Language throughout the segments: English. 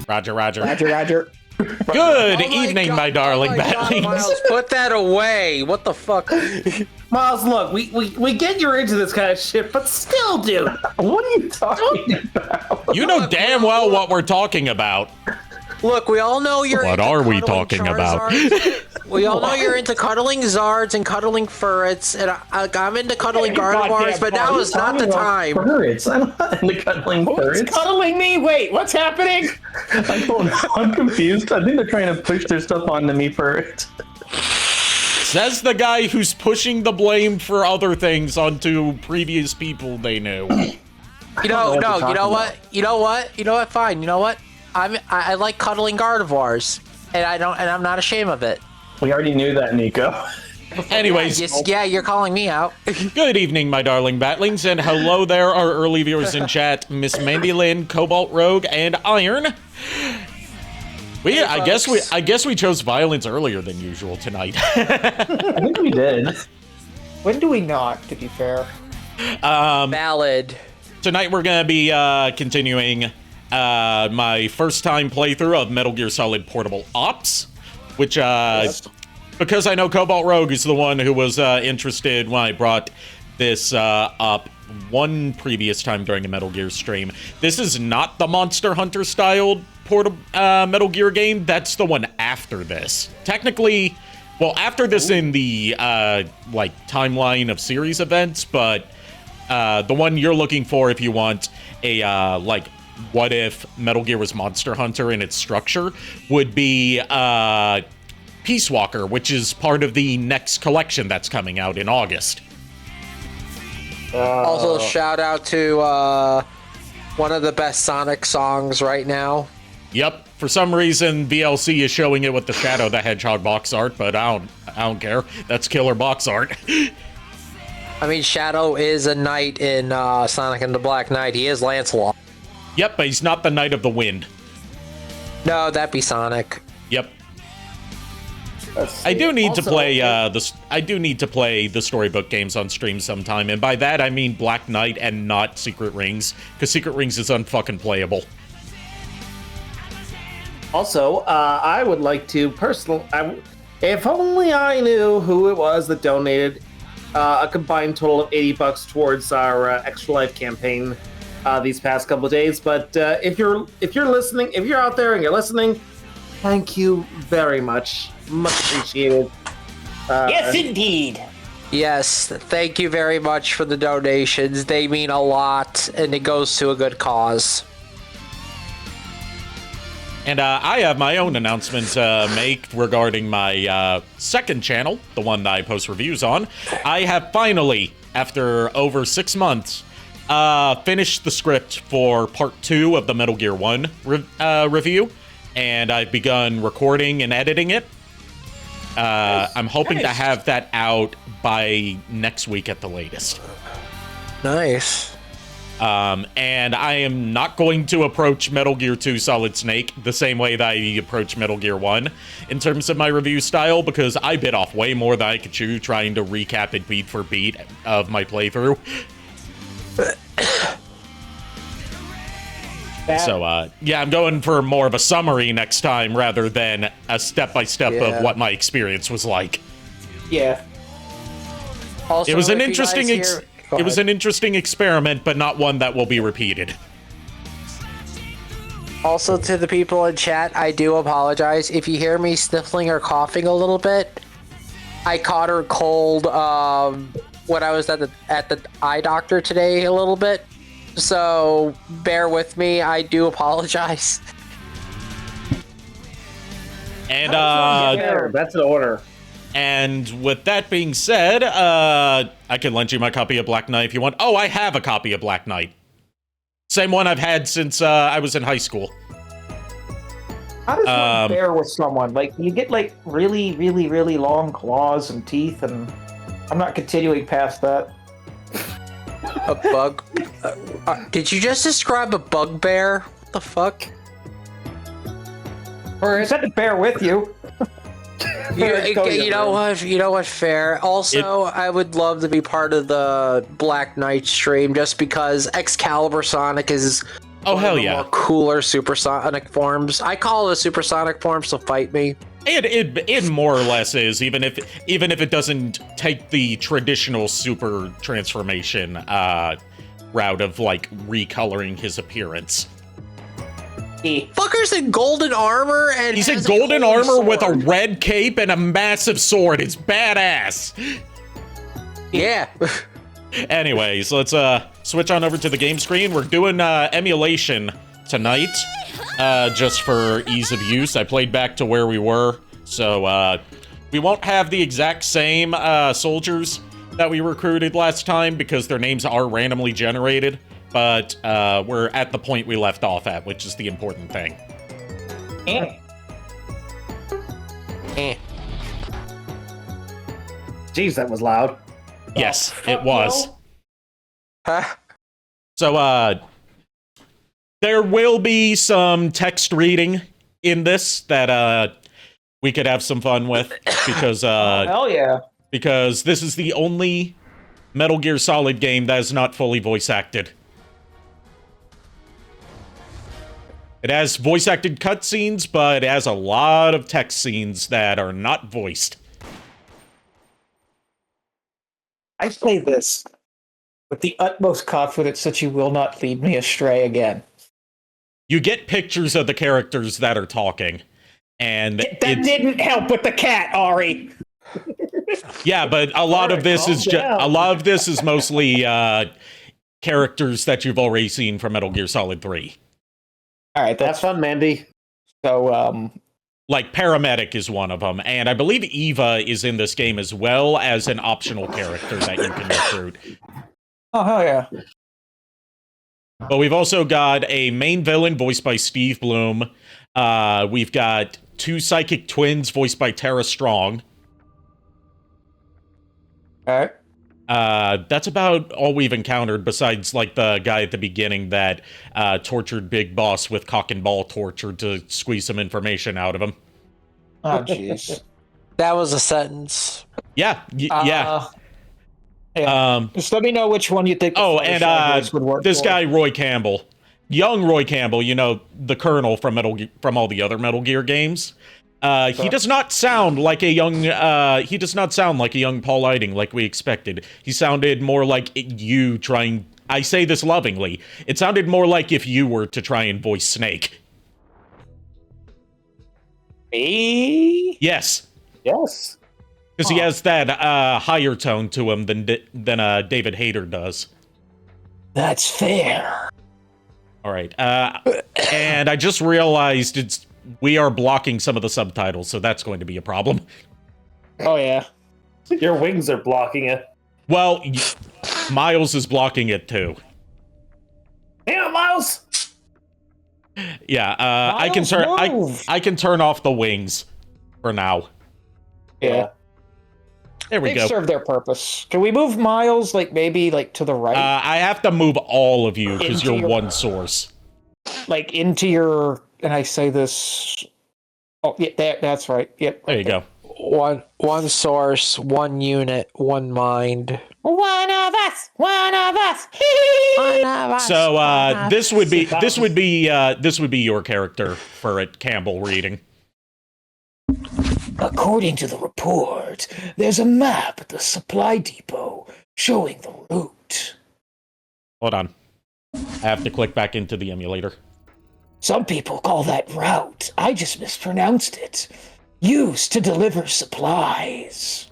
Roger, roger. Roger, roger. Good evening, my darling batlings. Miles, put that away. What the fuck? Miles, look, we get you're into this kind of shit, but still, dude. What are you talking about? You know damn well what we're talking about. Look, we all know you're What into are we cuddling talking about? Charizards. We all know you're into cuddling Zards and cuddling Furrets, and I'm into cuddling Gardevoirs, but now is not the time. Furrets. I'm not into cuddling Who's furrets. cuddling me? Wait, what's happening? I don't know. I'm confused. I think they're trying to push their stuff onto me for it. Says the guy who's pushing the blame for other things onto previous people they knew. You know what? Fine. You know what? I like cuddling Gardevoirs, and I'm not ashamed of it. We already knew that, Nico. Anyways, Yeah, you're calling me out. good evening, my darling batlings, and hello there, our early viewers in chat, Miss Mandy Lynn, Cobalt Rogue, and Iron. I guess we chose violence earlier than usual tonight. I think we did. When do we not, to be fair? Valid. Tonight we're gonna be continuing my first time playthrough of Metal Gear Solid Portable Ops, which because I know Cobalt Rogue is the one who was interested when I brought this up one previous time during a Metal Gear stream. This is not the Monster Hunter styled portable Metal Gear game. That's the one after this. Technically, well, after this in the like timeline of series events, but the one you're looking for if you want a like what if Metal Gear was Monster Hunter in its structure would be Peace Walker, which is part of the next collection that's coming out in August. Also, shout out to one of the best Sonic songs right now. Yep. For some reason, VLC is showing it with the Shadow the Hedgehog box art, but I don't care. That's killer box art. I mean, Shadow is a knight in Sonic and the Black Knight. He is Lancelot. Yep, but he's not the Knight of the Wind. No, that'd be Sonic. Yep. I do need to play the storybook games on stream sometime, and by that I mean Black Knight and not Secret Rings, because Secret Rings is unfucking playable. Also, I would like to if only I knew who it was that donated a combined total of $80 towards our Extra Life campaign these past couple of days. But if you're listening, if you're out there and you're listening, thank you very much. Much appreciated. Yes, indeed. Yes, thank you very much for the donations. They mean a lot, and it goes to a good cause. And I have my own announcement to make regarding my second channel, the one that I post reviews on. I have finally, after over 6 months, finished the script for part 2 of the Metal Gear 1 review, and I've begun recording and editing it. I'm hoping to have that out by next week at the latest. Nice. And I am not going to approach Metal Gear 2 Solid Snake the same way that I approach Metal Gear 1 in terms of my review style, because I bit off way more than I could chew trying to recap it beat for beat of my playthrough. So, yeah, I'm going for more of a summary next time rather than a step-by-step of what my experience was like. Yeah. Also, It was an if you interesting guys hear- Go It was ahead. an interesting experiment, but not one that will be repeated. Also, to the people in chat, I do apologize if you hear me sniffling or coughing a little bit. I caught a cold when I was at the eye doctor today a little bit, so bear with me. I do apologize. And That's an order. And with that being said, I can lend you my copy of Black Knight if you want. Oh, I have a copy of Black Knight. Same one I've had since I was in high school. How does one bear with someone? Like, you get, like, really, really, really long claws and teeth, and I'm not continuing past that. A bug? Did you just describe a bugbear? What the fuck? Or is that to bear with you? You know what? Fair. Also, I would love to be part of the Black Knight stream just because Excalibur Sonic is Oh, hell More yeah. cooler supersonic forms. I call it a supersonic form, so fight me. It more or less is, even if it doesn't take the traditional super transformation route of like recoloring his appearance. Fucker's in golden armor and He's in has golden holy armor with a sword. red cape and a massive sword. It's badass. Yeah. Anyways, let's switch on over to the game screen. We're doing emulation tonight, just for ease of use. I played back to where we were, so we won't have the exact same soldiers that we recruited last time because their names are randomly generated, but we're at the point we left off at, which is the important thing. Eh. Jeez, that was loud. Yes, it was. Huh? So, there will be some text reading in this that we could have some fun with because Hell yeah. because this is the only Metal Gear Solid game that is not fully voice acted. It has voice acted cutscenes, but it has a lot of text scenes that are not voiced. I say this with the utmost confidence that you will not lead me astray again. You get pictures of the characters that are talking, and That didn't help with the cat, Ari. yeah, but a lot of this is mostly characters that you've already seen from Metal Gear Solid 3. All right, That's that's fun, Mandy. so. Like Paramedic is one of them, and I believe Eva is in this game as well as an optional character that you can recruit. Oh hell yeah! But we've also got a main villain voiced by Steve Bloom. We've got 2 psychic twins voiced by Tara Strong. All right. That's about all we've encountered, besides like the guy at the beginning that tortured Big Boss with cock and ball torture to squeeze some information out of him. Oh jeez. That was a sentence. Yeah, yeah. Yeah. Just let me know which one you think. Oh, the and Fluttershy voice would work this for. guy Roy Campbell, young Roy Campbell, you know, the Colonel from from all the other Metal Gear games. He does not sound like a young. He does not sound like a young Paul Lighting like we expected. He sounded more like you trying. I say this lovingly. It sounded more like if you were to try and voice Snake. Me? Yes, Yes. because he has that higher tone to him than David Hayter does. That's fair. All right, and I just realized we are blocking some of the subtitles, so that's going to be a problem. Oh yeah. Your wings are blocking it. Well, Miles is blocking it too. Damn, Miles! Yeah, I can turn move. I can turn off the wings for now. Yeah. There we They go. serve their purpose. Can we move Miles maybe to the right? I have to move all of you because Into you're your- one source. Into your, and I say this. Oh yeah, that's right. Yep. There you go. One source, one unit, one mind. One of us. One of us. So this would be your character, Furret Campbell reading. According to the report, there's a map at the supply depot showing the route. Hold on. I have to click back into the emulator. Some people call that route. I just mispronounced it. Used to deliver supplies.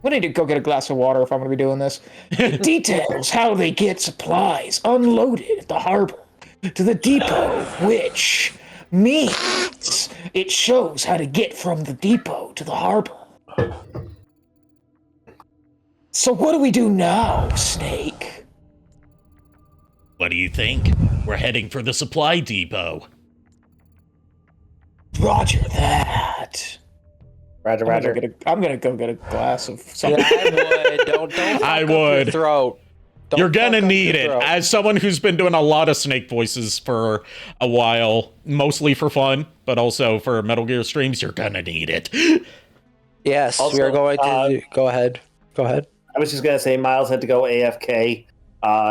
We need to go get a glass of water if I'm going to be doing this. It details how they get supplies unloaded at the harbor to the depot, which means it shows how to get from the depot to the harbor. So what do we do now, Snake? What do you think? We're heading for the supply depot. Roger that. Roger, Roger. I'm gonna go get a glass of something. Yeah, I would. Don't fuck I up would. your throat. Don't You're fuck gonna up need your it. throat. As someone who's been doing a lot of Snake voices for a while, mostly for fun, but also for Metal Gear streams, you're gonna need it. Yes, Also, we are going to. Go ahead. Go ahead. I was just gonna say Miles had to go AFK.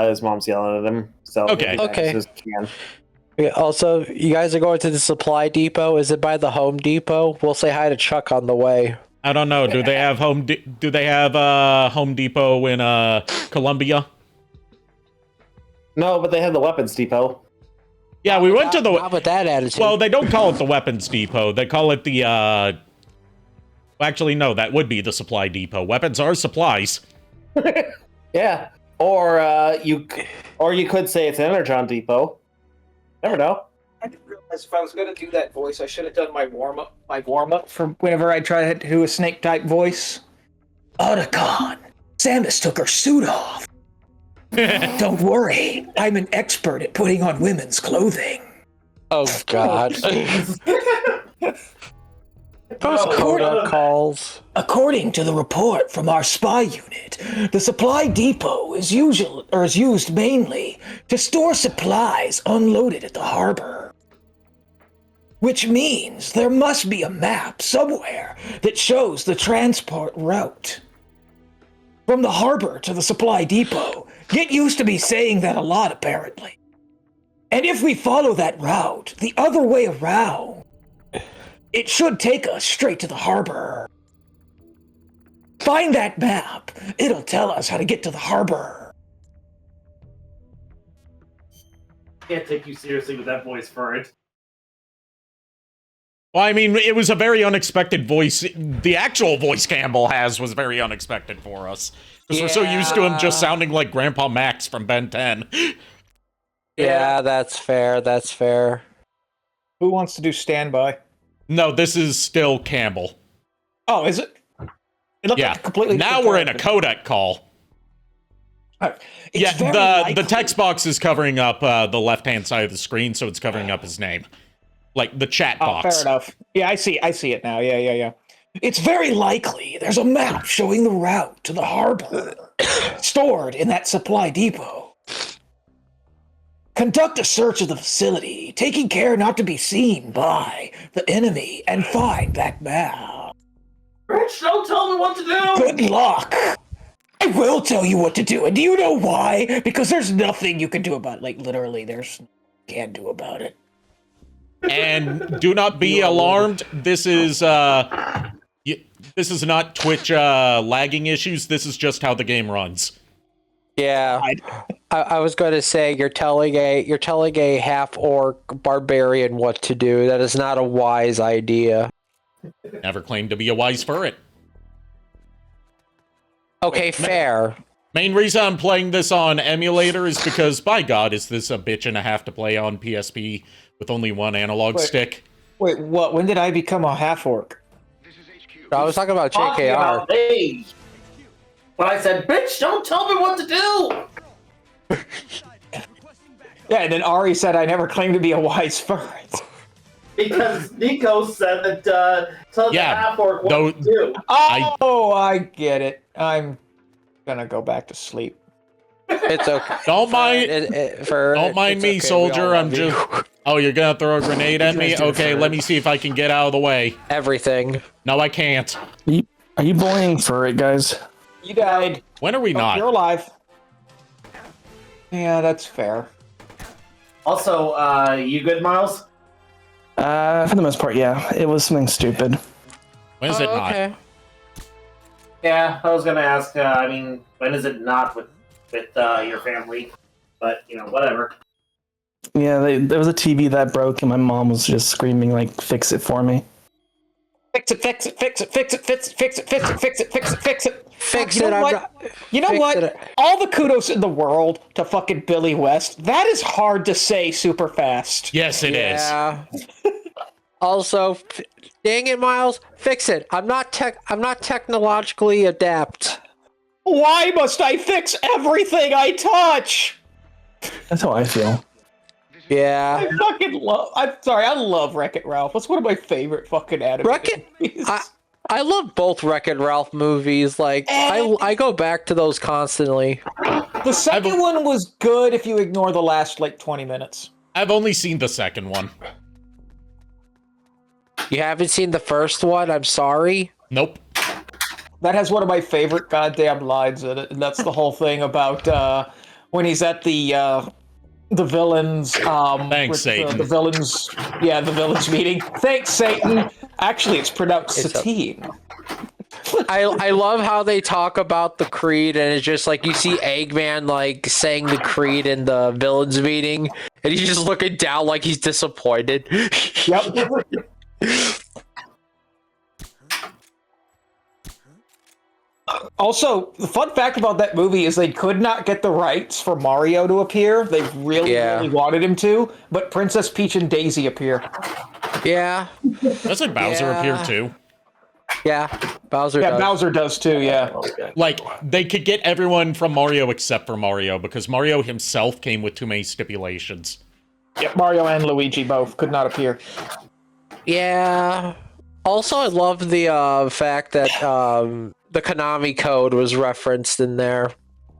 His mom's yelling at him. So Okay. he'll be back Okay. as soon as he can. Yeah, also, you guys are going to the supply depot. Is it by the Home Depot? We'll say hi to Chuck on the way. I don't know. Do they have Home Depot in Columbia? No, but they have the weapons depot. Yeah, we went to the. Not with that attitude. Well, they don't call it the weapons depot. They call it the. Actually, no, that would be the supply depot. Weapons are supplies. Yeah, or you could say it's Energon Depot. Never know. I didn't realize if I was going to do that voice, I should have done my warm up for whenever I try to do a snake type voice. Otacon, Samus took her suit off. Don't worry, I'm an expert at putting on women's clothing. Oh, God. Those Coda calls. According to the report from our spy unit, the supply depot is used mainly to store supplies unloaded at the harbor. Which means there must be a map somewhere that shows the transport route. From the harbor to the supply depot, get used to me saying that a lot apparently. And if we follow that route, the other way around, it should take us straight to the harbor. Find that map. It'll tell us how to get to the harbor. Can't take you seriously with that voice, Furret. Well, I mean, it was a very unexpected voice. The actual voice Campbell has was very unexpected for us. Because we're so used to him just sounding like Grandpa Max from Ben 10. Yeah, that's fair. That's fair. Who wants to do standby? No, this is still Campbell. Oh, is it? It looked Yeah. like a completely Now different we're in a character. codec call. It's very The likely- text box is covering up the left-hand side of the screen, so it's covering up his name. Like the chat Oh, box. fair enough. Yeah, I see it now. Yeah. It's very likely there's a map showing the route to the harbor stored in that supply depot. Conduct a search of the facility, taking care not to be seen by the enemy, and find that map. Rich, don't tell me what to do! Good luck! I will tell you what to do, and do you know why? Because there's nothing you can do about it. Like, literally, there's can't do about it. And do not be alarmed. This is not Twitch lagging issues. This is just how the game runs. Yeah, I was going to say you're telling a half orc barbarian what to do. That is not a wise idea. Never claimed to be a wise furret. Okay, fair. Main reason I'm playing this on emulator is because, by God, is this a bitch and a half to play on PSP with only one analog stick? Wait, what? When did I become a half orc? I was talking about Talking JKR. about age. But I said, bitch, don't tell me what to do! Yeah, and then Ari said I never claimed to be a wise ferret. Because Nico said that, tell the half-orc what to do. Oh, I get it. I'm gonna go back to sleep. It's okay. Don't mind. Don't mind it's me, okay, soldier. we all I'm love you. just. Oh, you're gonna throw a grenade at me? Okay, let me see if I can get out of the way. Everything. No, I can't. Are you bullying Furret, guys? You died. When are we Oh, not? you're alive. Yeah, that's fair. Also, you good, Miles? For the most part, yeah. It was something stupid. When is it not? Okay. Yeah, I was gonna ask, when is it not with your family? But, whatever. Yeah, there was a TV that broke, and my mom was just screaming, like, fix it for me. Fix it, fix it, fix it, fix it, fix it, fix it, fix it, fix it, fix it, fix it. Fix You it. know I'm what? not- You know fix what? it. All the kudos in the world to fucking Billy West. That is hard to say super fast. Yes, it is. Yeah. Also, dang it, Miles, fix it. I'm not technologically adept. Why must I fix everything I touch? That's how I feel. Yeah. I'm sorry, I love Wreck-It Ralph. That's one of my favorite fucking anime Wreck-It- movies. I love both Wreck-It Ralph movies. Like, I go back to those constantly. The second one was good if you ignore the last, 20 minutes. I've only seen the second one. You haven't seen the first one? I'm sorry. Nope. That has one of my favorite goddamn lines in it, and that's the whole thing about when he's at the the villains. Thanks, with, Satan. the villains. Yeah, the villains meeting. Thanks, Satan. Actually, it's pronounced It's a- Satine. I love how they talk about the creed, and it's just like you see Eggman like saying the creed in the villains meeting, and he's just looking down like he's disappointed. Yep. Also, the fun fact about that movie is they could not get the rights for Mario to appear. They really, really wanted him to, but Princess Peach and Daisy appear. Yeah, Doesn't Bowser Yeah. appear too? yeah. Bowser Yeah, does. Bowser does too, yeah. Like, they could get everyone from Mario except for Mario, because Mario himself came with too many stipulations. Yep, Mario and Luigi both could not appear. Yeah. Also, I love the fact that the Konami code was referenced in there.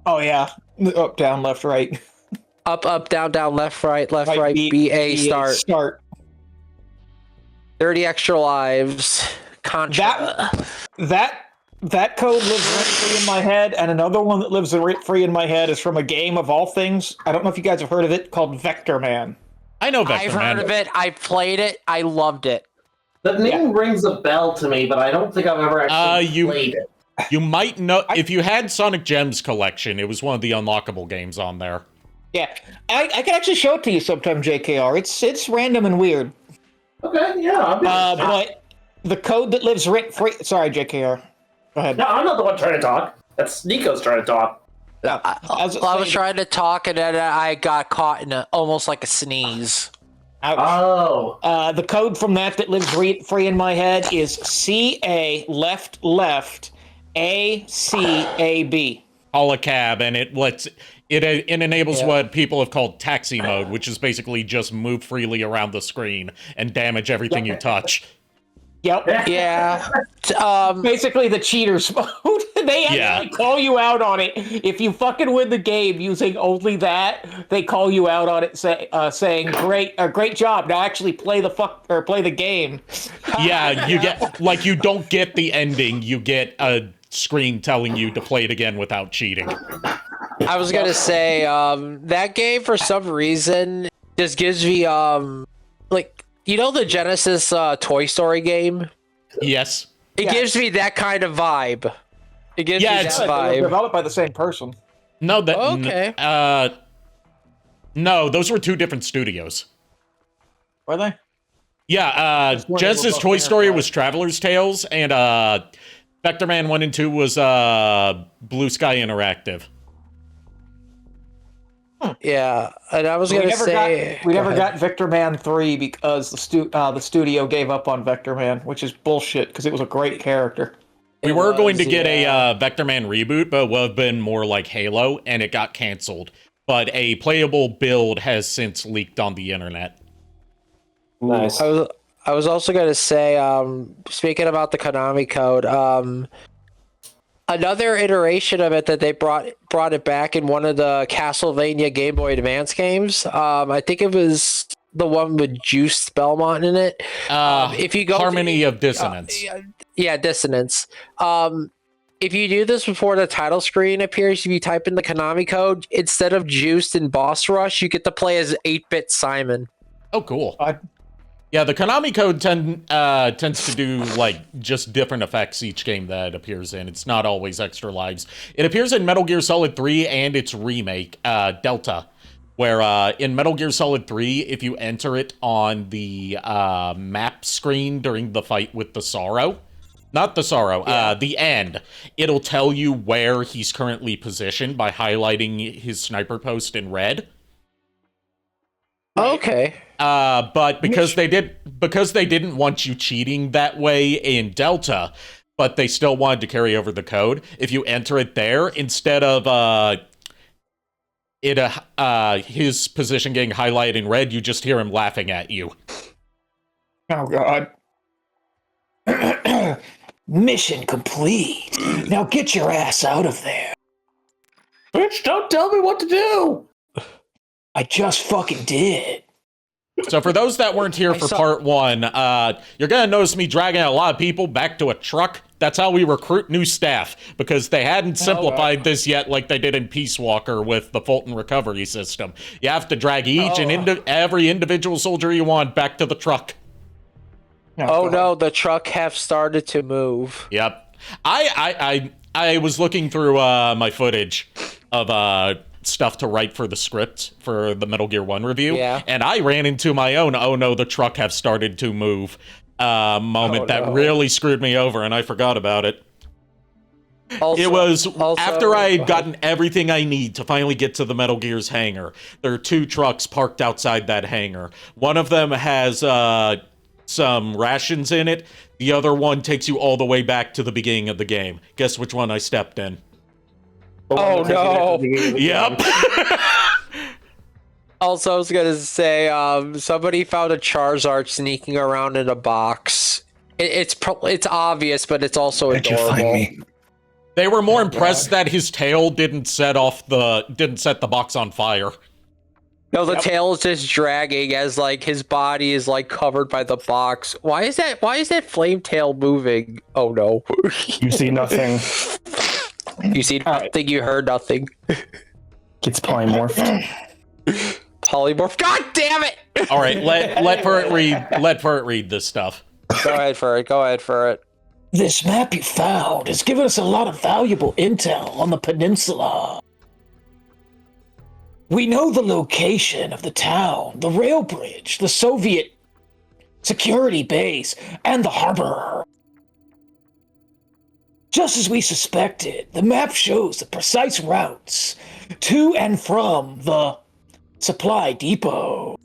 Oh, yeah. Up, down, left, right. Up, down, left, right, B, A, start. Start. 30 extra lives. Contra. That code lives rent-free in my head, and another one that lives rent-free in my head is from a game of all things. I don't know if you guys have heard of it, called Vector Man. I know Vector I've Man. heard of it. I played it. I loved it. The name rings a bell to me, but I don't think I've ever actually played it. You might know, if you had Sonic Gems collection, it was one of the unlockable games on there. Yeah, I can actually show it to you sometime, JKR. It's random and weird. Okay, yeah. But the code that lives rent-free... Sorry, JKR. Go ahead. No, I'm not the one trying to talk. That's Nico's trying to talk. I was trying to talk, and then I got caught in almost like a sneeze. Ouch. Oh. The code from that lives free in my head is CA left ACAB. Call a cab, and it enables what people have called taxi mode, which is basically just move freely around the screen and damage everything you touch. Yep. Yeah. Basically the cheaters mode. They actually call you out on it. If you fucking win the game using only that, they call you out on it saying great job. Now actually play the game. Yeah, you don't get the ending, you get a screen telling you to play it again without cheating. I was gonna say, that game for some reason just gives me like, you know, the Genesis Toy Story game? Yes. It gives me that kind of vibe. It gives me that It was vibe. developed by the same person. No, that Okay. no, those were two different studios. Were they? Yeah, one that Genesis were Toy both Story Enterprise. was Traveler's Tales, and Vector Man 1 and 2 was Blue Sky Interactive. Yeah, and I was gonna say we never got Vector Man 3 because the studio gave up on Vector Man, which is bullshit because it was a great character. We were going to get yeah. a Vector Man reboot, but it would have been more like Halo, and it got canceled. But a playable build has since leaked on the internet. Nice. I was also gonna say, speaking about the Konami code, another iteration of it that they brought it back in one of the Castlevania Game Boy Advance games. I think it was the one with Juice Belmont in it. If you go Harmony of Dissonance. yeah, Dissonance. If you do this before the title screen appears, if you type in the Konami code, instead of Juiced in Boss Rush, you get to play as 8-bit Simon. Oh, cool. Yeah, the Konami code tends to do, like, just different effects each game that it appears in. It's not always extra lives. It appears in Metal Gear Solid 3 and its remake, Delta, where in Metal Gear Solid 3, if you enter it on the map screen during the fight with the Sorrow, not the Sorrow, the end, it'll tell you where he's currently positioned by highlighting his sniper post in red. Okay. But because they didn't want you cheating that way in Delta, but they still wanted to carry over the code. If you enter it there, instead of his position getting highlighted in red, you just hear him laughing at you. Oh god. Mission complete. Now get your ass out of there. Bitch, don't tell me what to do! I just fucking did. So for those that weren't here for part one, you're gonna notice me dragging a lot of people back to a truck. That's how we recruit new staff, because they hadn't simplified this yet like they did in Peace Walker with the Fulton recovery system. You have to drag each and every individual soldier you want back to the truck. Oh no, the truck have started to move. Yep. I was looking through my footage of stuff to write for the script for the Metal Gear 1 review, and I ran into my own "oh no, the truck have started to move" moment that really screwed me over, and I forgot about it. It was after I had gotten everything I need to finally get to the Metal Gear's hangar. There are 2 trucks parked outside that hangar. One of them has some rations in it. The other one takes you all the way back to the beginning of the game. Guess which one I stepped in? Oh no! Yep. Also, I was gonna say, somebody found a Charizard sneaking around in a box. It's obvious, but it's also adorable. They were more impressed that his tail didn't set the box on fire. No, the tail is just dragging as like his body is like covered by the box. Why is that flame tail moving? Oh no! You see nothing. You see nothing. You heard nothing. It's polymorphed. Polymorph. God damn it! All right, let Furret read. Let Furret read this stuff. Go ahead, Furret. Go ahead, Furret. This map you found has given us a lot of valuable intel on the peninsula. We know the location of the town, the rail bridge, the Soviet security base, and the harbor. Just as we suspected, the map shows the precise routes to and from the supply depot.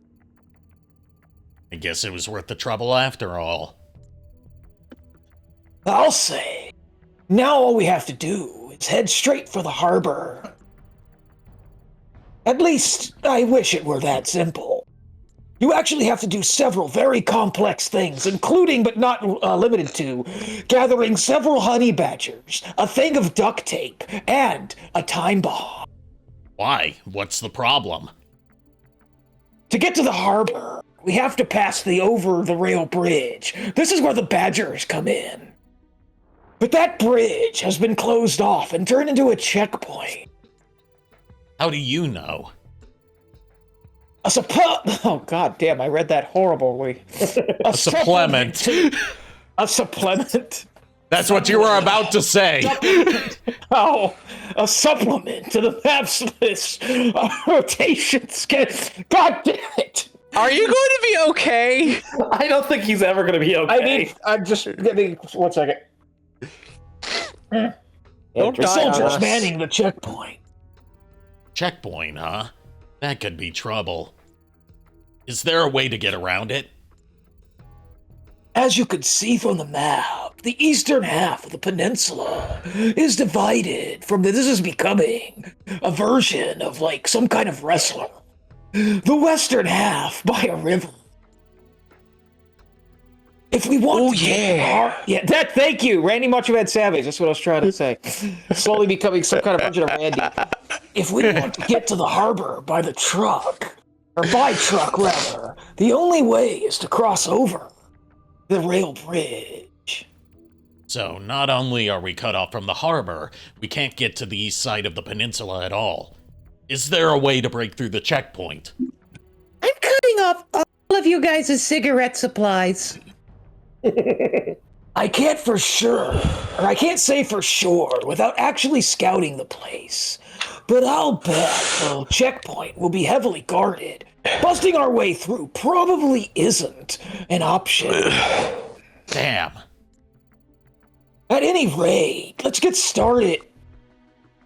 I guess it was worth the trouble after all. I'll say, now all we have to do is head straight for the harbor. At least, I wish it were that simple. You actually have to do several very complex things, including but not limited to gathering several honey badgers, a thing of duct tape, and a time bomb. Why? What's the problem? To get to the harbor, we have to pass the over-the-rail bridge. This is where the badgers come in. But that bridge has been closed off and turned into a checkpoint. How do you know? Oh, god damn, I read that horribly. A supplement. A supplement? That's what you were about to say. Oh, a supplement to the map's list of rotation schedule. God damn it. Are you going to be okay? I don't think he's ever going to be okay. I'm just getting, 1 second. Don't die on soldiers us. manning the checkpoint. Checkpoint, huh? That could be trouble. Is there a way to get around it? As you can see from the map, the eastern half of the peninsula is divided from this is becoming a version of like some kind of wrestler. The western half by a river. If we want to get thank you, Randy Macho Savage. That's what I was trying to say. Slowly becoming some kind of version of Randy. If we want to get to the harbor by the truck, or by truck rather, the only way is to cross over the rail bridge. So not only are we cut off from the harbor, we can't get to the east side of the peninsula at all. Is there a way to break through the checkpoint? I'm cutting off all of you guys' cigarette supplies. I can't for sure, or I can't say for sure without actually scouting the place. But I'll bet the checkpoint will be heavily guarded. Busting our way through probably isn't an option. Damn. At any rate, let's get started.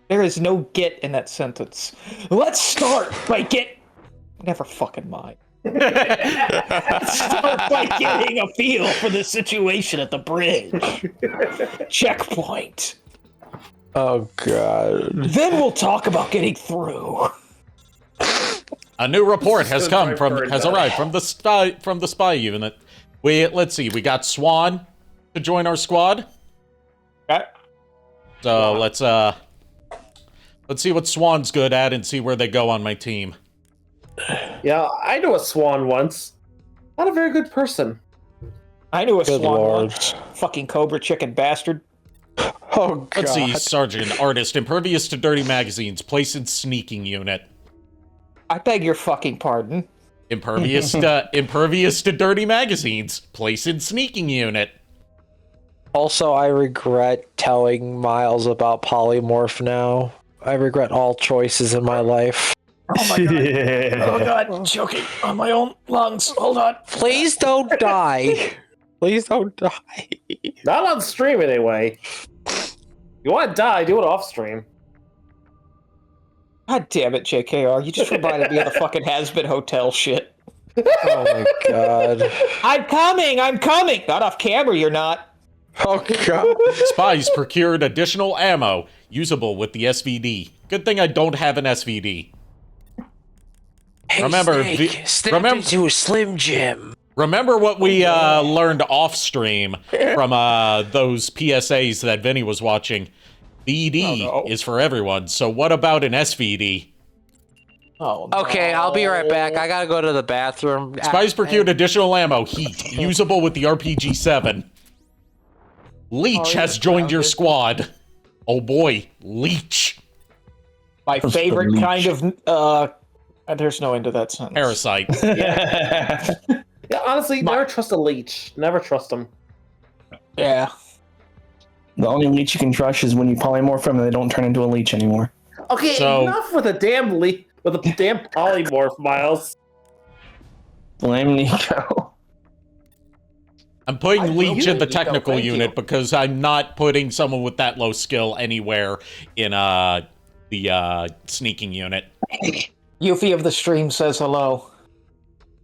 There is no get in that sentence. Let's start by never fucking mind. Let's start by getting a feel for the situation at the bridge. Checkpoint. Oh god. Then we'll talk about getting through. A new report has arrived from the spy unit. Let's see, we got Swan to join our squad. Okay. So let's see what Swan's good at and see where they go on my team. Yeah, I knew a Swan once. Not a very good person. I knew a Good swan lord. once. Fucking cobra chicken bastard. Oh, God. Let's see, Sergeant, artist, impervious to dirty magazines, place in sneaking unit. I beg your fucking pardon. Impervious to dirty magazines, place in sneaking unit. Also, I regret telling Miles about polymorph now. I regret all choices in my life. Oh my god. Oh god, I'm choking on my own lungs. Hold on. Please don't die. Please don't die. Not on stream, anyway. You want to die, do it off stream. God damn it, JKR. You just reminded me of the fucking has-been hotel shit. Oh my god. I'm coming! Not off camera, you're not. Oh god. Spies procured additional ammo, usable with the SVD. Good thing I don't have an SVD. Hey, Remember, Snake, step into a Slim Jim. Remember what we learned off stream from those PSAs that Vinny was watching? VD is for everyone, so what about an SVD? Oh, no. Okay, I'll be right back. I gotta go to the bathroom. Spies procured additional ammo, heat, usable with the RPG-7. Leech has joined your squad. Oh boy, Leech. My favorite kind of, there's no end to that sentence. Parasite. Yeah, honestly, never trust a leech. Never trust them. Yeah. The only leech you can trust is when you polymorph them and they don't turn into a leech anymore. Okay, So- enough with the damn with the damn polymorph, Miles. Blame Nico. I'm putting Leech in the Nico, technical thank unit you. because I'm not putting someone with that low skill anywhere in the sneaking unit. Yuffie of the stream says hello.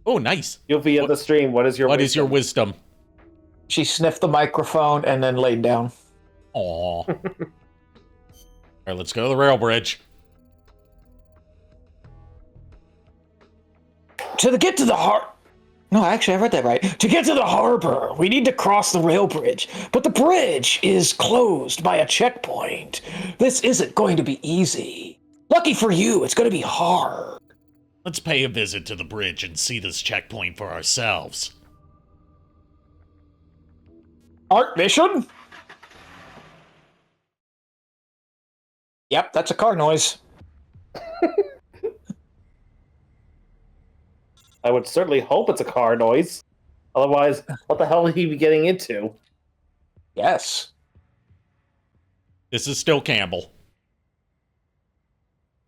Oh, nice. You'll be in the stream. What is your What is your wisdom? She sniffed the microphone and then laid down. Aw. All right, let's go to the rail bridge. Get to the harbor. No, actually, I read that right. To get to the harbor, we need to cross the rail bridge. But the bridge is closed by a checkpoint. This isn't going to be easy. Lucky for you, it's going to be hard. Let's pay a visit to the bridge and see this checkpoint for ourselves. Art mission? Yep, that's a car noise. I would certainly hope it's a car noise. Otherwise, what the hell would he be getting into? Yes. This is still Campbell.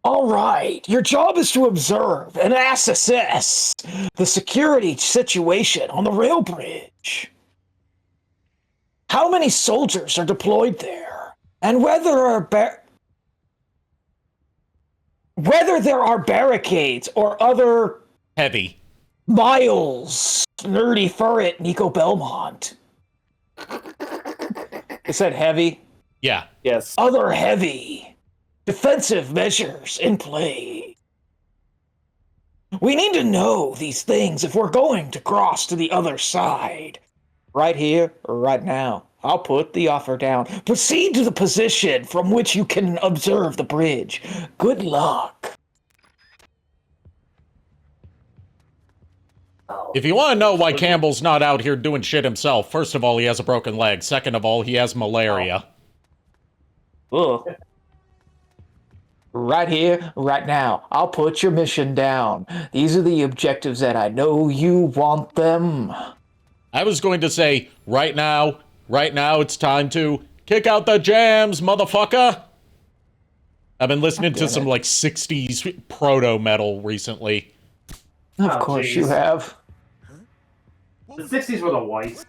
All right, your job is to observe and assess the security situation on the rail bridge. How many soldiers are deployed there, and whether there are barricades or other Heavy. Miles, Nerdy Furret, Nico Belmont. Is that heavy? Yeah. Yes. Other heavy defensive measures in play. We need to know these things if we're going to cross to the other side. Right here, or right now. I'll put the offer down. Proceed to the position from which you can observe the bridge. Good luck. If you want to know why Campbell's not out here doing shit himself, first of all, he has a broken leg. Second of all, he has malaria. Ugh. Right here, right now. I'll put your mission down. These are the objectives that I know you want them. I was going to say, right now, it's time to kick out the jams, motherfucker! I've been listening to some, like, 60s proto-metal recently. Of Oh, course geez. you have. The 60s were the worst.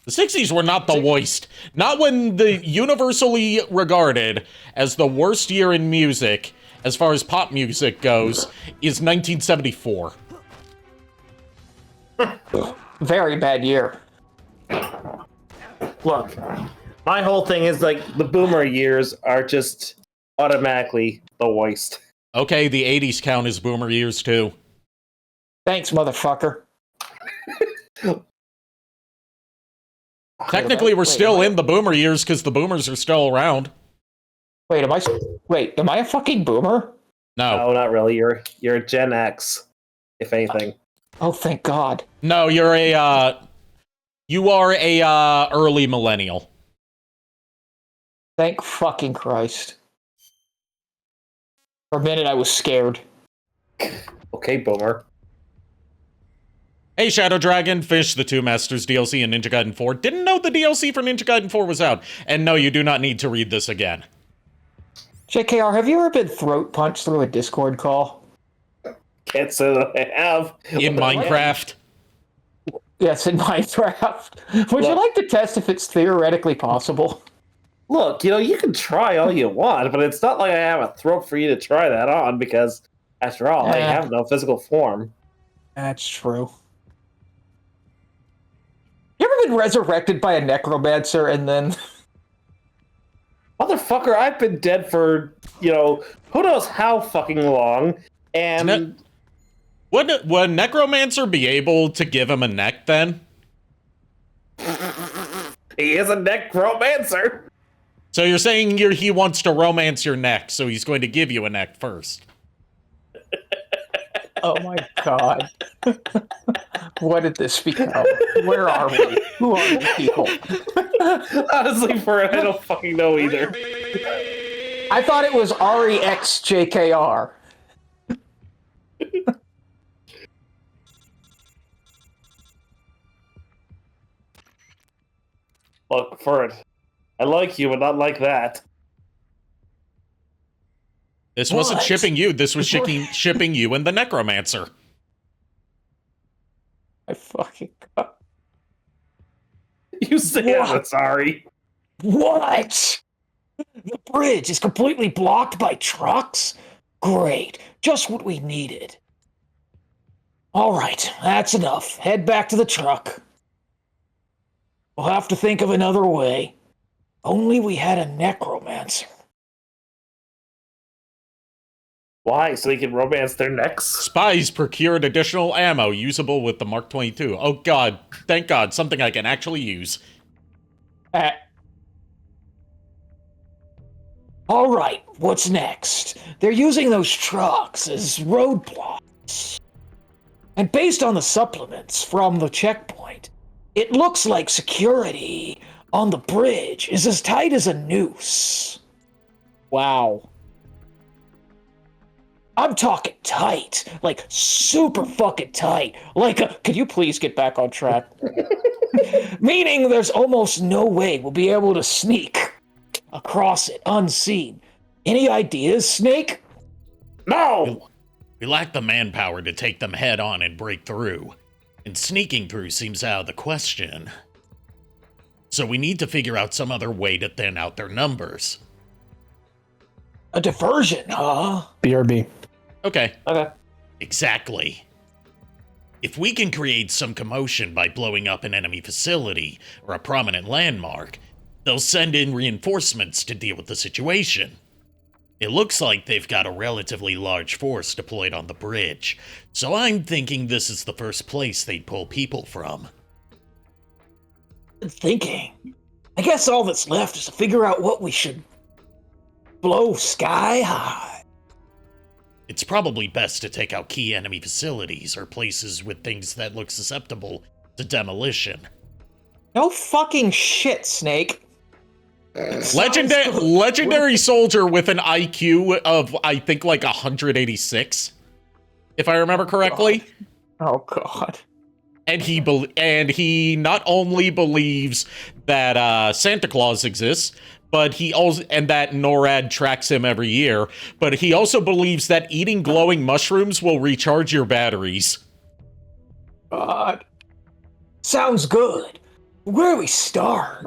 The 60s were not the worst. Not when the universally regarded as the worst year in music, as far as pop music goes, is 1974. Very bad year. Look, my whole thing is like the boomer years are just automatically the worst. Okay, the 80s count as boomer years, too. Thanks, motherfucker. Technically, we're still in the boomer years because the boomers are still around. Wait, am I a fucking boomer? No. No, not really. You're a Gen X, if anything. Oh, thank God. No, you are a early millennial. Thank fucking Christ. For a minute, I was scared. Okay, Boomer. Hey, Shadow Dragon, Fish, the Two Masters DLC, and Ninja Gaiden 4. Didn't know the DLC for Ninja Gaiden 4 was out. And no, you do not need to read this again. JKR, have you ever been throat punched through a Discord call? Can't say that I have. In Minecraft. Yes, in Minecraft. Would you like to test if it's theoretically possible? Look, you can try all you want, but it's not like I have a throat for you to try that on, because, after all, I have no physical form. That's true. You ever been resurrected by a necromancer and then... Motherfucker, I've been dead for, who knows how fucking long, and... Would Necromancer be able to give him a neck, then? He is a necromancer! So you're saying he wants to romance your neck, so he's going to give you a neck first. Oh my god. What did this become? Where are we? Who are these people? Honestly, Furret, I don't fucking know either. I thought it was Ari X JKR. Look, Furret, I like you, but not like that. This wasn't shipping you. This was shipping you and the Necromancer. I fucking god. You say that, sorry. What? The bridge is completely blocked by trucks? Great. Just what we needed. All right, that's enough. Head back to the truck. We'll have to think of another way. Only we had a necromancer. Why? So they can romance their necks? Spies procured additional ammo usable with the Mark 22. Oh god, thank god, something I can actually use. All right, what's next? They're using those trucks as roadblocks. And based on the supplements from the checkpoint, it looks like security on the bridge is as tight as a noose. Wow. I'm talking tight, like super fucking tight. Could you please get back on track? Meaning there's almost no way we'll be able to sneak across it unseen. Any ideas, Snake? No! We lack the manpower to take them head on and break through. And sneaking through seems out of the question. So we need to figure out some other way to thin out their numbers. A diversion, huh? BRB. Okay. Okay. Exactly. If we can create some commotion by blowing up an enemy facility or a prominent landmark, they'll send in reinforcements to deal with the situation. It looks like they've got a relatively large force deployed on the bridge, so I'm thinking this is the first place they'd pull people from. Thinking. I guess all that's left is to figure out what we should blow sky high. It's probably best to take out key enemy facilities or places with things that look susceptible to demolition. No fucking shit, Snake. Legendary soldier with an IQ of, I think, like 186, if I remember correctly. Oh god. And he not only believes that Santa Claus exists, but he also, and that NORAD tracks him every year, but he also believes that eating glowing mushrooms will recharge your batteries. God. Sounds good. Where do we start?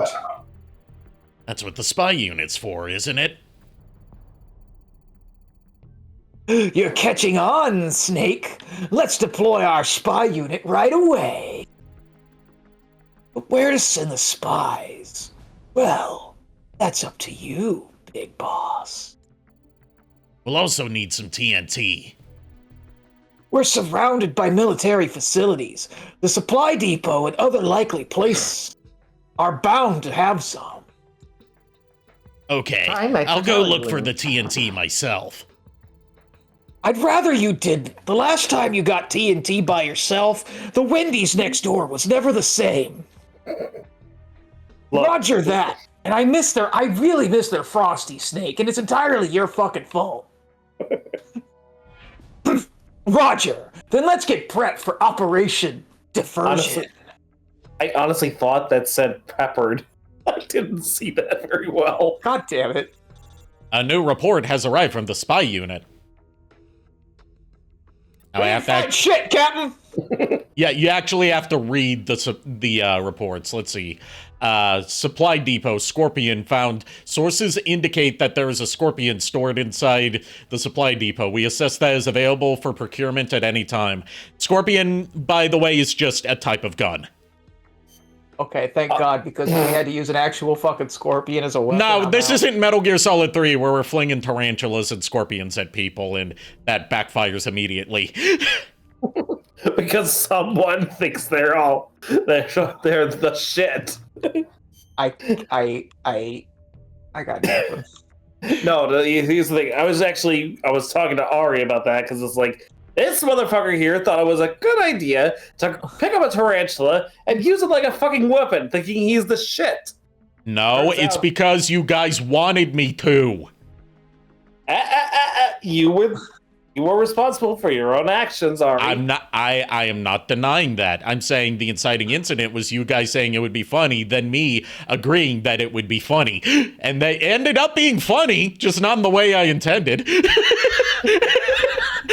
That's what the spy unit's for, isn't it? You're catching on, Snake. Let's deploy our spy unit right away. But where to send the spies? Well, that's up to you, big boss. We'll also need some TNT. We're surrounded by military facilities. The supply depot and other likely places are bound to have some. Okay, I'll go look for the TNT myself. I'd rather you did. The last time you got TNT by yourself, the Wendy's next door was never the same. Look, Roger that. And I really miss their frosty snake, and it's entirely your fucking fault. Roger, then let's get prepped for Operation Diversion. I honestly thought that said peppered. I didn't see that very well. God damn it. A new report has arrived from the spy unit. Now I have to Shit, Captain! Yeah, you actually have to read the reports. Let's see. Supply depot, Scorpion found. Sources indicate that there is a Scorpion stored inside the supply depot. We assess that as available for procurement at any time. Scorpion, by the way, is just a type of gun. Okay, thank God, because we had to use an actual fucking scorpion as a weapon. No, this isn't Metal Gear Solid 3 where we're flinging tarantulas and scorpions at people and that backfires immediately. Because someone thinks they're the shit. I got nothing. No, here's the thing. I was talking to Ari about that because it's like, this motherfucker here thought it was a good idea to pick up a tarantula and use it like a fucking weapon, thinking he's the shit. No, it's because you guys wanted me to. You were responsible for your own actions, Ari. I am not denying that. I'm saying the inciting incident was you guys saying it would be funny, then me agreeing that it would be funny. And they ended up being funny, just not in the way I intended.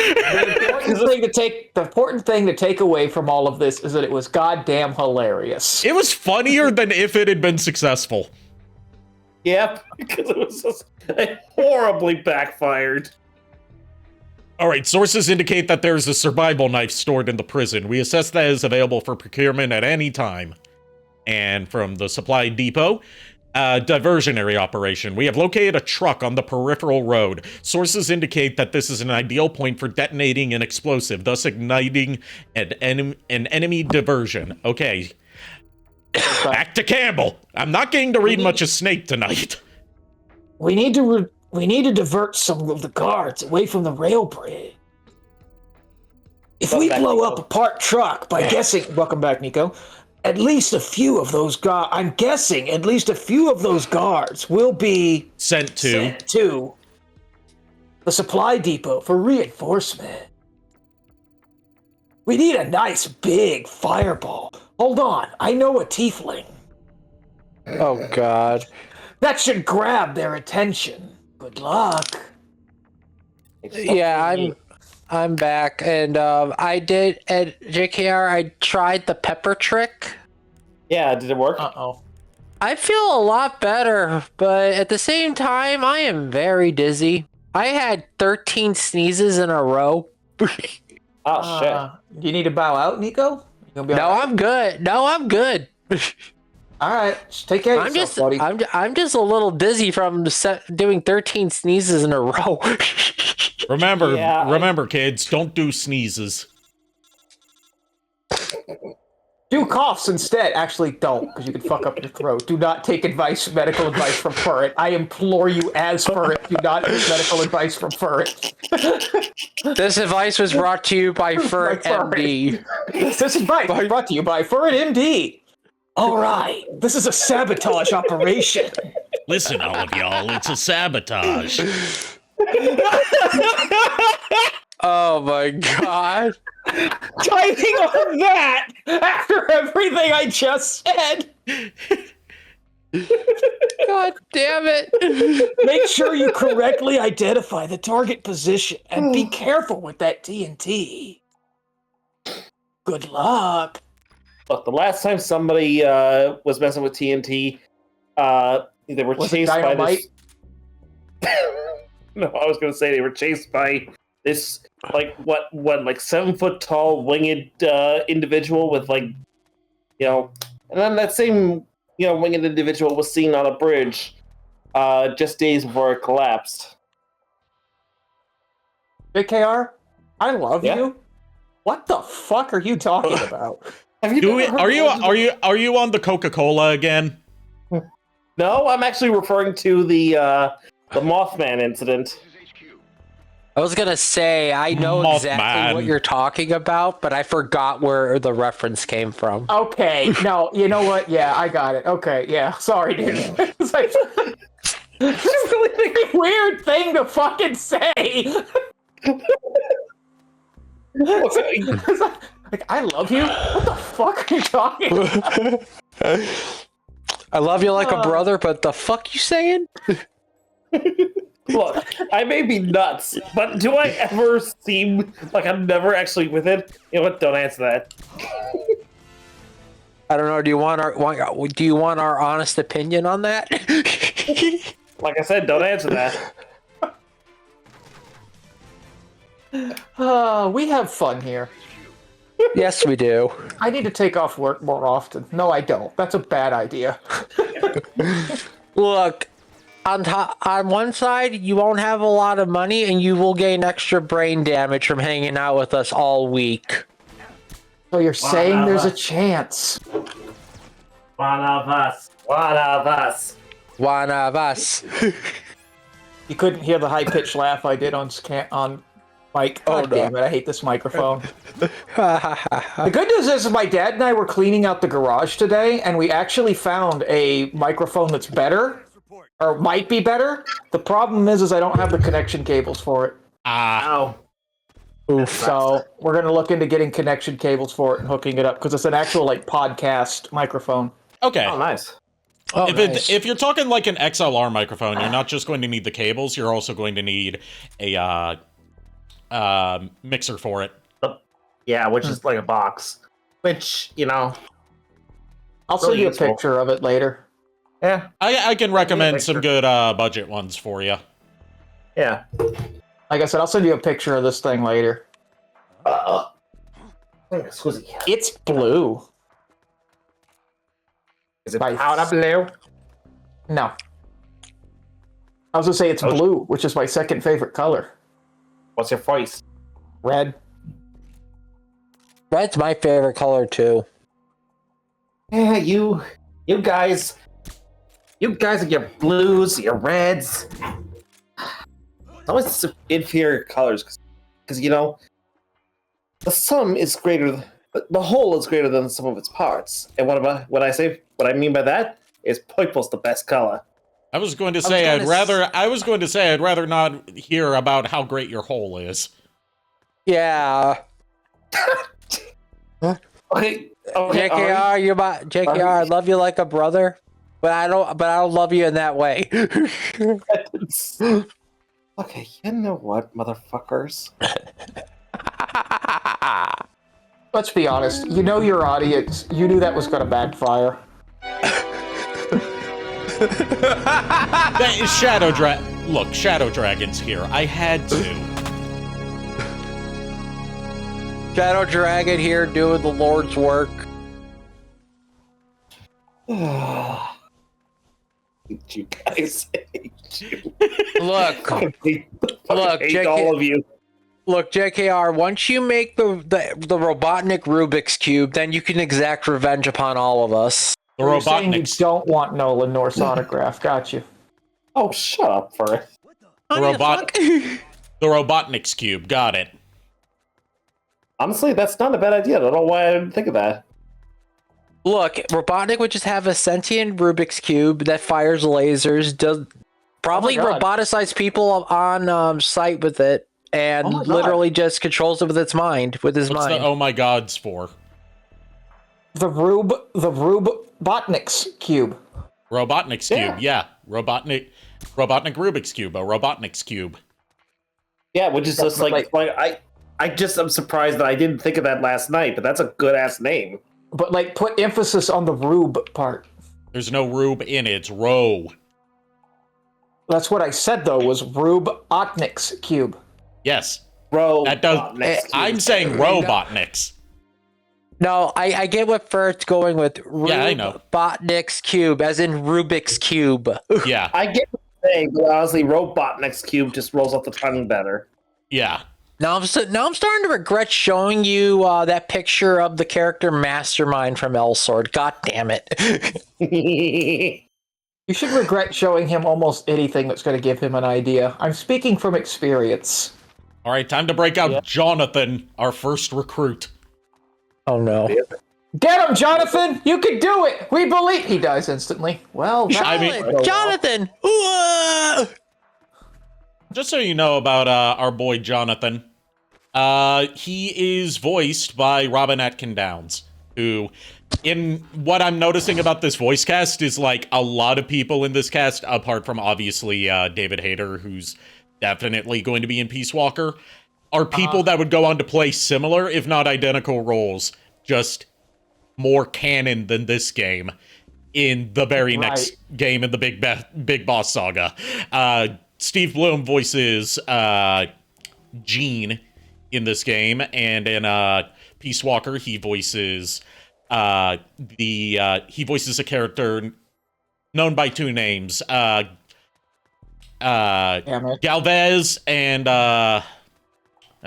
The important thing to take away from all of this is that it was goddamn hilarious. It was funnier than if it had been successful. Yep, because it was just horribly backfired. All right, sources indicate that there's a survival knife stored in the prison. We assess that as available for procurement at any time. And from the supply depot, diversionary operation. We have located a truck on the peripheral road. Sources indicate that this is an ideal point for detonating an explosive, thus igniting an enemy diversion. Okay. Back to Campbell. I'm not getting to read much of Snake tonight. We need to divert some of the guards away from the rail bridge. If we blow up a parked truck by guessing, welcome back, Nico. At least a few of those guards, I'm guessing at least a few of those guards will be sent to the supply depot for reinforcement. We need a nice big fireball. Hold on, I know a tiefling. Oh, God. That should grab their attention. Good luck. Yeah, I'm back, and I did at JKR. I tried the pepper trick. Yeah, did it work? Uh-oh. I feel a lot better, but at the same time, I am very dizzy. I had 13 sneezes in a row. Oh shit! You need to bow out, Nico? I'm good. No, I'm good. All right, just take care of yourself, buddy. I'm just a little dizzy from doing 13 sneezes in a row. Remember, kids, don't do sneezes. Do coughs instead. Actually, don't, because you can fuck up your throat. Do not take medical advice from Furret. I implore you, as Furret, do not take medical advice from Furret. This advice was brought to you by Furret MD. This advice was brought to you by Furret MD. All right, this is a sabotage operation. Listen, all of y'all, it's a sabotage. Oh my God. Typing on that after everything I just said. God damn it. Make sure you correctly identify the target position and be careful with that TNT. Good luck. Look, the last time somebody was messing with TNT, they were chased by this. No, I was going to say they were chased by this, like 7 foot tall winged individual with and then that same winged individual was seen on a bridge just days before it collapsed. JKR, I love you. What the fuck are you talking about? Are you on the Coca-Cola again? No, I'm actually referring to the Mothman incident. I was gonna say, I know exactly what you're talking about, but I forgot where the reference came from. Okay, no, you know what? Yeah, I got it. Okay, yeah, sorry, dude. It's like, it's a really weird thing to fucking say. Like, I love you? What the fuck are you talking about? I love you like a brother, but the fuck you saying? Look, I may be nuts, but do I ever seem like I'm never actually with it? You know what? Don't answer that. I don't know. Do you want our honest opinion on that? Like I said, don't answer that. We have fun here. Yes, we do. I need to take off work more often. No, I don't. That's a bad idea. Look, on one side, you won't have a lot of money, and you will gain extra brain damage from hanging out with us all week. So you're saying there's a chance? One of us. One of us. One of us. You couldn't hear the high-pitched laugh I did on mic. God damn it, I hate this microphone. The good news is my dad and I were cleaning out the garage today, and we actually found a microphone that's better, or might be better. The problem is I don't have the connection cables for it. Ow. Oof. So we're going to look into getting connection cables for it and hooking it up, because it's an actual podcast microphone. Okay. Oh, nice. Oh, If you're talking like an XLR microphone, you're not just going to need the cables, you're also going to need a mixer for it. Yeah, which is like a box. Which, you know. I'll send you a picture of it later. Yeah. I can recommend some good budget ones for you. Yeah. Like I said, I'll send you a picture of this thing later. Excuse me. It's blue. Is it Nice. powder blue? No. I was going to say it's blue, which is my second favorite color. What's your voice? Red. Red's my favorite color too. Yeah, you guys are your blues, your reds. It's always inferior colors, because you know the sum is greater. The whole is greater than the sum of its parts. And what I mean by that is purple's the best color. I was going to say I'd rather not hear about how great your whole is. Yeah. Okay, JKR, you're my JKR. I love you like a brother, but I don't love you in that way. Okay, you know what, motherfuckers? Let's be honest. You know your audience. You knew that was going to backfire. That is Shadow Dragon's here. I had to. Shadow Dragon here doing the Lord's work. You guys hate you. Look, Hate all of you. Look, JKR, once you make the Robotnik Rubik's Cube, then you can exact revenge upon all of us. The You're saying you Robotniks. don't want Nolan North's autograph. Got you. Oh, shut up, Furret. The Robotniks cube. Got it. Honestly, that's not a bad idea. I don't know why I didn't think of that. Look, Robotnik would just have a sentient Rubik's Cube that fires lasers, does probably Oh my God. roboticize people on site with it, and Oh my God. literally just controls it with its mind, with his What's mind. the oh my gods for? The Robotnik's cube. Robotnik's cube. Yeah. Robotnik Rubik's cube. A Robotnik's cube. Yeah, which is just like I'm surprised that I didn't think of that last night, but that's a good ass name. But like, put emphasis on the Rube part. There's no rube in it. It's Ro. That's what I said though. Was Robotnik's cube. Yes. Bro, That does. I'm saying Robotniks. No, I get what Furt's going with. Yeah, I know. Robotnik's Cube, as in Rubik's Cube. Yeah. I get what you're saying, but honestly, Robotnik's Cube just rolls off the tongue better. Yeah. Now I'm starting to regret showing you that picture of the character Mastermind from Elsword. God damn it. You should regret showing him almost anything that's going to give him an idea. I'm speaking from experience. All right, time to break out Jonathan, our first recruit. Oh no. Get him, Jonathan! You can do it! We believe. He dies instantly. Well, I mean, Jonathan! just so you know about our boy Jonathan, he is voiced by Robin Atkin Downs, who, in what I'm noticing about this voice cast, is like a lot of people in this cast, apart from obviously David Hayter, who's definitely going to be in Peace Walker, are people that would go on to play similar, if not identical roles, just more canon than this game in the very next game in the Big Boss Saga. Steve Bloom voices Gene in this game, and in Peace Walker he voices he voices a character known by two names, Galvez, and I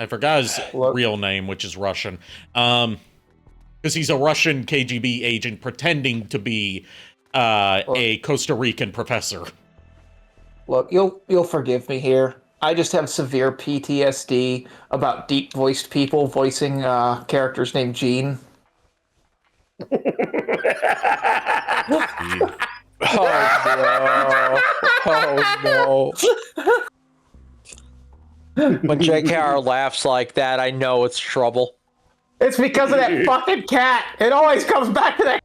forgot his real name, which is Russian. Because he's a Russian KGB agent pretending to be a Costa Rican professor. Look, you'll forgive me here. I just have severe PTSD about deep-voiced people voicing characters named Gene. Oh no. When JKR laughs like that, I know it's trouble. It's because of that fucking cat. It always comes back to that.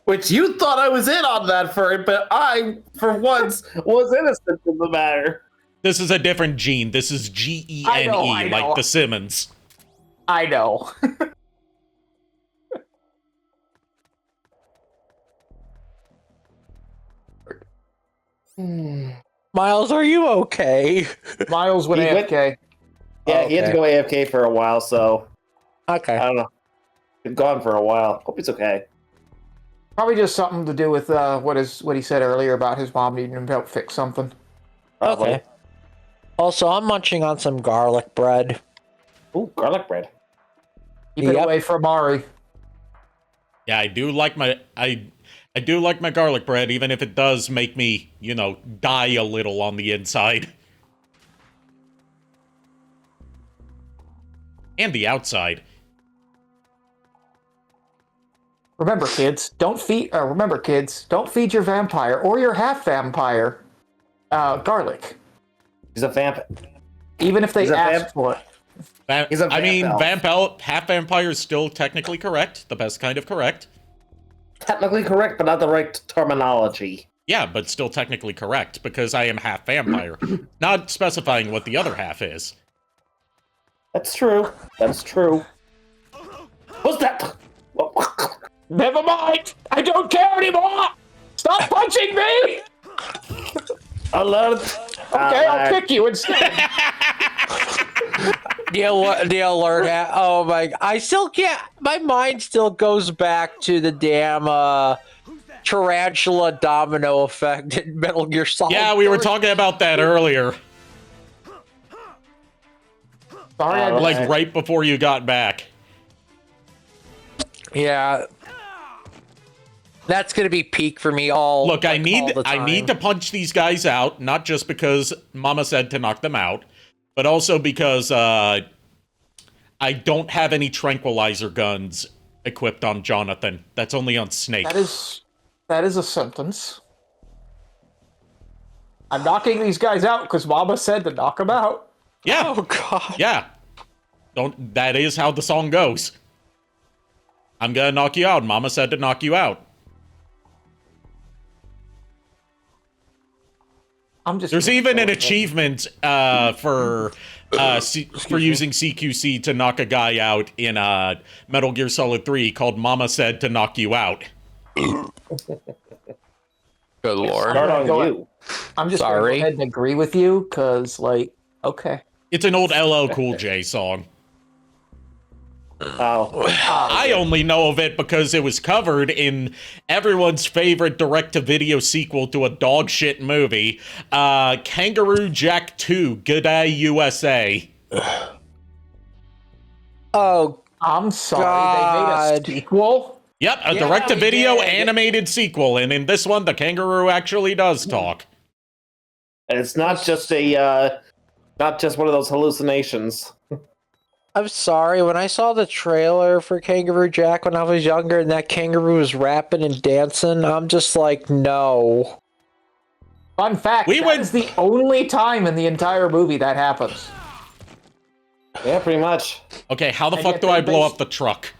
Which you thought I was in on that, Furret, but I, for once, was innocent in the matter. This is a different Gene. This is Gene, I know. like the Simmons. I know. Miles, are you okay? Miles went He went- AFK. Yeah, he had to go AFK for a while, so Okay. I don't know. Been gone for a while. Hope he's okay. Probably just something to do with what he said earlier about his mom needing him to help fix something. Probably. Okay. Also, I'm munching on some garlic bread. Ooh, garlic bread. Keep it away from Mari. Yeah, I do like my garlic bread, even if it does make me, die a little on the inside. And the outside. Remember, kids, don't feed your vampire or your half vampire garlic. He's a vamp. Even if they He's a ask for it. He's a vamp elf. half vampire is still technically correct, the best kind of correct. Technically correct, but not the right terminology. Yeah, but still technically correct, because I am half vampire. Not specifying what the other half is. That's true. That's true. What's that? Never mind. I don't care anymore. Stop punching me. Alert. Okay, I'll kick you instead. The alert. Oh my! I still can't. My mind still goes back to the damn tarantula domino effect in Metal Gear Solid. Yeah, we were talking about that earlier. Sorry, Like right before you got back. Yeah. That's gonna be peak for me all. Look, I need time. to punch these guys out, not just because Mama said to knock them out, but also because I don't have any tranquilizer guns equipped on Jonathan. That's only on Snake. That is a sentence. I'm knocking these guys out because Mama said to knock them out. Yeah. Oh god. Yeah. That is how the song goes. I'm gonna knock you out. Mama said to knock you out. There's even an achievement for using CQC to knock a guy out in Metal Gear Solid 3 called Mama Said to Knock You Out. Good lord. Start on you. I'm just going to go ahead and agree with you because, okay. It's an old LL Cool J song. Oh. I only know of it because it was covered in everyone's favorite direct-to-video sequel to a dog shit movie, Kangaroo Jack 2, G'day USA. Oh, I'm sorry, God. they made a sequel? Yep, a direct-to-video animated sequel, and in this one, the kangaroo actually does talk. And it's not just not just one of those hallucinations. I'm sorry. When I saw the trailer for Kangaroo Jack when I was younger, and that kangaroo was rapping and dancing, I'm just like, no. Fun fact, that is the only time in the entire movie that happens. Yeah, pretty much. Okay, how the fuck do I blow up the truck?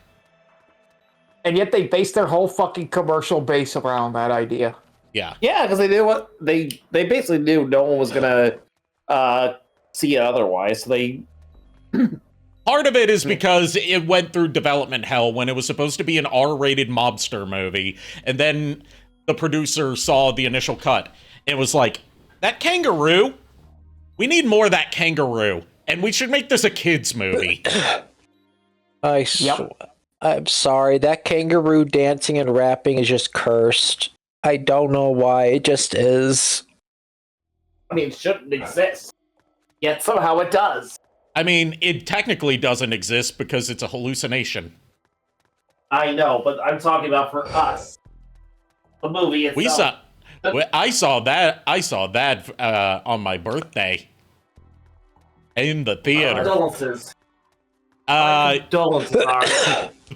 And yet they based their whole fucking commercial base around that idea. Yeah. Yeah, because they knew what they basically knew no one was gonna see it otherwise. So they Part of it is because it went through development hell when it was supposed to be an R-rated mobster movie, and then the producer saw the initial cut. It was like, that kangaroo? We need more of that kangaroo, and we should make this a kids movie. I'm sorry. That kangaroo dancing and rapping is just cursed. I don't know why. It just is. I mean, it shouldn't exist. Yet somehow it does. I mean, it technically doesn't exist because it's a hallucination. I know, but I'm talking about for us. The movie itself. I saw that on my birthday. In the theater. Condolences. Condolences are.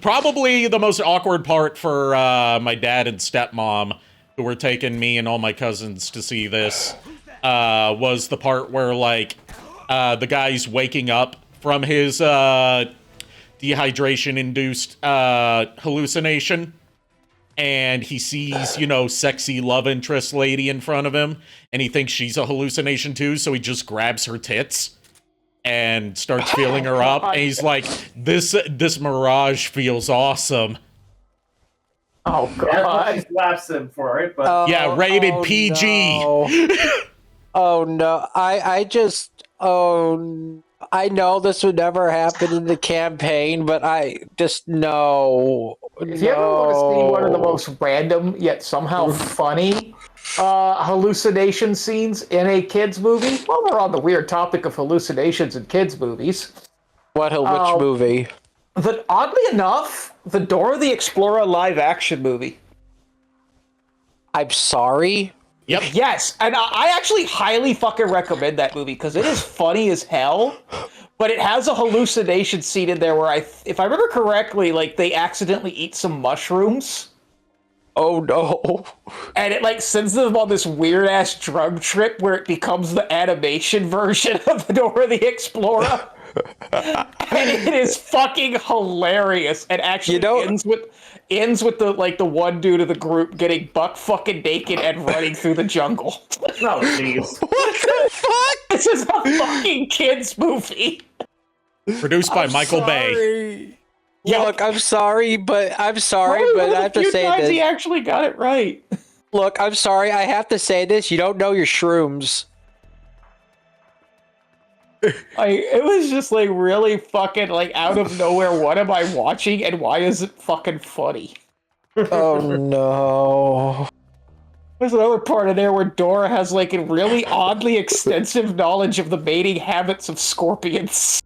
Probably the most awkward part for my dad and stepmom, who were taking me and all my cousins to see this, was the part where, like, the guy's waking up from his dehydration-induced hallucination, and he sees, sexy love interest lady in front of him, and he thinks she's a hallucination too, so he just grabs her tits and starts feeling her up, and he's like, this mirage feels awesome. Oh, God. She slaps him for it, but... yeah, rated PG. No. Oh, no. I know this would never happen in the campaign, but I just, no. If you ever want to see one of the most random, yet somehow funny hallucination scenes in a kids movie, while we're on the weird topic of hallucinations in kids movies. Which movie? Oddly enough, the Dora the Explorer live-action movie. I'm sorry? Yep. Yes, and I actually highly fucking recommend that movie, because it is funny as hell, but it has a hallucination scene in there where, if I remember correctly, like, they accidentally eat some mushrooms. Oh, no. And it, like, sends them on this weird-ass drug trip where it becomes the animation version of the Dora the Explorer. And it is fucking hilarious, and actually ends with the one dude of the group getting buck fucking naked and running through the jungle. Oh, jeez. What the fuck? This is a fucking kids movie. Produced by Michael Bay. Yeah. Look, I'm sorry, but I have to say this. He actually got it right. Look, I'm sorry, I have to say this. You don't know your shrooms. It was just like really fucking like out of nowhere. What am I watching, and why is it fucking funny? Oh no. There's another part in there where Dora has like a really oddly extensive knowledge of the mating habits of scorpions.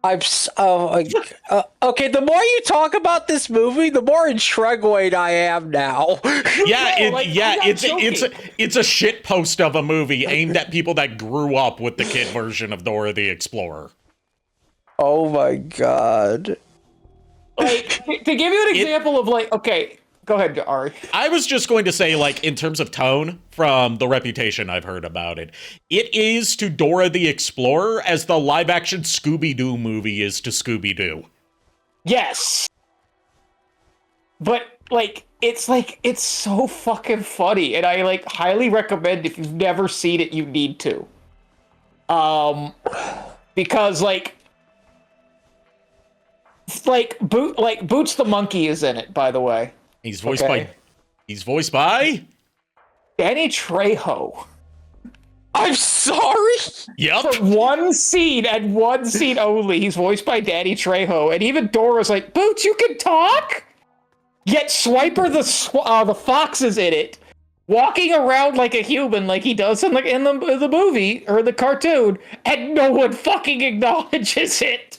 Okay, the more you talk about this movie, the more intrigued I am now. It's a shit post of a movie aimed at people that grew up with the kid version of Dora the Explorer. Oh my god. Like, to give you an example of like, okay, go ahead, Ari. I was just going to say, like, in terms of tone, from the reputation I've heard about it, it is to Dora the Explorer as the live-action Scooby-Doo movie is to Scooby-Doo. Yes. But, it's so fucking funny, and I, like, highly recommend if you've never seen it, you need to. Because, Boots the Monkey is in it, by the way. He's voiced by Danny Trejo. I'm sorry? Yep. For one scene and one scene only, he's voiced by Danny Trejo, and even Dora's like, Boots, you can talk? Yet Swiper the fox is in it, walking around like a human like he does in the movie, or the cartoon, and no one fucking acknowledges it.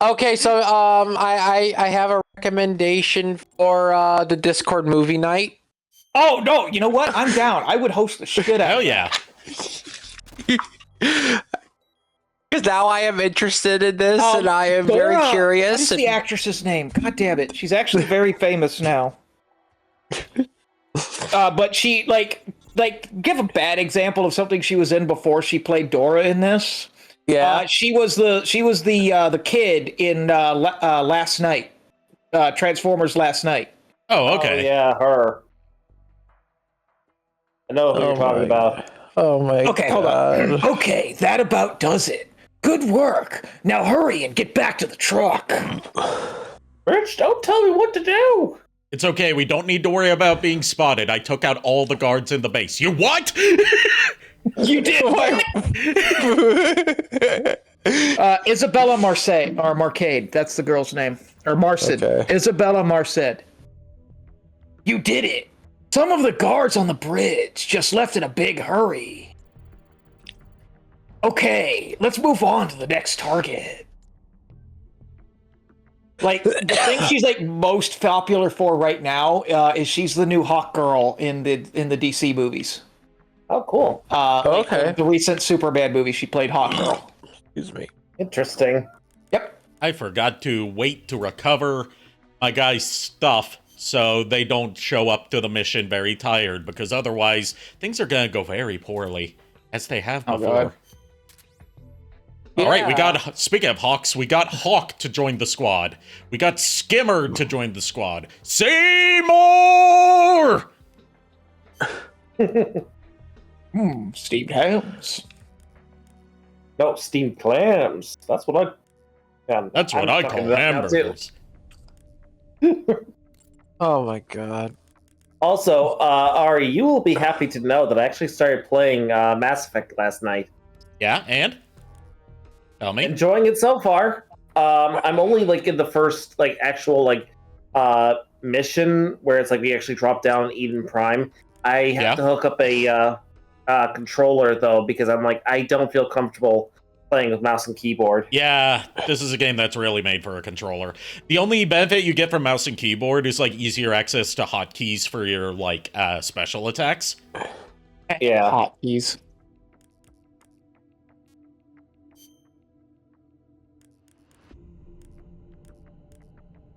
Okay, so I have a recommendation for the Discord movie night. Oh no, you know what? I'm down. I would host the shit out. Hell yeah. Because now I am interested in this, and I am very curious. What is the actress's name? God damn it. She's actually very famous now. But she, like, give a bad example of something she was in before she played Dora in this. Yeah. She was the kid in Last Night. Transformers Last Night. Oh, okay. Oh, yeah, her. I know who you're talking about. Oh my god. Okay, hold on. Okay, that about does it. Good work. Now hurry and get back to the truck. Rich, don't tell me what to do. It's okay. We don't need to worry about being spotted. I took out all the guards in the base. You what? You did what? Isabella Marseille, or Marcade. That's the girl's name. Or Marced. Okay. Isabella Marced. You did it. Some of the guards on the bridge just left in a big hurry. Okay, let's move on to the next target. Like, the thing she's like most popular for right now is she's the new Hawk Girl in the DC movies. Oh, cool. Okay. The recent Superman movie, she played Hawk Girl. Excuse me. Interesting. Yep. I forgot to wait to recover my guy's stuff so they don't show up to the mission very tired, because otherwise things are going to go very poorly, as they have before. God. All right, we got, speaking of Hawks, we got Hawk to join the squad. We got Skimmer to join the squad. Seymour! Steamed hams. No, steamed clams. That's what I... Yeah, That's what I call hamburgers. Oh my god. Also, Ari, you will be happy to know that I actually started playing Mass Effect last night. Yeah, and? Tell me. Enjoying it so far. I'm only like in the first like actual like mission where it's like we actually drop down Eden Prime. I have to hook up a controller though, because I'm like I don't feel comfortable playing with mouse and keyboard. Yeah, this is a game that's really made for a controller. The only benefit you get from mouse and keyboard is like easier access to hotkeys for your like special attacks. Yeah. Hotkeys.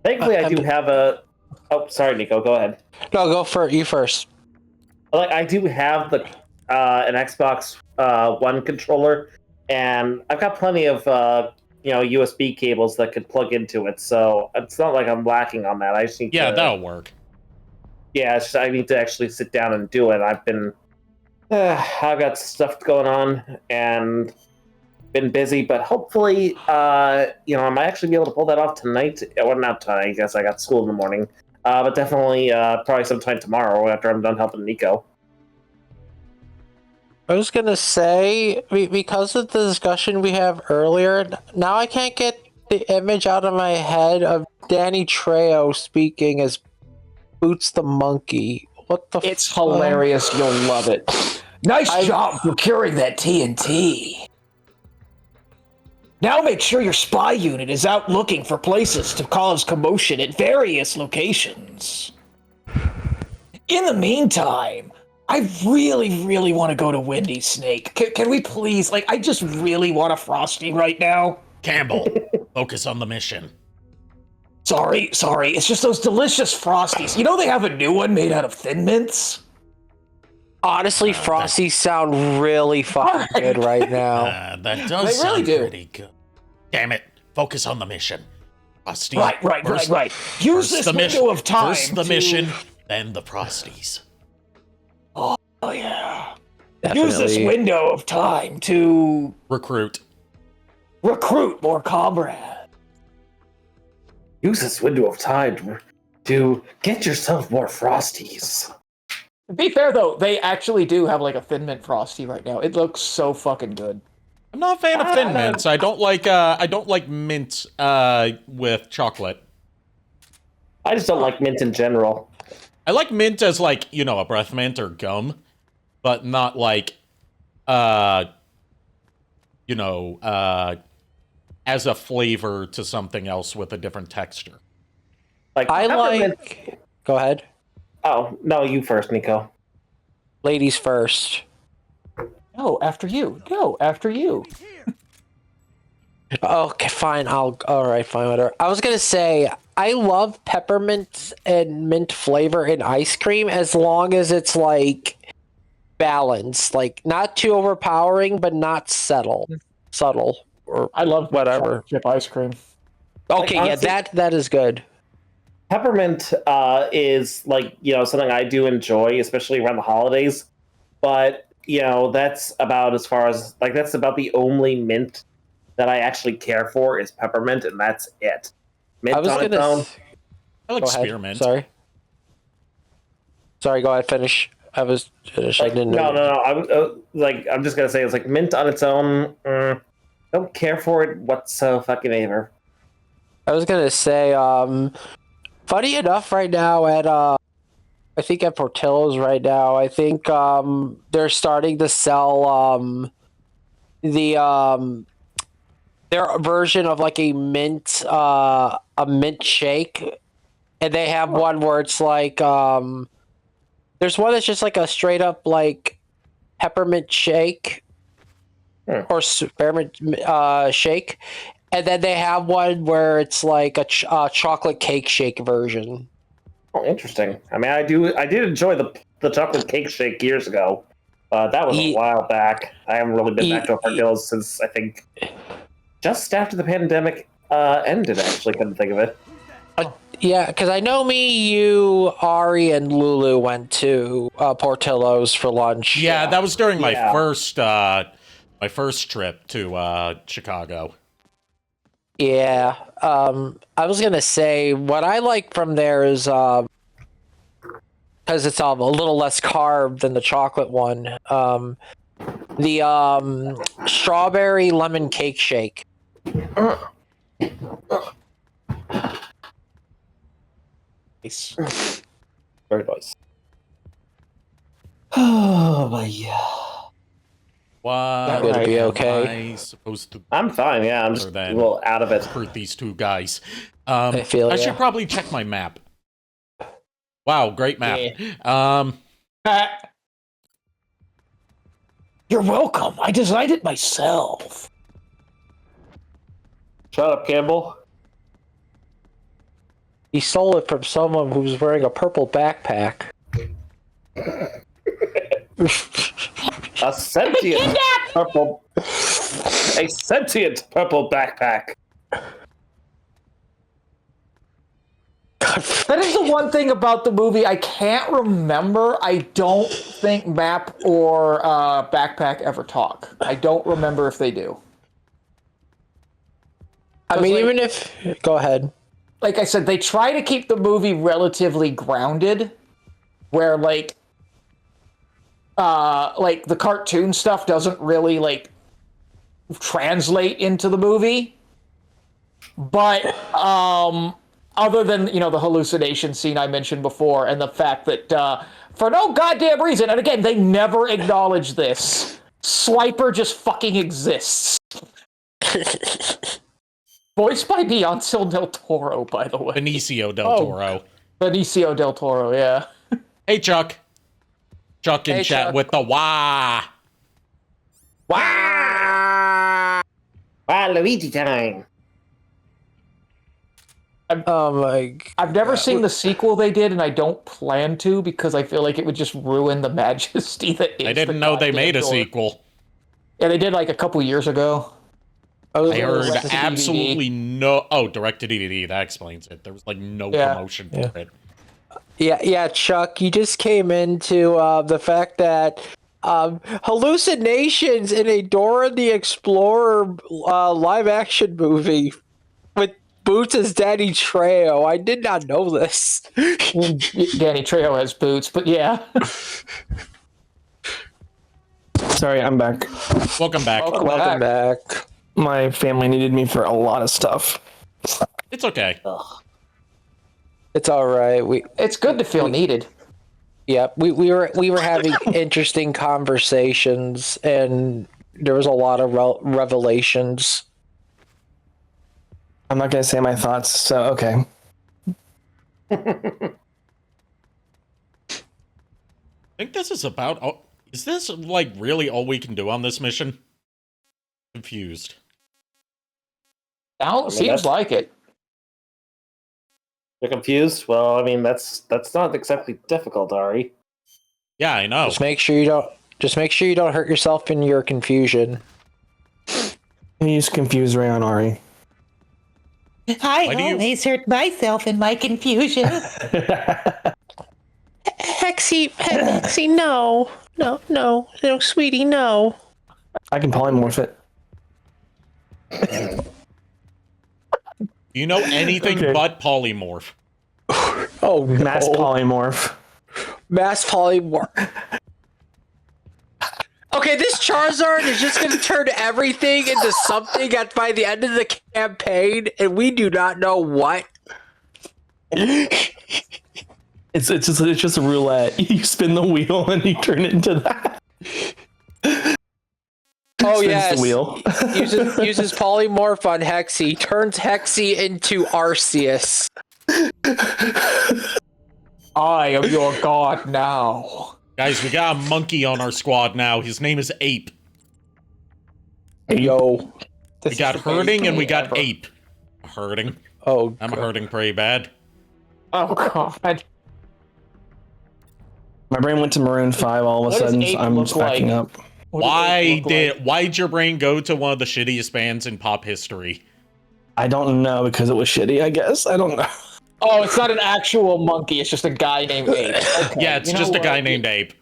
Thankfully, I do have a. Oh, sorry, Nico. Go ahead. No, go for you first. Like I do have the an Xbox One controller, and I've got plenty of USB cables that could plug into it. So it's not like I'm lacking on that. I just need to, that'll work. Yeah, it's just, I need to actually sit down and do it. I've I've got stuff going on and been busy, but hopefully, I might actually be able to pull that off tonight. Well, not tonight. I guess I got school in the morning. But definitely, probably sometime tomorrow after I'm done helping Nico. I was gonna say, because of the discussion we have earlier, now I can't get the image out of my head of Danny Trejo speaking as Boots the Monkey. What the It's hilarious. You'll love it. Nice job procuring that TNT. Now make sure your spy unit is out looking for places to cause commotion at various locations. In the meantime, I really, really want to go to Wendy's Snake. Can we please? Like, I just really want a Frosty right now. Campbell, focus on the mission. Sorry. It's just those delicious Frosties. You know they have a new one made out of Thin Mints? Honestly, Frosties sound really fucking good right now. That does They really sound do. pretty good. Damn it, focus on the mission. Frosty, Right. Use this window of time. First the mission, then the Frosties. Oh yeah. Definitely. Use this window of time to Recruit. recruit more comrades. Use this window of time to get yourself more Frosties. To be fair though, they actually do have like a Thin Mint Frosty right now. It looks so fucking good. I'm not a fan of Thin Mints. I don't like mint with chocolate. I just don't like mint in general. I like mint as like, a breath mint or gum, but not like as a flavor to something else with a different texture. Like I peppermint- like... Go ahead. Oh no, you first, Nico. Ladies first. No, after you. Okay, fine. All right, fine, whatever. I was gonna say I love peppermint and mint flavor in ice cream as long as it's like balanced, like not too overpowering, but not subtle, or I love whatever. chocolate chip ice cream. Okay, yeah, honestly- that is good. Peppermint is something I do enjoy, especially around the holidays. But that's about as far as that's about the only mint that I actually care for is peppermint, and that's it. Mint I was on its gonna. own. I like Go ahead. spearmint. Sorry. Go ahead. Finish. I was finished. I didn't No. know. I'm just gonna say it's like mint on its own. Don't care for it whatsoever. I was gonna say. Funny enough, right now I think at Portillo's right now, I think they're starting to sell their version of like a mint shake, and they have one where it's like there's one that's just like a straight up like peppermint shake or spearmint shake, and then they have one where it's like a chocolate cake shake version. Oh, interesting. I mean, I did enjoy the chocolate cake shake years ago. That was a while back. I haven't really been back to a Portillo's since I think just after the pandemic ended. Actually, couldn't think of it. Yeah, because I know me, you, Ari, and Lulu went to Portillo's for lunch. Yeah, that was during my Yeah. first trip to Chicago. Yeah. I was gonna say what I like from there is because it's a little less carb than the chocolate one. The strawberry lemon cake shake. Nice. Very nice. Oh my What Would it be am okay? I supposed to I'm fine. Yeah, I'm just a then- little out of it. hurt these two guys? I feel I ya. should probably check my map. Wow, great map. You're welcome. I designed it myself. Shut up, Campbell. He stole it from someone who was wearing a purple backpack. A sentient purple. A sentient purple backpack. That is the one thing about the movie I can't remember. I don't think Map or Backpack ever talk. I don't remember if they do. I mean, like- even if go ahead. Like I said, they try to keep the movie relatively grounded, where like the cartoon stuff doesn't really like translate into the movie. But other than the hallucination scene I mentioned before, and the fact that for no goddamn reason, and again they never acknowledge this, Swiper just fucking exists. Voiced by Beyonce del Toro, by the way. Benicio del Toro. Benicio del Toro, yeah. Hey, Chuck. Chuck in Hey, chat Chuck. with the wah. Wow, Luigi time. I've never seen the sequel they did, and I don't plan to because I feel like it would just ruin the majesty that is. I didn't know they made a sequel. Yeah, they did like a couple years ago. I heard direct to DVD. absolutely no. Oh, direct to DVD. That explains it. There was like no promotion for it. Yeah, Chuck, you just came into the fact that hallucinations in a Dora the Explorer live action movie with Boots as Danny Trejo. I did not know this. Danny Trejo has boots, but yeah. Sorry, I'm back. Welcome back. Welcome back. My family needed me for a lot of stuff. It's okay. It's all right. It's good to feel needed. Yeah, we were having interesting conversations, and there was a lot of revelations. I'm not gonna say my thoughts, so okay. I think this is about. Is this like really all we can do on this mission? Confused. Seems like it. You're confused? Well, I mean, that's not exactly difficult, Ari. Yeah, I know. Just make sure you don't hurt yourself in your confusion. You just confuse Ray on Ari. I Why do you- always hurt myself in my confusion. Hexy, no, sweetie, no. I can polymorph it. Do you know anything Okay. but polymorph? Oh, Mass polymorph. Mass polymorph. Okay, this Charizard is just going to turn everything into something by the end of the campaign, and we do not know what. It's just a roulette. You spin the wheel and you turn it into that. Oh Spins yes, the wheel. uses polymorph on Hexy, turns Hexy into Arceus. I am your god now. Guys, we got a monkey on our squad now. His name is Ape. Yo, We got hurting and we got Ape. Hurting. oh, I'm hurting pretty bad. Oh god. My brain went to Maroon 5 all of a What does sudden. Ape I'm look just backing like? up. What does it look like? Why'd your brain go to one of the shittiest bands in pop history? I don't know because it was shitty, I guess. I don't know. Oh, it's not an actual monkey. It's just a guy named Ape. Okay. Yeah, it's You know just a what? guy named Ape.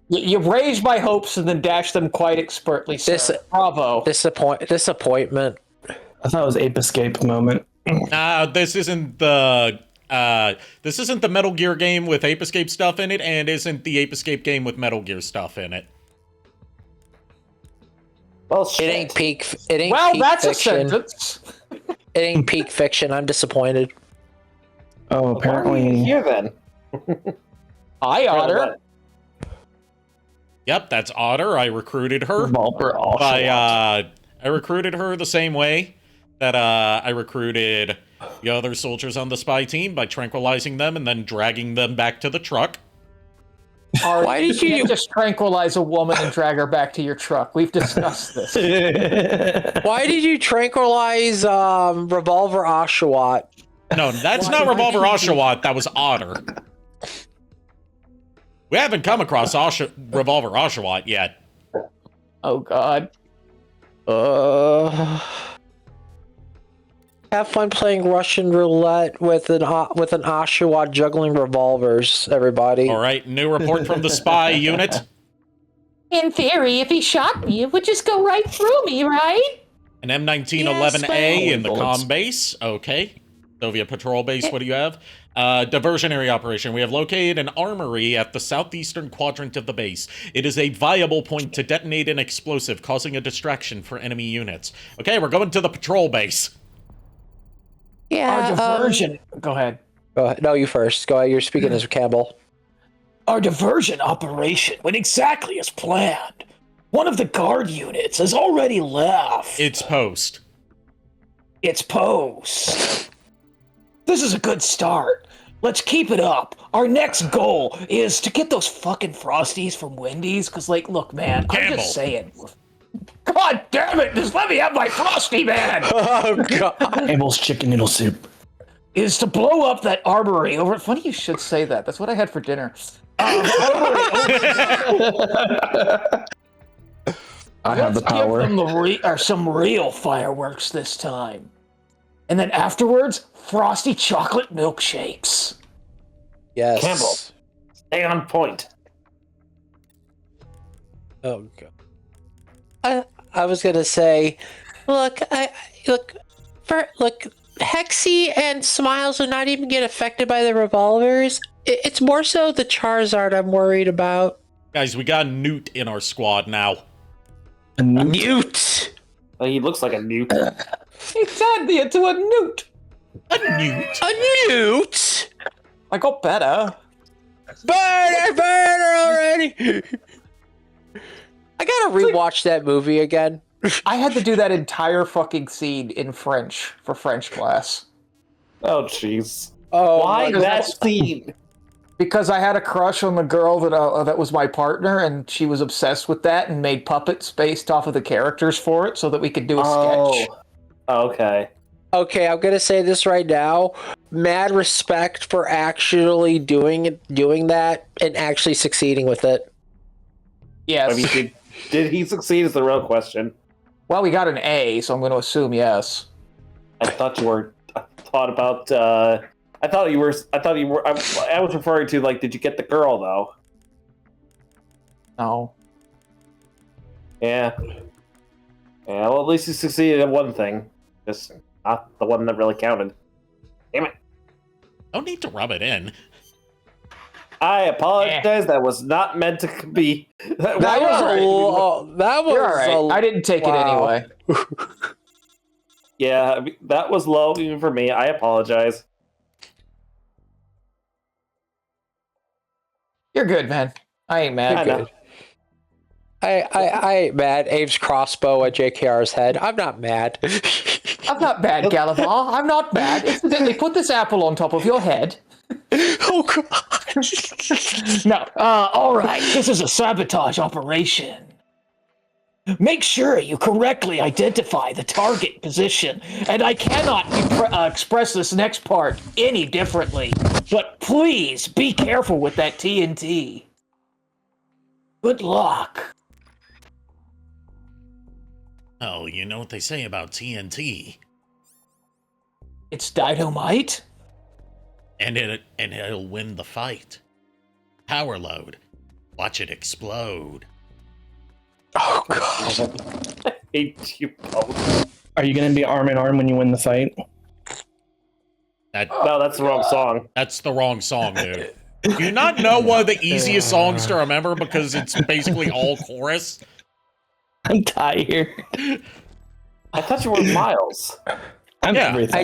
You raised my hopes and then dashed them quite expertly, sir. Bravo. disappointment. I thought it was Ape Escape moment. This isn't the Metal Gear game with Ape Escape stuff in it, and isn't the Ape Escape game with Metal Gear stuff in it. Well, It shit. ain't peak. It ain't Well, peak that's fiction. a sentence. It ain't peak fiction. I'm disappointed. Oh, Why are you apparently. here then? Hi, Otter. Yep, that's Otter. I recruited her. Revolver all I recruited her the same way that I recruited the other soldiers on the spy team by tranquilizing them and then dragging them back to the truck. Why did you- can't just tranquilize a woman and drag her back to your truck? We've discussed this. Why did you tranquilize Revolver Oshawott? No, that's not Revolver Oshawott. That was Otter. We haven't come across Revolver Oshawott yet. Oh god. Have fun playing Russian roulette with an Oshawott juggling revolvers, everybody. All right, new report from the spy unit. In theory, if he shot me, it would just go right through me, right? An M1911A Yes, in the bullets. comm base. Okay. Soviet patrol base, what do you have? Diversionary operation. We have located an armory at the southeastern quadrant of the base. It is a viable point to detonate an explosive, causing a distraction for enemy units. Okay, we're going to the patrol base. Yeah. Our diversion. Go ahead. Go ahead. No, you first. Go ahead. You're speaking as Campbell. Our diversion operation went exactly as planned. One of the guard units has already left. It's post. It's post. This is a good start. Let's keep it up. Our next goal is to get those fucking Frosties from Wendy's. Cause like, look, man, I'm Campbell. just saying. God damn it! Just let me have my Frosty, man. Oh God. Abel's chicken noodle soup. Is to blow up that armory over. Funny you should say that. That's what I had for dinner. I have the Let's power. Give them some real fireworks this time. And then afterwards, frosty chocolate milkshakes. Yes. Campbell. Stay on point. Oh God. I was gonna say, look, Hexy and Smiles will not even get affected by the revolvers. It's more so the Charizard I'm worried about. Guys, we got Newt in our squad now. A nuke? Newt. He looks like a nuke. He turned me into a newt. A Newt? A Newt. I got better. Burn already. I gotta rewatch that movie again. I had to do that entire fucking scene in French for French class. Oh, jeez. Oh, Why my that God. scene? Because I had a crush on the girl that was my partner, and she was obsessed with that and made puppets based off of the characters for it so that we could do a sketch. Oh, okay. Okay, I'm gonna say this right now. Mad respect for actually doing that and actually succeeding with it. Yes. I mean, did he succeed? Is the real question. Well, we got an A, so I'm going to assume yes. I thought you were. I thought you were. I was referring to like, did you get the girl though? No. Yeah. Yeah. Well, at least you succeeded at one thing, just not the one that really counted. Damn it. No need to rub it in. I apologize. That was not meant to be. That was You're all right. I didn't take it anyway. Yeah, that was low even for me. I apologize. You're good, man. I ain't mad. I know. I ain't mad. Abe's crossbow at JKR's head. I'm not mad. I'm not bad, Galaval. I'm not bad. Incidentally, put this apple on top of your head. Oh god. No. All right. This is a sabotage operation. Make sure you correctly identify the target position, and I cannot express this next part any differently. But please be careful with that TNT. Good luck. Oh, you know what they say about TNT. It's dynamite. And it'll win the fight. Power load. Watch it explode. Oh god. I hate you both. Are you going to be arm in arm when you win the fight? No, that's the wrong song. That's the wrong song, dude. Do you not know one of the easiest songs to remember because it's basically all chorus? I'm tired. I thought you were Miles. I'm Yeah. everything.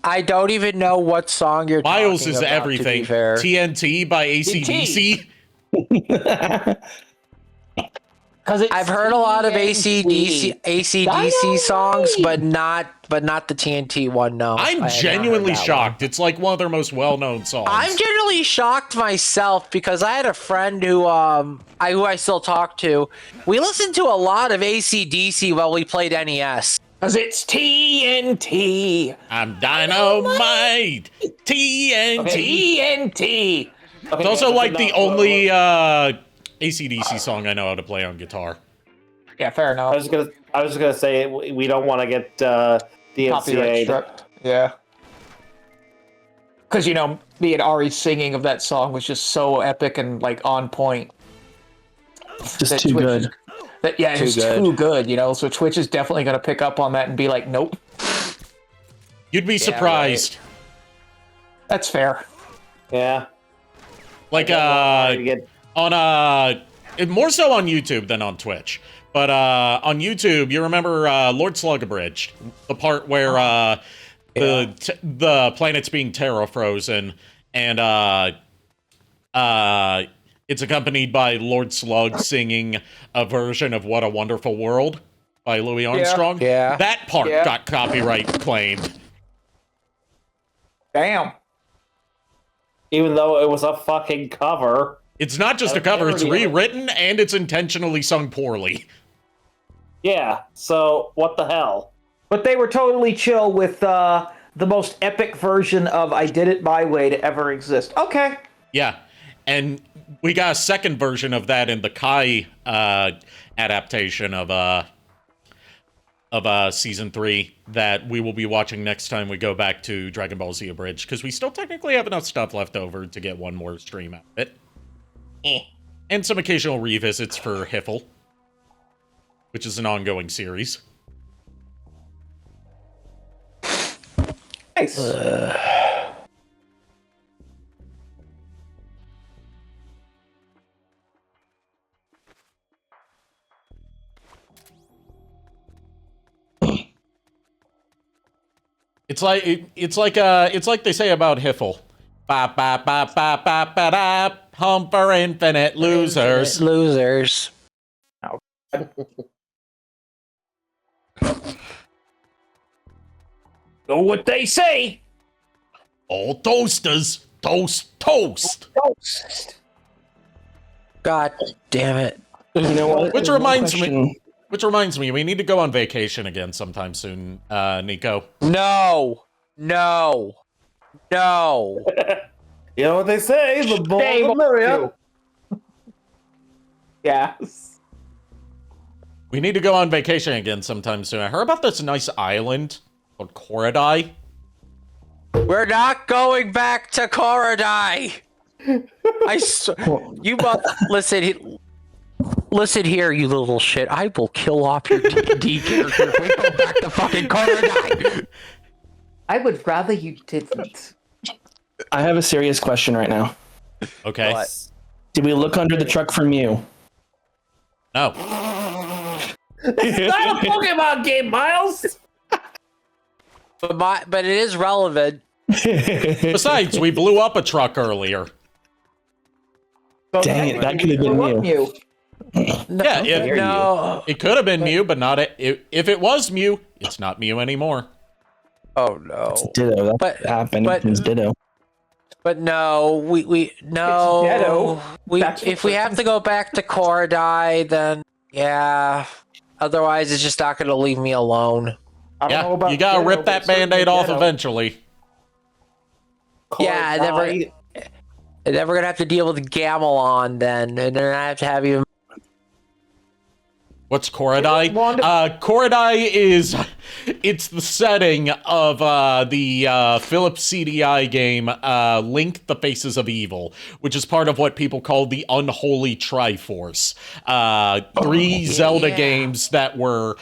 I don't even know what song you're Miles talking is about, everything. to be fair. TNT by AC/DC. I've heard a lot of AC/DC songs, but not the TNT one. No, I I'm have not genuinely heard that shocked. It's like one of their most well-known songs. I'm genuinely shocked myself because I had a friend who I still talk to. We listened to a lot of AC/DC while we played NES. Because it's TNT. I'm dynamite. TNT. TNT. It's also like the only AC/DC song I know how to play on guitar. Yeah, fair enough. I was just gonna say we don't want to get Copyright DMCA. struck. Yeah. Because, me and Ari singing of that song was just so epic and, like, on point. Just That too Twitch good. It was too good, so Twitch is definitely going to pick up on that and be like, nope. You'd be surprised. That's fair. Yeah. Like on more so on YouTube than on Twitch. But on YouTube, you remember Lord Slug Abridged, the part where the planet's being terrafrozen, and it's accompanied by Lord Slug singing a version of "What a Wonderful World" by Louis Armstrong. Yeah. That part got copyright claimed. Damn. Even though it was a fucking cover. It's not just a cover; it's rewritten and it's intentionally sung poorly. Yeah. So what the hell? But they were totally chill with the most epic version of "I Did It My Way" to ever exist. Okay. Yeah, and we got a second version of that in the Kai adaptation of season 3 that we will be watching next time we go back to Dragon Ball Z Abridged, because we still technically have enough stuff left over to get one more stream out of it. And some occasional revisits for Hiffle, which is an ongoing series. Nice. It's like they say about Hiffle. Ba ba ba ba ba ba da. Home for infinite losers. Losers. Know what they say. All toasters toast toast. God damn it. You know what? Which There's no reminds me- question. Which reminds me, we need to go on vacation again sometime soon, Nico. No. No. No. You know what they say, the more the merrier. Yes. We need to go on vacation again sometime soon. I heard about this nice island called Korodai. We're not going back to Korodai. You must listen here, you little shit. I will kill off your D&D character if we go back to fucking Korodai. I would rather you didn't. I have a serious question right now. Okay. What? Did we look under the truck for Mew? No. It's not a Pokemon game, Miles! But it is relevant. Besides, we blew up a truck earlier. So Dang it, that could have been Mew. No. It could have been Mew, but not if it was Mew, it's not Mew anymore. Oh no. It's Ditto. That happened. It's Ditto. But no, we no. It's Ditto. If we have to go back to Korodai, then yeah. Otherwise, it's just not going to leave me alone. I don't know about you gotta Ditto, rip but that Band-Aid certainly off Ditto. eventually. Yeah, I'm never gonna have to deal with Gamelon then, and then I have to have even. What's Korodai? Wanda- Korodai it's the setting of the Philips CDI game Link: The Faces of Evil, which is part of what people call the Unholy Triforce. Three Zelda games that were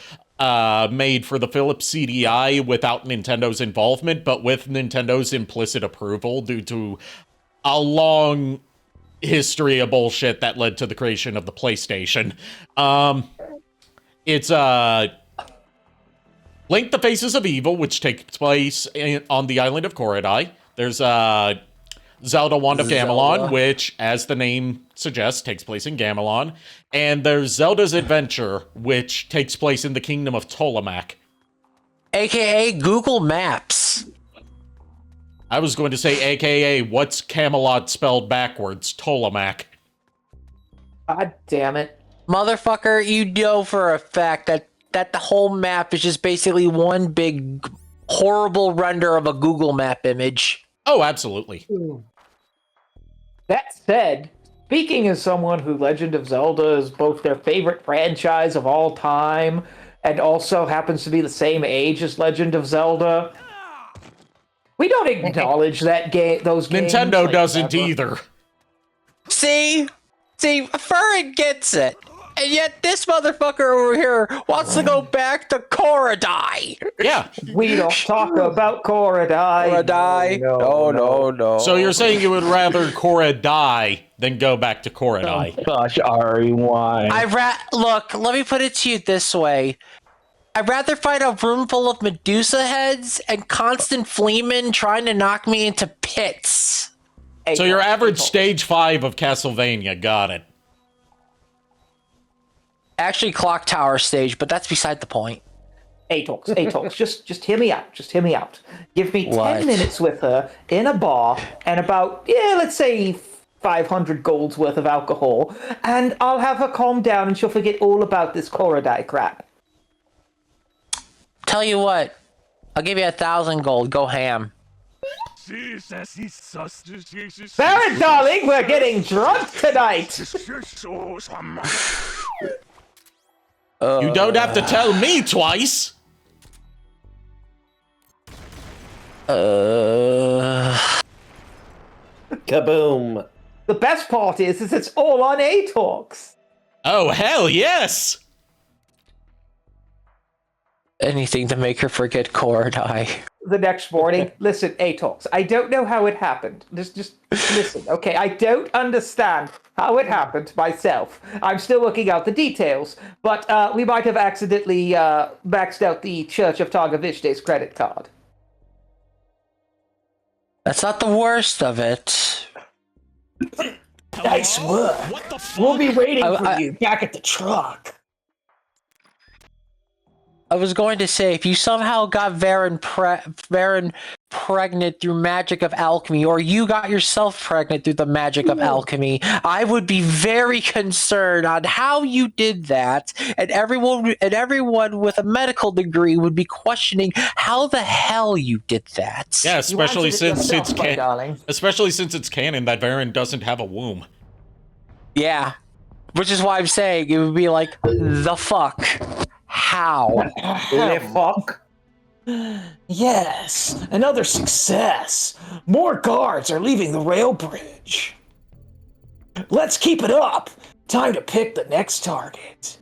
made for the Philips CDI without Nintendo's involvement, but with Nintendo's implicit approval due to a long history of bullshit that led to the creation of the PlayStation. It's Link: The Faces of Evil, which takes place on the island of Korodai. There's Zelda Wand of Gamelon, which, as the name suggests, takes place in Gamelon. And there's Zelda's Adventure, which takes place in the Kingdom of Tolamak. AKA Google Maps. I was going to say AKA what's Camelot spelled backwards? Tolamak. God damn it. Motherfucker, you know for a fact that the whole map is just basically one big horrible render of a Google Map image. Oh, absolutely. That said, speaking as someone who Legend of Zelda is both their favorite franchise of all time and also happens to be the same age as Legend of Zelda, we don't acknowledge that those games. Nintendo like, doesn't ever. either. See, Furret gets it. And yet this motherfucker over here wants to go back to Korodai. Yeah. We don't talk about Korodai. Korodai? No. So you're saying you would rather Korra die than go back to Korodai? Oh, gosh, Ari, why? Look, let me put it to you this way. I'd rather fight a room full of Medusa heads and constant fleamen trying to knock me into pits. Hey, So your average stage 5 of Castlevania, got it. Actually, Clock Tower stage, but that's beside the point. Atox, just hear me out. Just hear me out. Give me 10 What? minutes with her in a bar and about, let's say 500 gold's worth of alcohol, and I'll have her calm down and she'll forget all about this Korodai crap. Tell you what, I'll give you 1,000 gold. Go ham. Barrett, darling, we're getting drunk tonight. You don't have to tell me twice. Kaboom. The best part is it's all on Atox. Oh, hell yes. Anything to make her forget Korodai. The next morning, listen, Atox, I don't know how it happened. Just listen, okay? I don't understand how it happened myself. I'm still working out the details, but we might have accidentally maxed out the Church of Targovishde's credit card. That's not the worst of it. Nice work. What the fuck? We'll be waiting for I- you back at the truck. I was going to say, if you somehow got Varen pregnant through magic of alchemy, or you got yourself pregnant through the magic of alchemy, I would be very concerned on how you did that, and everyone with a medical degree would be questioning how the hell you did that. Yeah, especially since it's darling. especially since it's canon that Varen doesn't have a womb. Yeah. Which is why I'm saying it would be like, the fuck? How? Le fuck. Yes, another success. More guards are leaving the rail bridge. Let's keep it up. Time to pick the next target.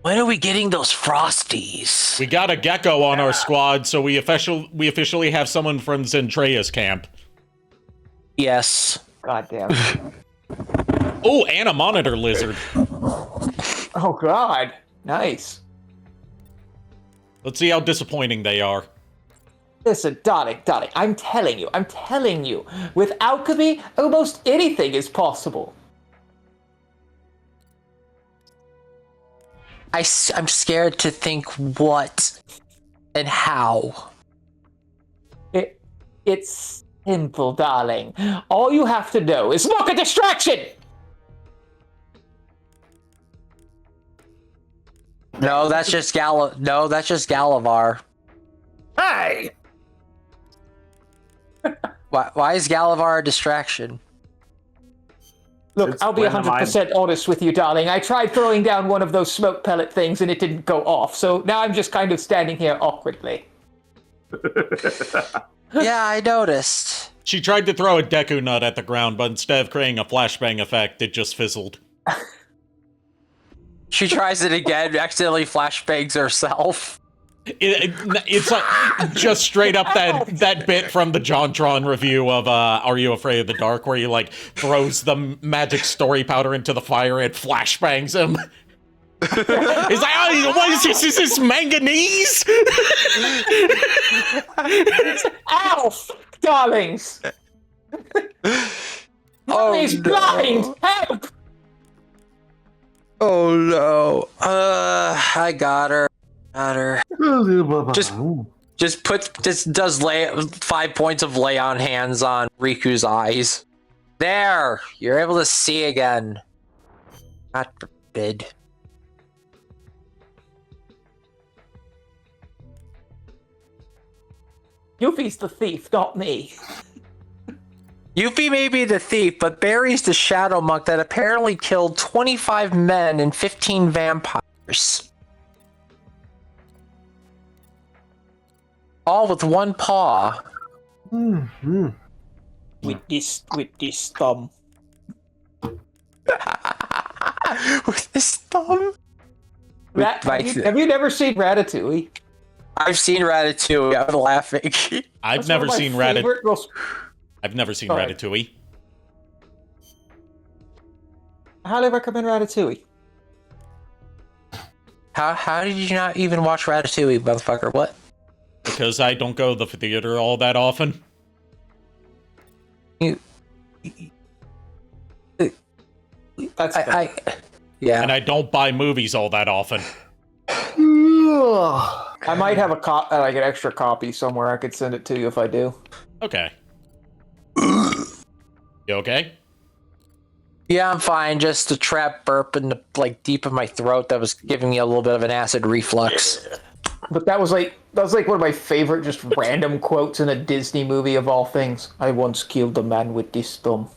When are we getting those frosties? We got a gecko on our squad, so we officially have someone from Zentrea's camp. Yes. God damn. Oh, and a monitor lizard. Oh God. Nice. Let's see how disappointing they are. Listen, darling, I'm telling you, with alchemy, almost anything is possible. I'm scared to think what and how. It's simple, darling. All you have to know is look at distraction! No, that's just Galavar. Hey! Why is Galavar a distraction? Look, It's I'll be when am I- 100% honest with you, darling. I tried throwing down one of those smoke pellet things and it didn't go off, so now I'm just kind of standing here awkwardly. Yeah, I noticed. She tried to throw a Deku nut at the ground, but instead of creating a flashbang effect, it just fizzled. She tries it again, accidentally flashbangs herself. It's like just straight up that bit from the JonTron review of Are You Afraid of the Dark, where he like throws the magic story powder into the fire and flashbangs him. He's like, oh, what is this? Is this manganese? Ow! Darlings! Mommy's blind! Help! Oh no. I got her. Just does 5 points of lay on hands on Riku's eyes. There! You're able to see again. God forbid. Yuffie's the thief, not me. Yuffie may be the thief, but Barry's the shadow monk that apparently killed 25 men and 15 vampires. All with one paw. Mm-hmm. With this thumb. With his thumb? Have you never seen Ratatouille? I've seen Ratatouille. I'm laughing. I've That's one never of my seen favorite Ratatouille. I've never seen Alright. Ratatouille. I highly recommend Ratatouille. How did you not even watch Ratatouille, motherfucker? What? Because I don't go to the theater all that often. You, That's I yeah. And I don't buy movies all that often. I might have like an extra copy somewhere. I could send it to you if I do. Okay. You okay? Yeah, I'm fine. Just a trap burp in the deep of my throat that was giving me a little bit of an acid reflux. But that was like one of my favorite just random quotes in a Disney movie of all things. I once killed a man with this thumb.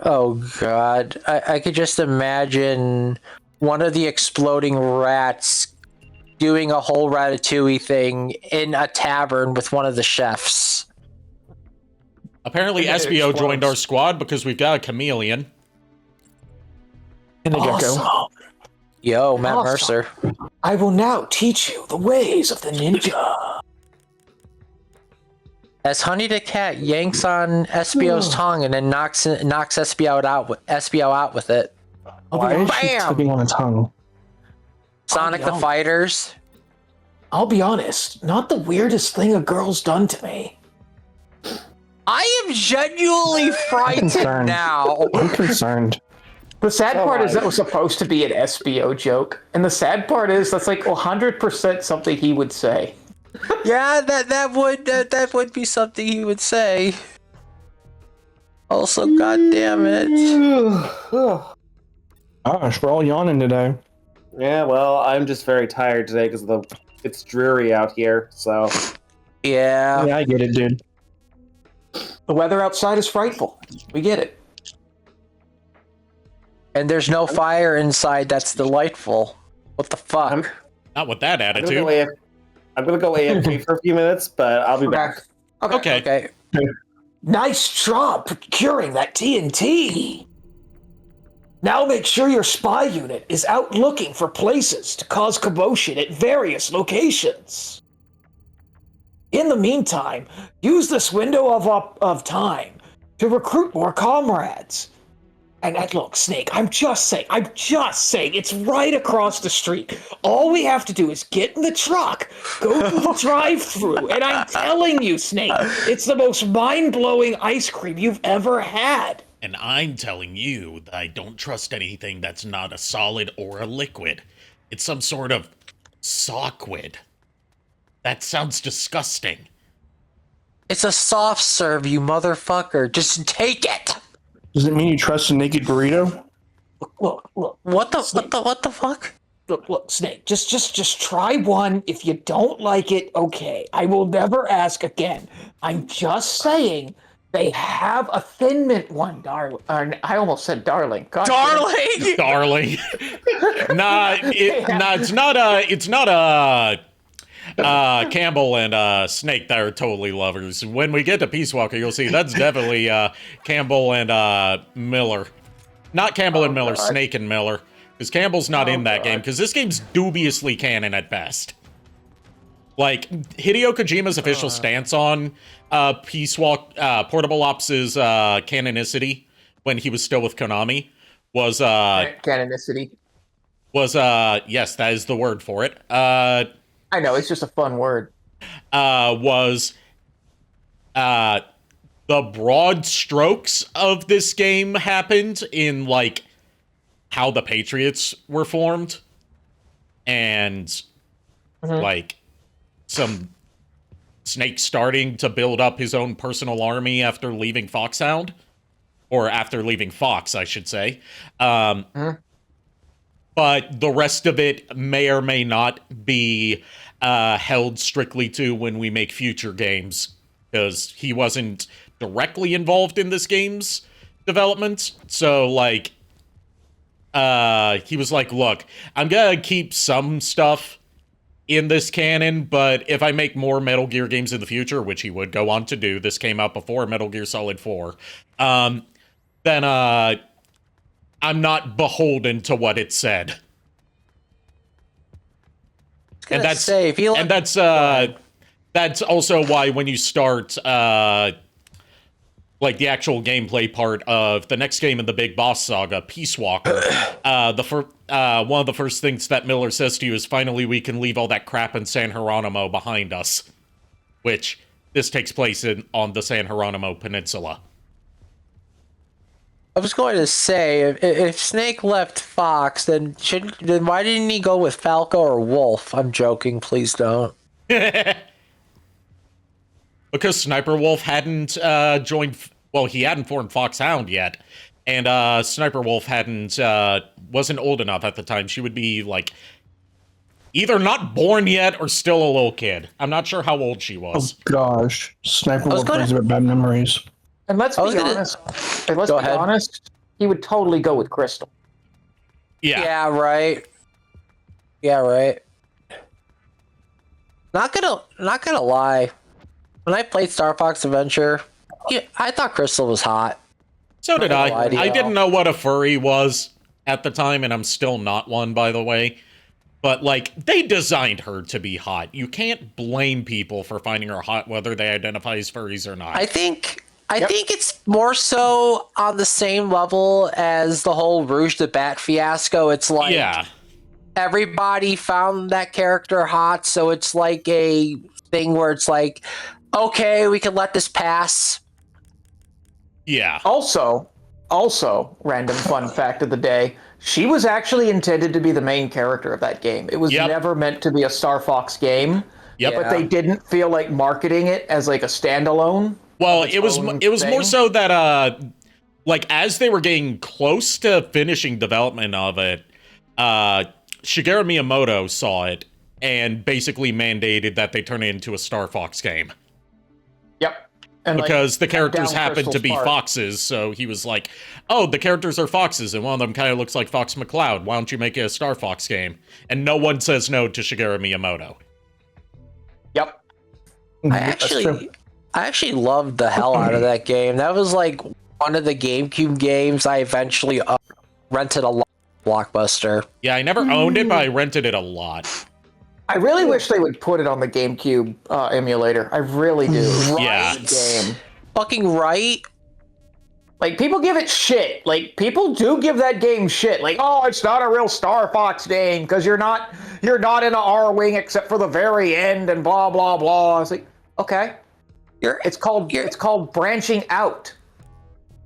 Oh god. I could just imagine one of the exploding rats doing a whole Ratatouille thing in a tavern with one of the chefs. Apparently And then it SBO explodes. joined our squad because we've got a chameleon. And a Awesome. gecko. Yo, Matt Awesome. Mercer. I will now teach you the ways of the ninja. As Honey the Cat yanks on SBO's tongue and then knocks SBO out with it. Why is she Bam! tugging on a tongue? Sonic the no. Fighters. I'll be honest, not the weirdest thing a girl's done to me. I am genuinely frightened concerned. now. I'm concerned. The sad part is that was supposed to be an SBO joke, and the sad part is that's like 100% something he would say. Yeah, that would be something he would say. Also, god damn it. Gosh, we're all yawning today. Yeah, well, I'm just very tired today because it's dreary out here. So Yeah. Yeah, I get it, dude. The weather outside is frightful. We get it. And there's no fire inside. That's delightful. What the fuck? Not with that I'm attitude. gonna go AFK for a few minutes, but I'll be back. Okay. Okay. Nice job procuring that TNT. Now make sure your spy unit is out looking for places to cause commotion at various locations. In the meantime, use this window of time to recruit more comrades. And look, Snake, I'm just saying, it's right across the street. All we have to do is get in the truck, go through the drive-thru, and I'm telling you, Snake, it's the most mind-blowing ice cream you've ever had. And I'm telling you that I don't trust anything that's not a solid or a liquid. It's some sort of sawquid. That sounds disgusting. It's a soft serve, you motherfucker. Just take it. Does it mean you trust a naked burrito? Look, What the fuck? look, Snake, just try one. If you don't like it, okay. I will never ask again. I'm just saying they have a Thin Mint one, darling. I almost said darling. God Darling! Darling. It's not Campbell and Snake that are totally lovers. When we get to Peace Walker, you'll see that's definitely Campbell and Miller. Not Campbell and Miller, God. Snake and Miller. Because Campbell's not in that game, because this game's dubiously canon at best. Like, Hideo Kojima's official stance on Peace Walk, Portable Ops' canonicity when he was still with Konami was Canonicity. yes, that is the word for it. I know, it's just a fun word. Was the broad strokes of this game happened in, like, how the Patriots were formed, and, like, some Snake starting to build up his own personal army after leaving Foxhound, or after leaving Fox, I should say. But the rest of it may or may not be held strictly to when we make future games, because he wasn't directly involved in this game's development. So, like, he was like, look, I'm gonna keep some stuff in this canon, but if I make more Metal Gear games in the future, which he would go on to do, this came out before Metal Gear Solid 4, then I'm not beholden to what it said. And that's that's also why when you start like the actual gameplay part of the next game in the Big Boss Saga, Peace Walker, one of the first things that Miller says to you is, finally we can leave all that crap in San Geronimo behind us. Which, this takes place on the San Geronimo Peninsula. I was going to say, if Snake left Fox, then why didn't he go with Falco or Wolf? I'm joking, please don't. Because Sniper Wolf hadn't joined... Well, he hadn't formed Foxhound yet. And Sniper Wolf wasn't old enough at the time. She would be, like, either not born yet or still a little kid. I'm not sure how old she was. Oh, gosh. Sniper Wolf brings about bad memories. And let's be honest. Honest, he would totally go with Crystal. Yeah. Yeah, right. Yeah, right. Not gonna lie. When I played Star Fox Adventure, I thought Crystal was hot. So did I. I didn't know what a furry was at the time, and I'm still not one, by the way. But, like, they designed her to be hot. You can't blame people for finding her hot, whether they identify as furries or not. I think it's more so on the same level as the whole Rouge the Bat fiasco. It's like, yeah. Everybody found that character hot, so it's like a thing where it's like, okay, we can let this pass. Yeah. Also, random fun fact of the day, she was actually intended to be the main character of that game. It was never meant to be a Star Fox game. Yep. Yeah. but they didn't feel like marketing it as like a standalone. Well, its it was own more thing. so that like as they were getting close to finishing development of it, Shigeru Miyamoto saw it and basically mandated that they turn it into a Star Fox game. Yep. And Because the characters down happen to Crystal's be part. foxes, so he was like, "Oh, the characters are foxes, and one of them kind of looks like Fox McCloud. Why don't you make it a Star Fox game?" And no one says no to Shigeru Miyamoto. Yep. I That's true. actually loved the hell out of that game. That was like one of the GameCube games I eventually rented a lot. Blockbuster. Yeah, I never owned it, but I rented it a lot. I really wish they would put it on the GameCube emulator. I really do. Yeah. Game. Fucking right. Like, people give it shit. Like, people do give that game shit. Like, oh, it's not a real Star Fox game because you're not in an R-wing except for the very end and blah blah blah. I was like, okay, it's called branching out.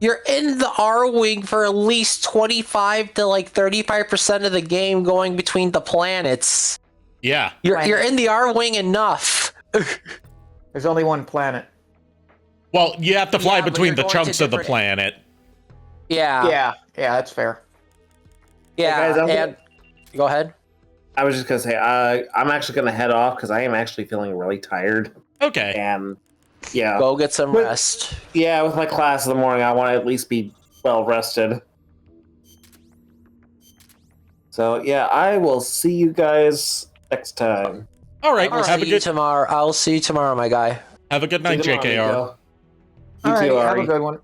You're in the R wing for at least 25 to like 35% of the game, going between the planets. Yeah. You're in the R wing enough. There's only one planet. Well, you have to fly Yeah, but between you're the going chunks to of the different- planet. Yeah. Yeah, that's fair. Yeah. Hey, guys, and go ahead. I was just gonna say, I'm actually gonna head off because I am actually feeling really tired. Okay. And yeah, Go get some But- rest. yeah, with my class in the morning, I want to at least be well rested. So yeah, I will see you guys next time. All right. I'll Have a see you good tomorrow. I'll see you tomorrow, my guy. have a good night, See you tomorrow, JKR. Nico. You All right, too, have Ari. a good one.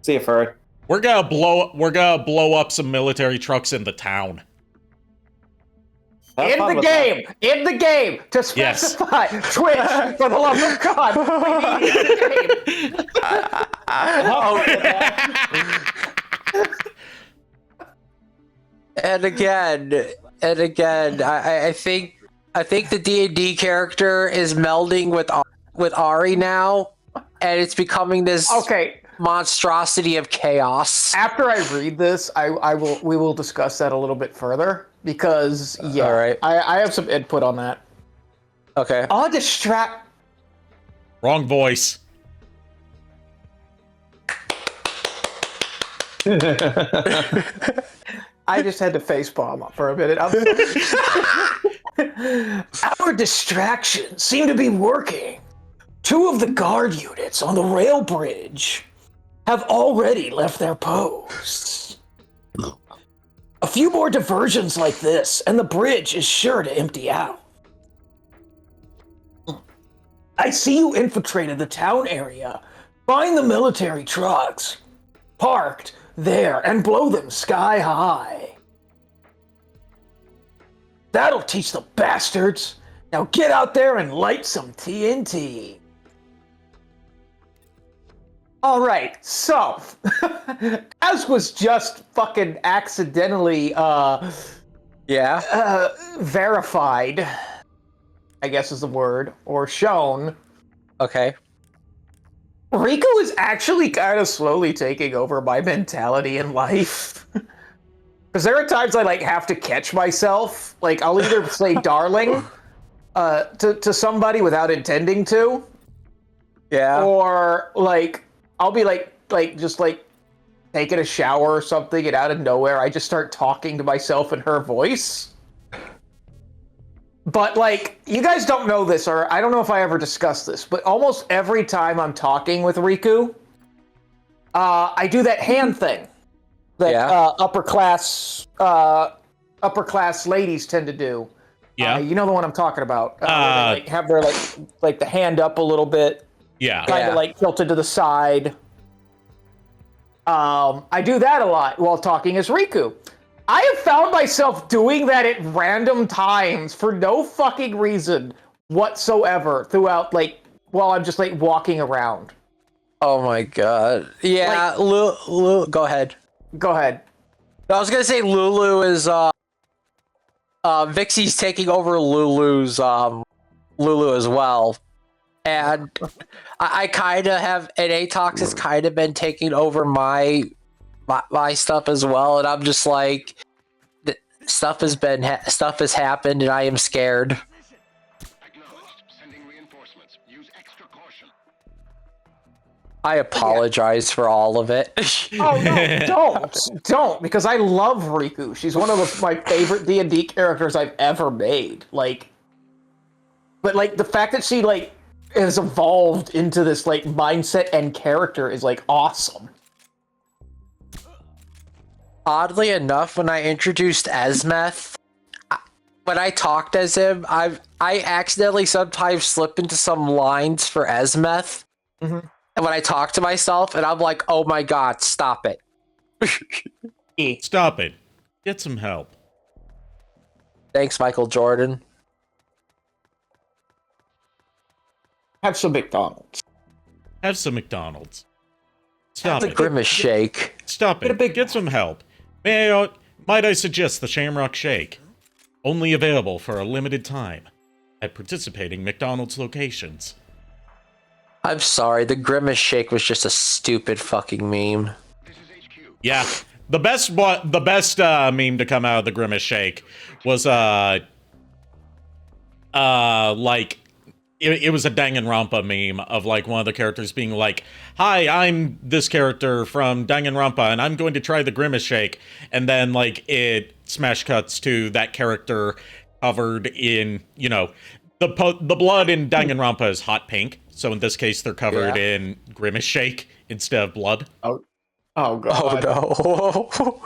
See you, Furret. We're gonna blow up some military trucks in the town. Have In fun the with that. game, to Yes. specify, Twitch, for the love of God, we need it in the game. And again, I think the D&D character is melding with Ari now, and it's becoming this Okay, monstrosity of chaos. after I read this, we will discuss that a little bit further because yeah, All right. I have some input on that. Okay. I'll distract. Wrong voice. I just had to facepalm for a minute. Our distractions seem to be working. 2 of the guard units on the rail bridge have already left their posts. A few more diversions like this, and the bridge is sure to empty out. I see you infiltrated the town area. Find the military trucks parked there and blow them sky high. That'll teach the bastards. Now get out there and light some TNT. All right, so as was just fucking accidentally Yeah. verified, I guess is the word, or shown, Okay. Rico is actually kind of slowly taking over my mentality in life. Because there are times I like have to catch myself. Like I'll either say "darling" to somebody without intending to, Yeah. or like I'll be like just like taking a shower or something, and out of nowhere I just start talking to myself in her voice. But like, you guys don't know this, or I don't know if I ever discussed this, but almost every time I'm talking with Riku, I do that hand thing that Yeah. upper class ladies tend to do. Yeah. You know the one I'm talking about. Where they, like, have their like the hand up a little bit, Yeah. kind of Yeah. like tilted to the side. I do that a lot while talking as Riku. I have found myself doing that at random times for no fucking reason whatsoever throughout, like, while I'm just like walking around. Oh my god. Yeah. Lulu, go ahead. Go ahead. I was gonna say Lulu is Vixie's taking over Lulu's Lulu as well, and I kind of have, and Atox has kind of been taking over my stuff as well, and I'm just like, stuff has happened, and I am scared. I apologize for all of it. Oh no, don't, because I love Riku. She's one of my favorite D&D characters I've ever made. Like, but like the fact that she like has evolved into this like mindset and character is like awesome. Oddly enough, when I introduced Esmeth, when I talked as him, I accidentally sometimes slip into some lines for Esmeth. Mm-hmm. And when I talk to myself, and I'm like, oh my god, stop it. Stop it. Get some help. Thanks, Michael Jordan. Have some McDonald's. Have some McDonald's. Stop The it. Grimace Shake. Stop it. Get some help. Might I suggest the Shamrock Shake? Only available for a limited time at participating McDonald's locations. I'm sorry, the Grimace Shake was just a stupid fucking meme. Yeah, the best meme to come out of the Grimace Shake was like it was a Danganronpa meme of like one of the characters being like, "Hi, I'm this character from Danganronpa, and I'm going to try the Grimace Shake," and then like it smash cuts to that character covered in, you know, the blood in Danganronpa is hot pink, so in this case they're covered in Grimace Shake instead of blood. Oh god. Oh no.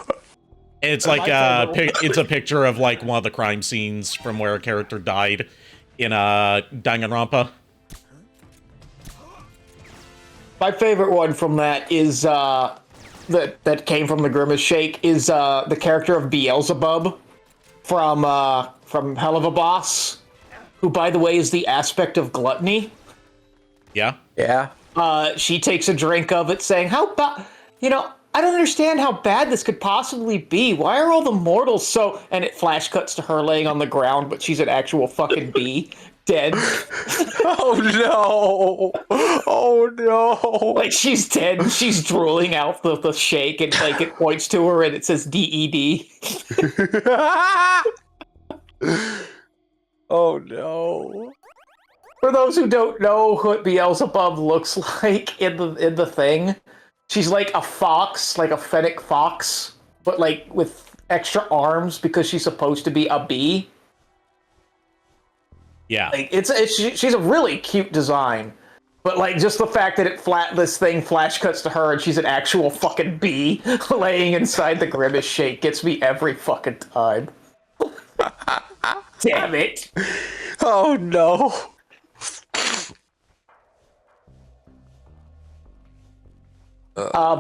It's like it's a picture of like one of the crime scenes from where a character died in Danganronpa. My favorite one from that is that came from the Grimace Shake is the character of Beelzebub from Hell of a Boss, who by the way is the aspect of gluttony. Yeah. Yeah. She takes a drink of it, saying, "How about, you know, I don't understand how bad this could possibly be. Why are all the mortals so..." And it flash cuts to her laying on the ground, but she's an actual fucking bee, dead. Oh no! Oh no! Like she's dead. And she's drooling out the shake, and like it points to her, and it says DED. Oh no! For those who don't know what Beelzebub looks like in the thing, she's like a fox, like a fennec fox, but like with extra arms because she's supposed to be a bee. Yeah. Like she's a really cute design, but like just the fact that this thing flash cuts to her and she's an actual fucking bee laying inside the Grimace Shake gets me every fucking time. Damn it! Oh no!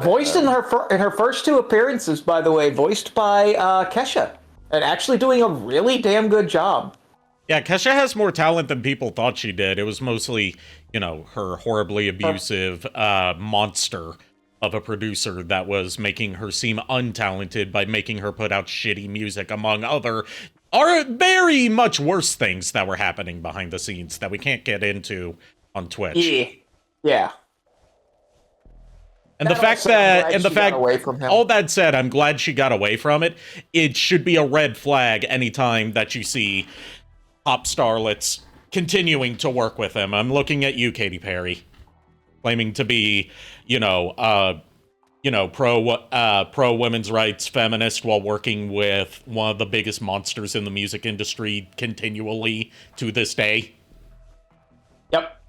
Voiced in her first two appearances, by the way, voiced by Kesha, and actually doing a really damn good job. Yeah, Kesha has more talent than people thought she did. It was mostly, you know, her horribly abusive monster of a producer that was making her seem untalented by making her put out shitty music, among other are very much worse things that were happening behind the scenes that we can't get into on Twitch. Yeah. And all that said, I'm glad she got away from it. It should be a red flag anytime that you see pop starlets continuing to work with him. I'm looking at you, Katy Perry, claiming to be, pro women's rights feminist while working with one of the biggest monsters in the music industry continually to this day. Yep.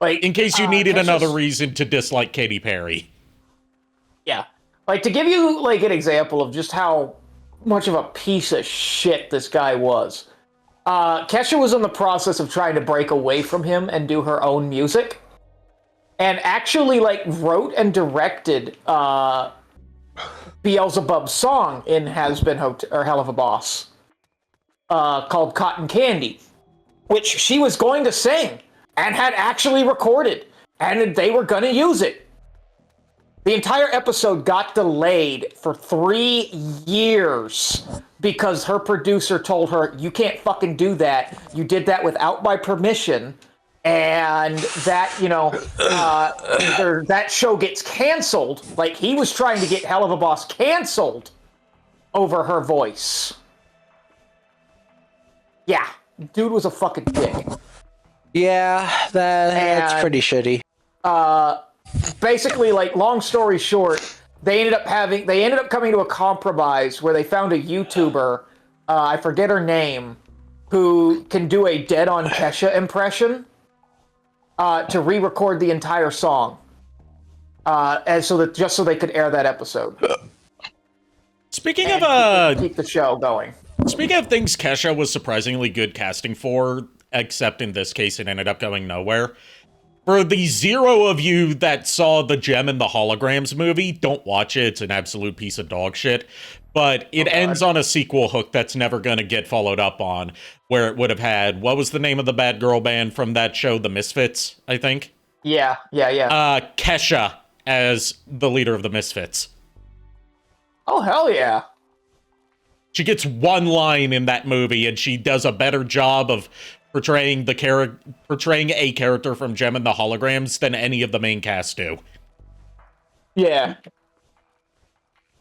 Like, in case you needed another reason to dislike Katy Perry. Yeah. Like, to give you, like, an example of just how much of a piece of shit this guy was. Kesha was in the process of trying to break away from him and do her own music. And actually, like, wrote and directed Beelzebub's song in Hell of a Boss. Called Cotton Candy. Which she was going to sing. And had actually recorded, and they were gonna use it. The entire episode got delayed for 3 years because her producer told her, "You can't fucking do that. You did that without my permission." And that, either that show gets canceled, like he was trying to get Hell of a Boss canceled over her voice. Yeah, dude was a fucking dick. Yeah, that's And- pretty shitty. Basically, like, long story short, they ended up coming to a compromise where they found a YouTuber, I forget her name, who can do a Dead on Kesha impression, to re-record the entire song, and just so they could air that episode. Speaking And of keep the show going. speaking of things Kesha was surprisingly good casting for, except in this case it ended up going nowhere. For the 0 of you that saw the Gem and the Holograms movie, don't watch it. It's an absolute piece of dog shit. But it ends on a sequel hook that's never going to get followed up on, where it would have had, what was the name of the bad girl band from that show, The Misfits, I think? Yeah. Kesha as the leader of the Misfits. Oh, hell yeah. She gets one line in that movie, and she does a better job of portraying a character from Gem and the Holograms than any of the main cast do. Yeah.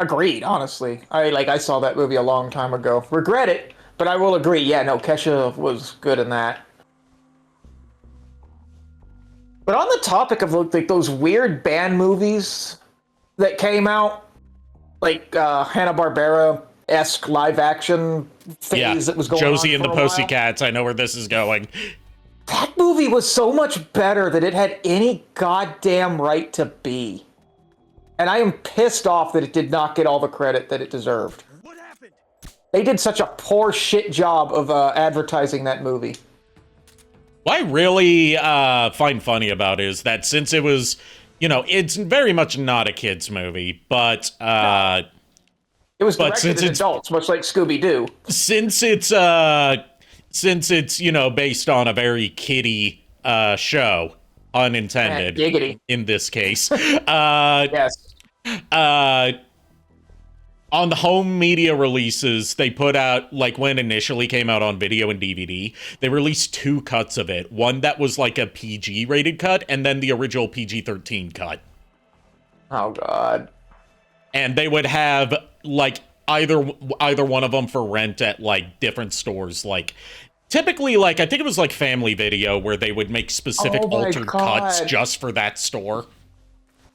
Agreed, honestly. I saw that movie a long time ago. Regret it, but I will agree. Yeah, no, Kesha was good in that. But on the topic of like those weird band movies that came out, like Hanna-Barbera-esque live action phase that was going Josie on and the for a while. Pussycats, I know where this is going. That movie was so much better than it had any goddamn right to be. And I am pissed off that it did not get all the credit that it deserved. What happened? They did such a poor shit job of advertising that movie. What I really find funny about is that since it was, it's very much not a kid's movie, but It was But directed since at it's- adults, much like Scooby-Doo. since it's based on a very kiddie show, unintended Giggity. in this case, Yes. on the home media releases, they put out, like, when it initially came out on video and DVD, they released 2 cuts of it. One that was like a PG rated cut, and then the original PG-13 cut. Oh, God. And they would have, like, either one of them for rent at, like, different stores. Like, typically, like, I think it was, like, Family Video, where they would make specific Oh my altered cuts God. just for that store.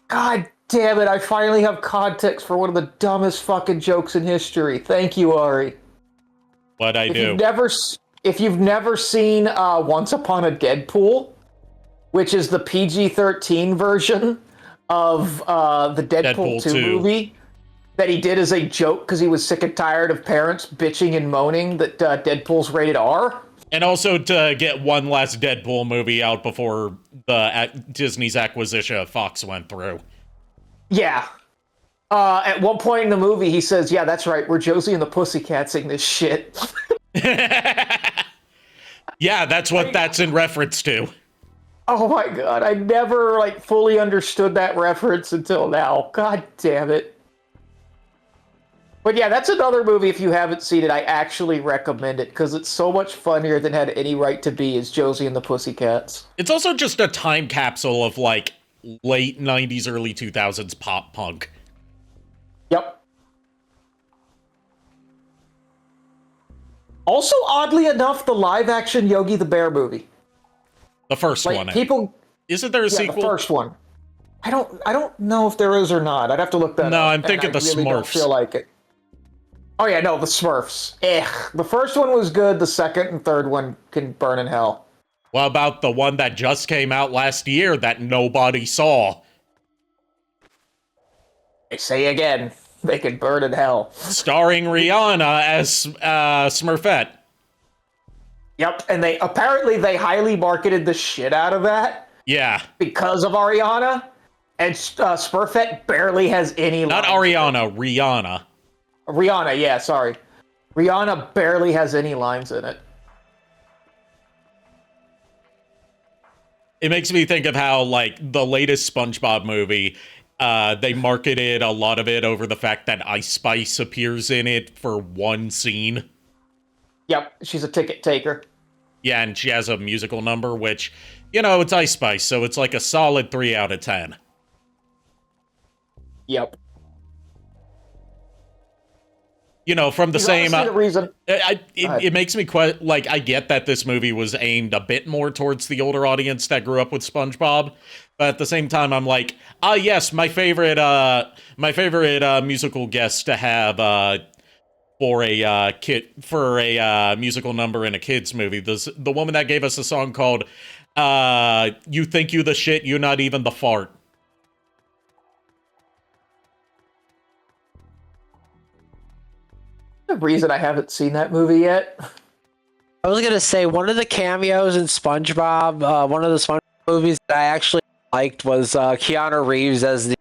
God damn it, I finally have context for one of the dumbest fucking jokes in history. Thank you, Ari. What I do. If you've never seen Once Upon a Deadpool, which is the PG-13 version of the Deadpool 2 movie that he did as a joke because he was sick and tired of parents bitching and moaning that Deadpool's rated R. And also to get one last Deadpool movie out before Disney's acquisition of Fox went through. Yeah. At one point in the movie, he says, "Yeah, that's right. We're Josie and the Pussycatsing this shit." Yeah, that's what that's in reference to. Oh my God, I never fully understood that reference until now. God damn it. But yeah, that's another movie, if you haven't seen it, I actually recommend it, because it's so much funnier than had any right to be as Josie and the Pussycats. It's also just a time capsule of, like, late 90s, early 2000s pop punk. Yep. Also, oddly enough, the live-action Yogi the Bear movie. The first one. People... Isn't there a Yeah, sequel? the first one. I don't know if there is or not. I'd have to look that up. No, I'm and thinking I the really don't Smurfs. feel like it. Oh yeah, no, the Smurfs. The first one was good. The second and third one can burn in hell. What about the one that just came out last year that nobody saw? I say again, they can burn in hell. Starring Rihanna as Smurfette. Yep, and they highly marketed the shit out of that Yeah. because of Ariana, and Smurfette barely has any Not lines. Ariana, Rihanna. Rihanna, yeah, sorry. Rihanna barely has any lines in it. It makes me think of how, like, the latest SpongeBob movie, they marketed a lot of it over the fact that Ice Spice appears in it for one scene. Yep, she's a ticket taker. Yeah, and she has a musical number, which, it's Ice Spice, so it's like a solid 3 out of 10. Yep. from the He's same. honestly the reason. It makes me I get that this movie was aimed a bit more towards the older audience that grew up with SpongeBob, but at the same time, I'm like, yes, my favorite musical guest to have for a musical number in a kids movie. The woman that gave us a song called "You Think You the Shit, You Not Even the Fart." The reason I haven't seen that movie yet. I was gonna say one of the cameos in SpongeBob, one of the SpongeBob movies that I actually liked was Keanu Reeves as the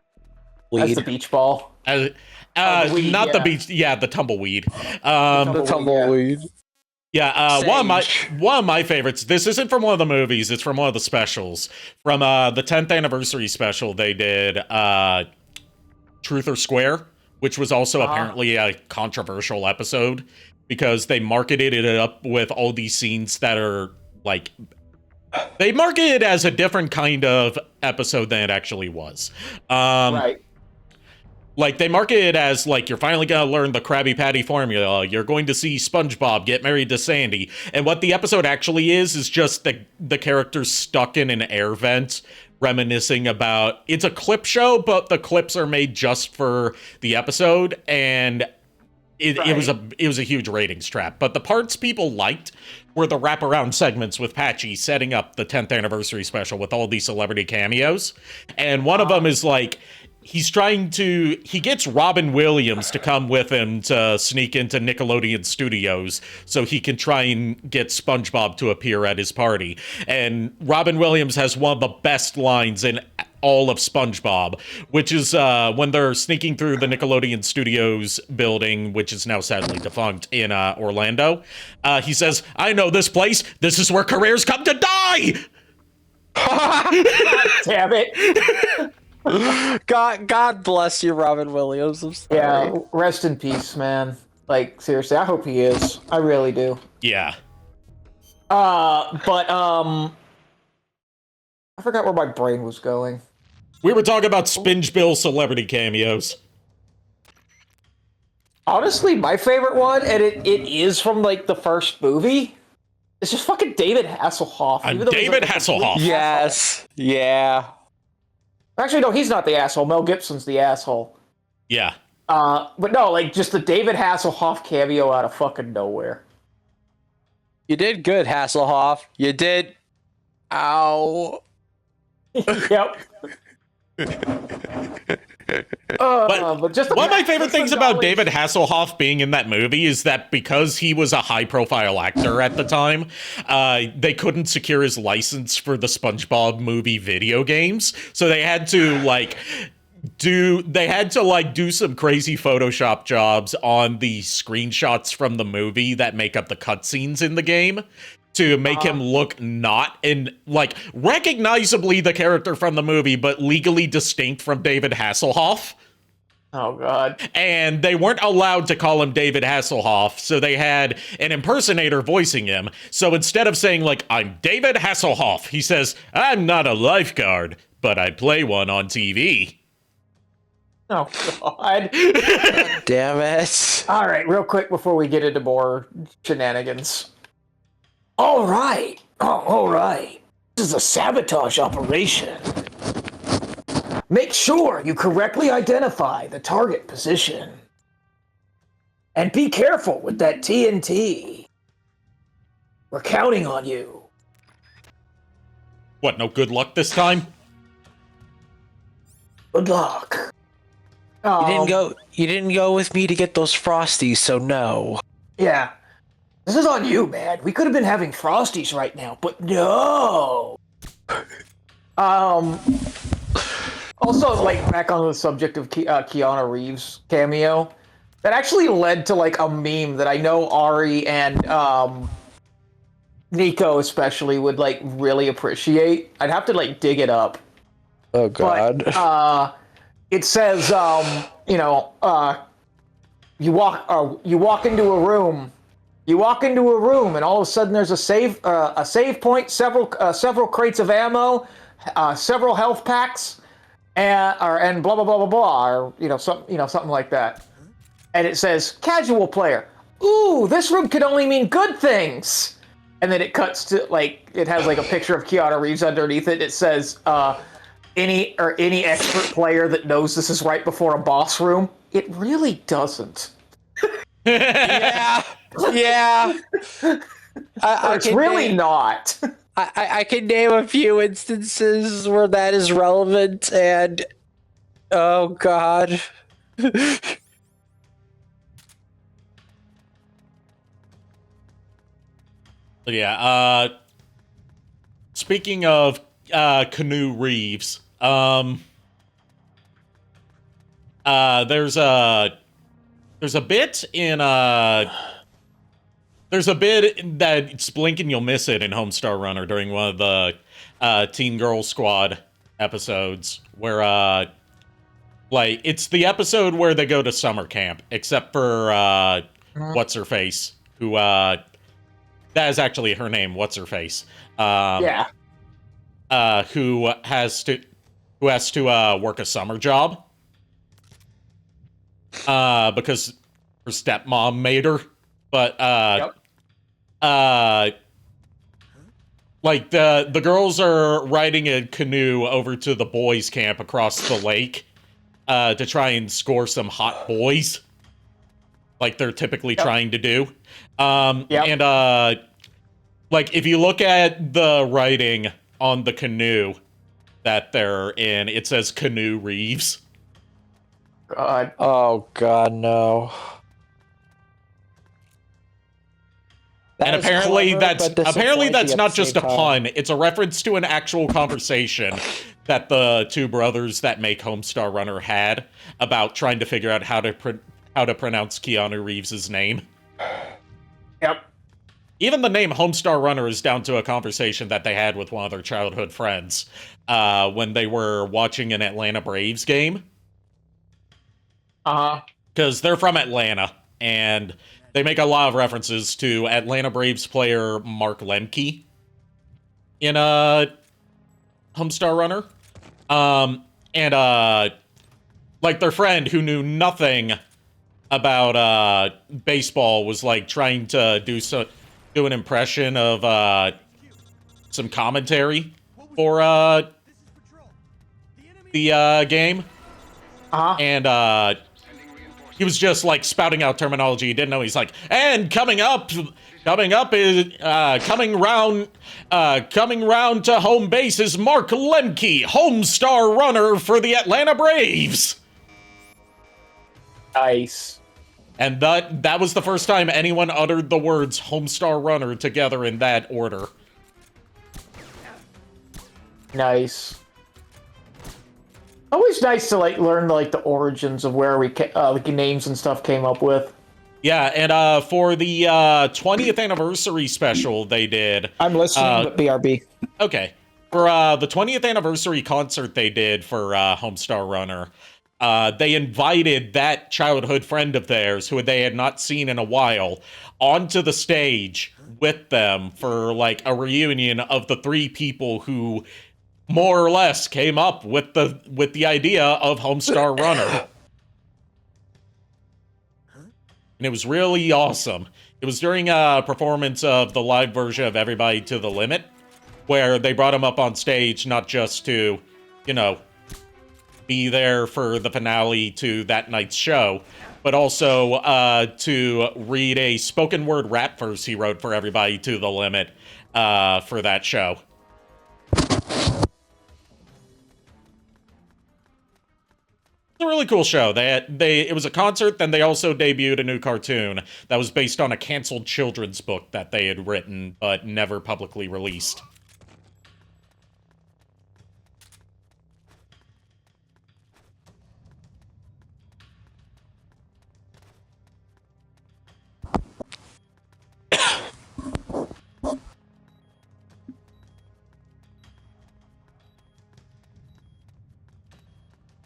That's lead. the beach ball. The tumbleweed. The tumbleweed. Yeah, one of my favorites. This isn't from one of the movies. It's from one of the specials. From the 10th anniversary special, they did Truth or Square, which was also apparently a controversial episode because they marketed it up with all these scenes that are they marketed it as a different kind of episode than it actually was. Right. They market it as you're finally gonna learn the Krabby Patty formula. You're going to see SpongeBob get married to Sandy, and what the episode actually is just the characters stuck in an air vent, reminiscing about. It's a clip show, but the clips are made just for the episode, and it was a huge ratings trap. But the parts people liked were the wraparound segments with Patchy setting up the 10th anniversary special with all these celebrity cameos, and one of them is he gets Robin Williams to come with him to sneak into Nickelodeon Studios so he can try and get SpongeBob to appear at his party. And Robin Williams has one of the best lines in all of SpongeBob, which is when they're sneaking through the Nickelodeon Studios building, which is now sadly defunct, in Orlando. He says, "I know this place. This is where careers come to die!" Damn it. God bless you, Robin Williams. I'm sorry. Yeah, rest in peace, man. Seriously, I hope he is. I really do. Yeah. But I forgot where my brain was going. We were talking about Spinge Bill celebrity cameos. Honestly, my favorite one, and it is from the first movie, it's just fucking David Hasselhoff. I'm David Hasselhoff. Yes. Yeah. Actually, no, he's not the asshole. Mel Gibson's the asshole. Yeah. But no, just the David Hasselhoff cameo out of fucking nowhere. You did good, Hasselhoff. You did. Ow. Yep. But just one of my favorite things about David Hasselhoff being in that movie is that because he was a high-profile actor at the time, they couldn't secure his license for the SpongeBob movie video games, so they had to do some crazy Photoshop jobs on the screenshots from the movie that make up the cutscenes in the game to make him look not recognizably the character from the movie, but legally distinct from David Hasselhoff. Oh, God. And they weren't allowed to call him David Hasselhoff, so they had an impersonator voicing him. So instead of saying, I'm David Hasselhoff, he says, "I'm not a lifeguard, but I play one on TV." Oh, God. Damn it. All right, real quick before we get into more shenanigans. All right. This is a sabotage operation. Make sure you correctly identify the target position. And be careful with that TNT. We're counting on you. What, no good luck this time? Good luck. You didn't go with me to get those Frosties, so no. Yeah. This is on you, man. We could have been having Frosties right now, but no. Also, back on the subject of Keanu Reeves cameo, that actually led to a meme that I know Ari and Nico especially would really appreciate. I'd have to dig it up. Oh God. But it says you walk into a room. You walk into a room, and all of a sudden there's a save point, several crates of ammo, several health packs, and blah blah blah blah blah, or something like that. and it says casual player. Ooh, this room could only mean good things. And then it cuts to like it has like a picture of Keanu Reeves underneath it. It says any expert player that knows this is right before a boss room. It really doesn't. Yeah. It's really not. I can name a few instances where that is relevant, and oh god. Yeah, speaking of Canoe Reeves, there's a bit in there's a bit that's blink and you'll miss it in Homestar Runner during one of the Teen Girl Squad episodes where like it's the episode where they go to summer camp, except for what's her face, who that is actually her name, what's her face, Yeah. who has to work a summer job because her stepmom made her. But like the girls are riding a canoe over to the boys' camp across the lake to try and score some hot boys, like they're typically trying to do. And like if you look at the writing on the canoe that they're in, it says Canoe Reeves. God. Oh god, no. And apparently that's not just a pun. It's a reference to an actual conversation that the two brothers that make Homestar Runner had about trying to figure out how to pronounce Keanu Reeves' name. Yep. Even the name Homestar Runner is down to a conversation that they had with one of their childhood friends when they were watching an Atlanta Braves game. Because they're from Atlanta, and they make a lot of references to Atlanta Braves player Mark Lemke in Homestar Runner. And like their friend who knew nothing about baseball was like trying to do an impression of some commentary for the game. And he was just like spouting out terminology he didn't know. He's like, and coming up is coming round to home base is Mark Lemke, Homestar Runner for the Atlanta Braves. Nice. And that was the first time anyone uttered the words Homestar Runner together in that order. Nice. Always nice to like learn like the origins of where we like names and stuff came up with. Yeah, and for the 20th anniversary special they did. I'm listening, but BRB. Okay. For the 20th anniversary concert they did for Homestar Runner, they invited that childhood friend of theirs, who they had not seen in a while, onto the stage with them for like a reunion of the three people who more or less came up with the idea of Homestar Runner. And it was really awesome. It was during a performance of the live version of Everybody to the Limit, where they brought him up on stage not just to, you know, be there for the finale to that night's show, but also to read a spoken word rap verse he wrote for Everybody to the Limit for that show. It's a really cool show. It was a concert, then they also debuted a new cartoon that was based on a canceled children's book that they had written but never publicly released.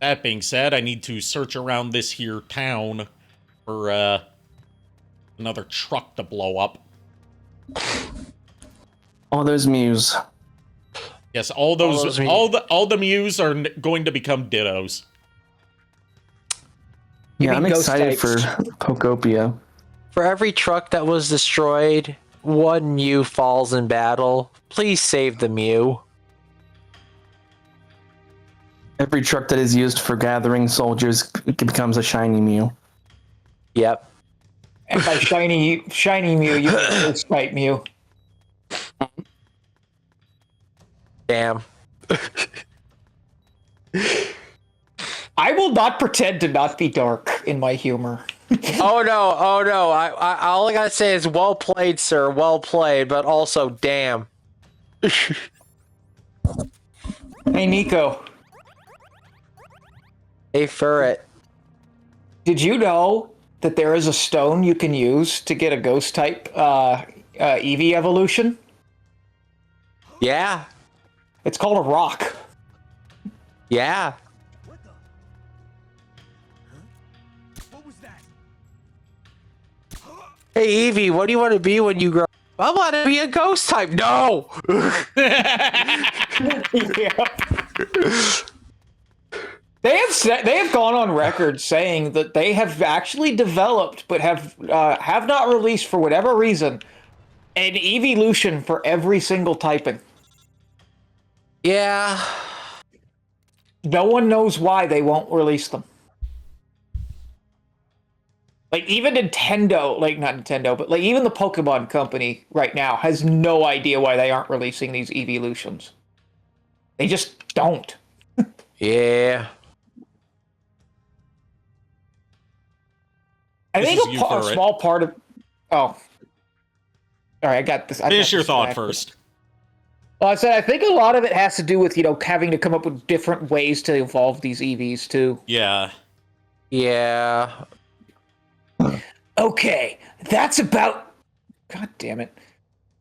That being said, I need to search around this here town for another truck to blow up. All those Mews. Yes, all the Mews are going to become dittos. Yeah, I'm ghost excited types. for Pokopia. For every truck that was destroyed, one Mew falls in battle. Please save the Mew. Every truck that is used for gathering soldiers becomes a shiny Mew. Yep. And by shiny Mew, you mean ghost type Mew. Damn. I will not pretend to not be dark in my humor. Oh no. I all I gotta say is well played, sir. Well played, but also damn. Hey, Nico. Hey, Furret. Did you know that there is a stone you can use to get a ghost type Eevee evolution? Yeah. It's called a rock. Yeah. Hey, Eevee, what do you want to be when you grow up? I want to be a ghost type. No! Yeah. They have gone on record saying that they have actually developed, but have not released for whatever reason, an evolution for every single typing. Yeah. No one knows why they won't release them. Like, even Nintendo, like, not Nintendo, but, like, even the Pokemon Company right now has no idea why they aren't releasing these evolutions. They just don't. Yeah. I This think is you, a Furret. small part of... Oh. All right, I got this. Finish your thought first. Well, I said I think a lot of it has to do with, having to come up with different ways to evolve these EVs, too. Yeah. Yeah. Okay, that's about... God damn it.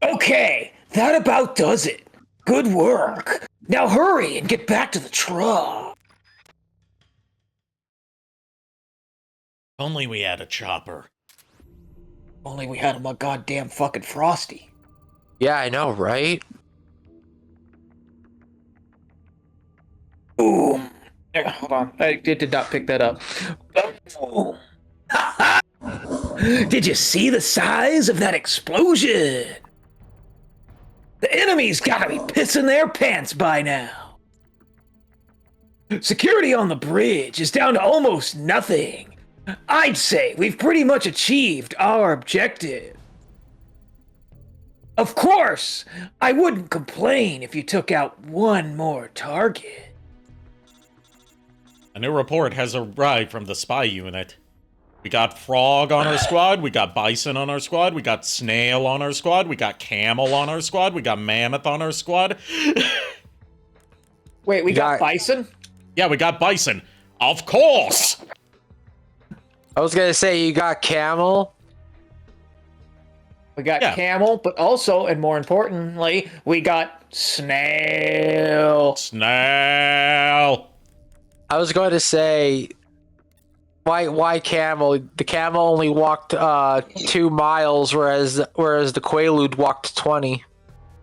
Okay, that about does it. Good work. Now hurry and get back to the truck. Only we had a chopper. Only we had him a goddamn fucking Frosty. Yeah, I know, right? Boom. Hold on, I did not pick that up. Boom. Did you see the size of that explosion? The enemy's gotta be pissing their pants by now. Security on the bridge is down to almost nothing. I'd say we've pretty much achieved our objective. Of course, I wouldn't complain if you took out one more target. A new report has arrived from the spy unit. We got Frog on our squad, we got Bison on our squad, we got Snail on our squad, we got Camel on our squad, we got Mammoth on our squad. Wait, we got got- Bison? Yeah, we got Bison. Of course! I was gonna say you got Camel. We got Yeah. Camel, but also, and more importantly, we got Snail. Snail! I was going to say, why Camel? The Camel only walked 2 miles, whereas the Quaalude walked 20.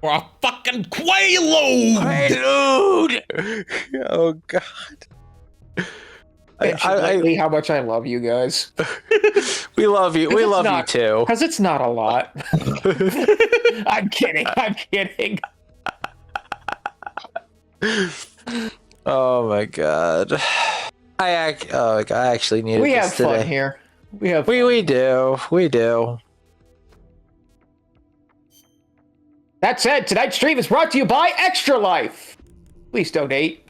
We're a fucking Quaalude! Quaalude! Oh God. Mentioned lately how much I love you guys. We love you. We It's love not- you too. Because it's not a lot. I'm kidding. Oh my God. I actually needed We have this today. fun here. We have We do. We do. That said, tonight's stream is brought to you by Extra Life. Please donate.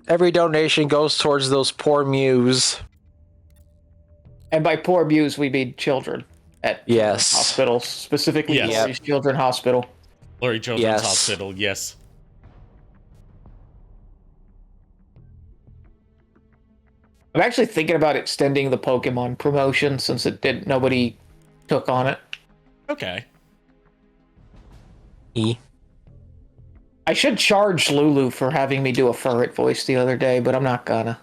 Every donation goes towards those poor Mews. And by poor Mews, we mean children at Yes. hospitals, specifically Yes. Lurie's Children's Hospital. Lurie Children's Yes. Hospital, yes. I'm actually thinking about extending the Pokemon promotion since nobody took on it. Okay. I should charge Lulu for having me do a Furret voice the other day, but I'm not gonna.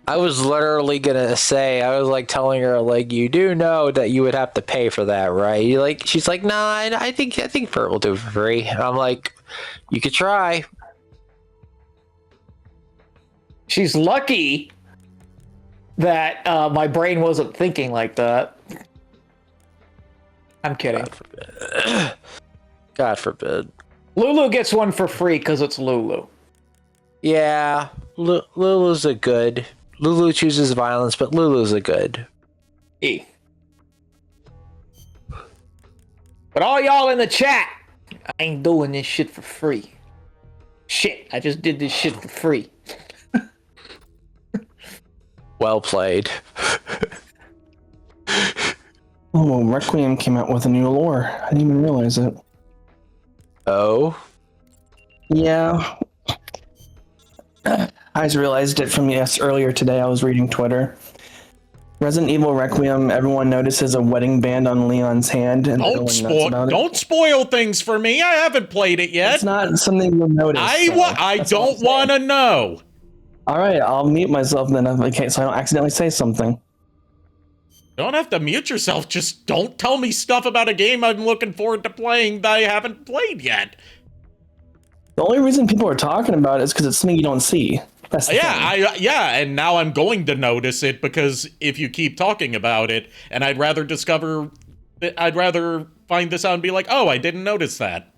I was literally gonna say, I was like telling her, like, you do know that you would have to pay for that, right? She's like, nah, I think Furret will do it for free. And I'm like, you could try. She's lucky that my brain wasn't thinking like that. I'm kidding. God forbid. Lulu gets one for free because it's Lulu. Yeah, Lulu's a good. Lulu chooses violence, but Lulu's a good. E. But all y'all in the chat, I ain't doing this shit for free. Shit, I just did this shit for free. Well played. Oh, Requiem came out with a new lore. I didn't even realize it. Oh? Yeah. I just realized it from earlier today. I was reading Twitter. Resident Evil Requiem, everyone notices a wedding band on Leon's hand. And Don't spoil things for me. I haven't played it yet. It's not something you'll notice. I don't want to know. All right, I'll mute myself then, okay, so I don't accidentally say something. Don't have to mute yourself. Just don't tell me stuff about a game I'm looking forward to playing that I haven't played yet. The only reason people are talking about it is because it's something you don't see. That's the thing. And now I'm going to notice it because if you keep talking about it, and I'd rather find this out and be like, oh, I didn't notice that.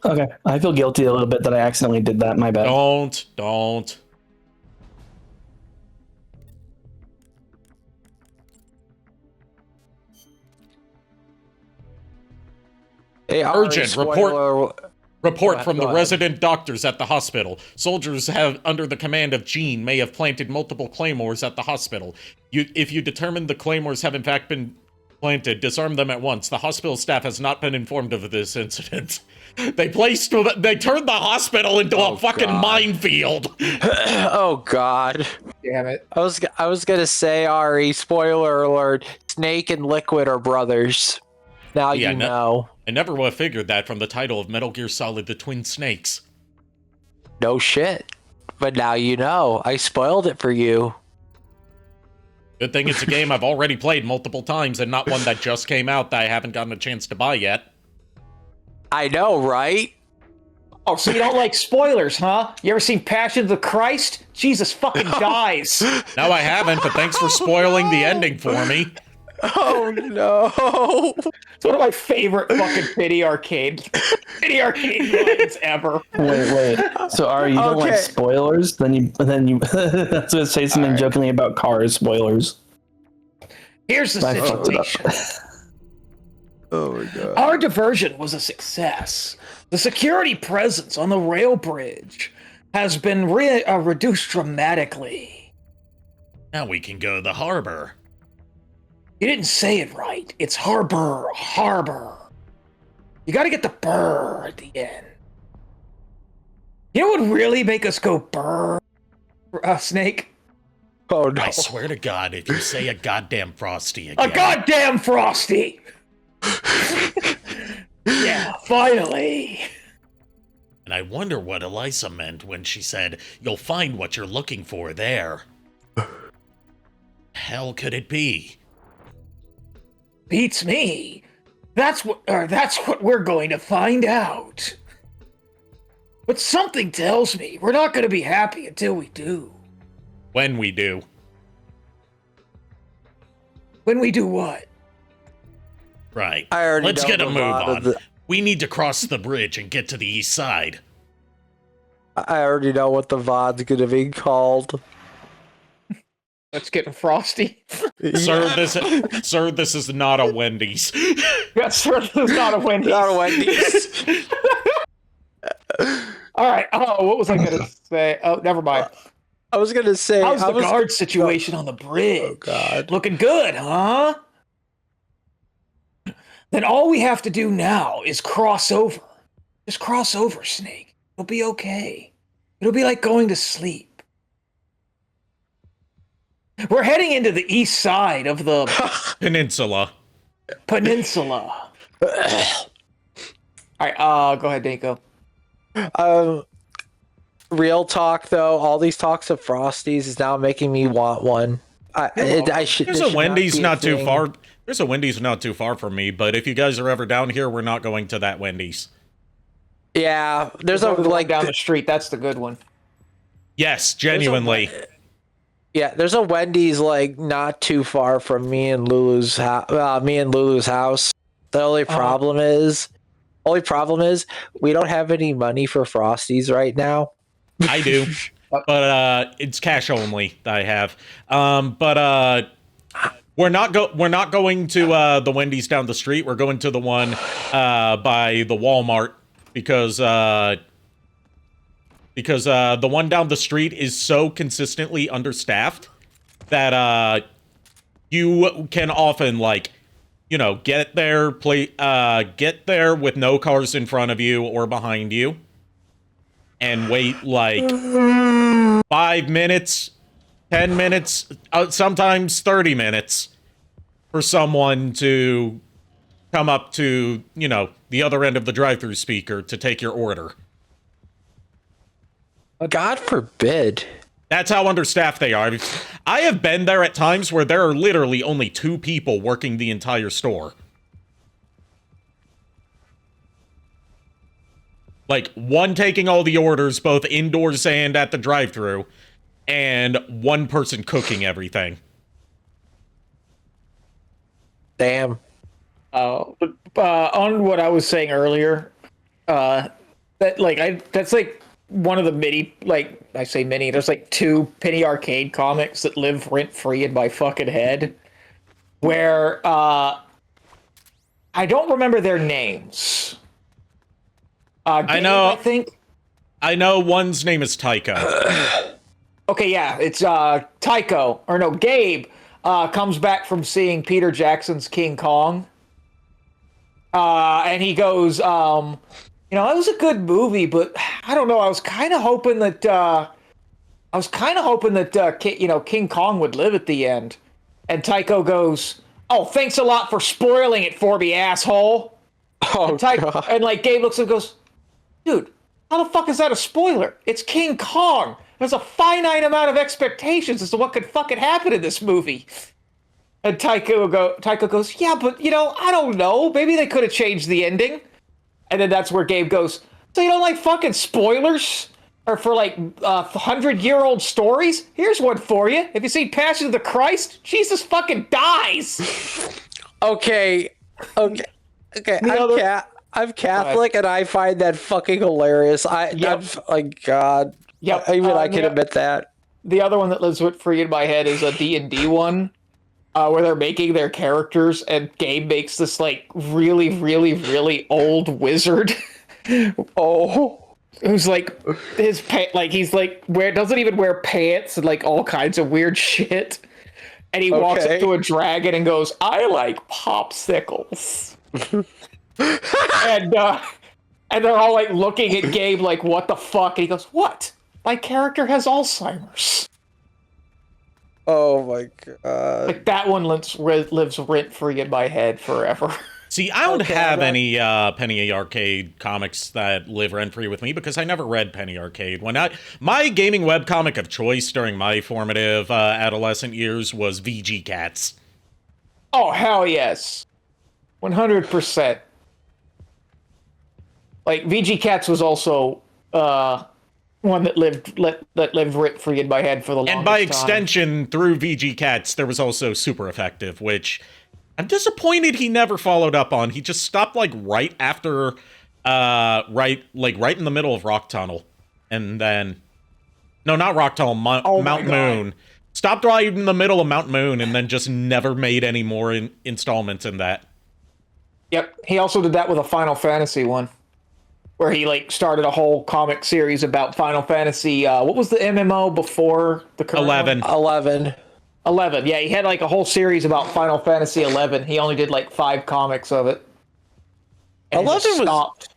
Okay, I feel guilty a little bit that I accidentally did that. My bad. Don't. Hey, Urgent report from the Go ahead. resident doctors at the hospital. Soldiers under the command of Jean may have planted multiple claymores at the hospital. If you determine the claymores have in fact been planted, disarm them at once. The hospital staff has not been informed of this incident. They turned the hospital into a fucking minefield. Oh God. Damn it. I was gonna say, Ari, spoiler alert, Snake and Liquid are brothers. Now you know. I never would have figured that from the title of Metal Gear Solid: The Twin Snakes. No shit. But now you know. I spoiled it for you. Good thing it's a game I've already played multiple times and not one that just came out that I haven't gotten a chance to buy yet. I know, right? Oh, so you don't like spoilers, huh? You ever seen Passion of the Christ? Jesus fucking dies. No, I haven't, but thanks for spoiling the ending for me. Oh no. It's one of my favorite fucking pity arcade lines ever. Wait. So, Ari, you don't like spoilers? Then you I was gonna say something jokingly about cars spoilers. Here's the situation. Oh my God. Our diversion was a success. The security presence on the rail bridge has been reduced dramatically. Now we can go to the harbor. You didn't say it right. It's harbor. You gotta get the burr at the end. You know what would really make us go burr, Snake? Oh no. I swear to God, if you say a goddamn Frosty again. A goddamn Frosty! Yeah, finally. And I wonder what Elisa meant when she said, "You'll find what you're looking for there." Hell could it be? Beats me. That's what we're going to find out. But something tells me we're not going to be happy until we do. When we do. When we do what? Right. I Let's get a move on. We need to cross the bridge and get to the east side. I already know what the VOD's gonna be called. Let's get a Frosty. Sir, this is not a Wendy's. Yes, sir, this is not a Wendy's. Not a Wendy's. All right. Oh, what was I going to say? Oh, never mind. I was gonna say, How's the guard situation on the bridge? Oh God. Looking good, huh? Then all we have to do now is cross over. Just cross over, Snake. It'll be okay. It'll be like going to sleep. We're heading into the east side of the Peninsula. All right, go ahead, Dako. Real talk though, all these talks of Frosties is now making me want one. I should. There's a Wendy's not too far. There's a Wendy's not too far from me, but if you guys are ever down here, we're not going to that Wendy's. Yeah, there's a Like like down the street. That's the good one. Yes, genuinely. Yeah, there's a Wendy's like not too far from me and Lulu's house. The only problem is we don't have any money for Frosties right now. I do, but it's cash only that I have. But we're not going to the Wendy's down the street. We're going to the one by the Walmart because the one down the street is so consistently understaffed that you can often get there with no cars in front of you or behind you and wait 5 minutes, 10 minutes, sometimes 30 minutes for someone to come up to, the other end of the drive-thru speaker to take your order. God forbid. That's how understaffed they are. I have been there at times where there are literally only 2 people working the entire store. One taking all the orders, both indoors and at the drive-thru, and one person cooking everything. Damn. On what I was saying earlier, that's one of the mini, I say mini, there's 2 Penny Arcade comics that live rent-free in my fucking head, where, I don't remember their names. Gabe, I think. I know one's name is Tycho. Okay, yeah, it's, Tycho, or no, Gabe, comes back from seeing Peter Jackson's King Kong, and he goes, it was a good movie, but I don't know. I was kind of hoping that King Kong would live at the end. And Tycho goes, "Oh, thanks a lot for spoiling it for me, asshole." Oh, God. And Gabe looks at him and goes, "Dude, how the fuck is that a spoiler? It's King Kong. There's a finite amount of expectations as to what could fucking happen in this movie." And Tycho goes, "Yeah, but I don't know. Maybe they could have changed the ending." And then that's where Gabe goes, "So you don't like fucking spoilers? Or for 100-year-old stories? Here's one for you. Have you seen Passion of the Christ? Jesus fucking dies." Okay. I'm Catholic and I find that fucking hilarious. God. Yep. Even I can admit that. The other one that lives with free in my head is a D&D one. Where they're making their characters, and Gabe makes this really, really, really old wizard. Who's his he's doesn't even wear pants and all kinds of weird shit. And he walks up to a dragon and goes, "I like popsicles." and they're all looking at Gabe what the fuck? And he goes, "What? My character has Alzheimer's." Oh my God. That one lives rent-free in my head forever. See, I don't have any Penny Arcade comics that live rent-free with me because I never read Penny Arcade. My gaming webcomic of choice during my formative adolescent years was VG Cats. Oh, hell yes. 100%. VG Cats was also one that lived rent-free in my head for the longest time. And by extension, through VG Cats, there was also Super Effective, which I'm disappointed he never followed up on. He just stopped right after, right in the middle of Rock Tunnel, and then, no, not Rock Tunnel, Mount Moon. Stopped right in the middle of Mount Moon, and then just never made any more installments in that. Yep, he also did that with a Final Fantasy one, where he started a whole comic series about Final Fantasy. What was the MMO before the current 11. One? 11. Yeah, he had a whole series about Final Fantasy 11. He only did 5 comics of it. And 11 was stopped.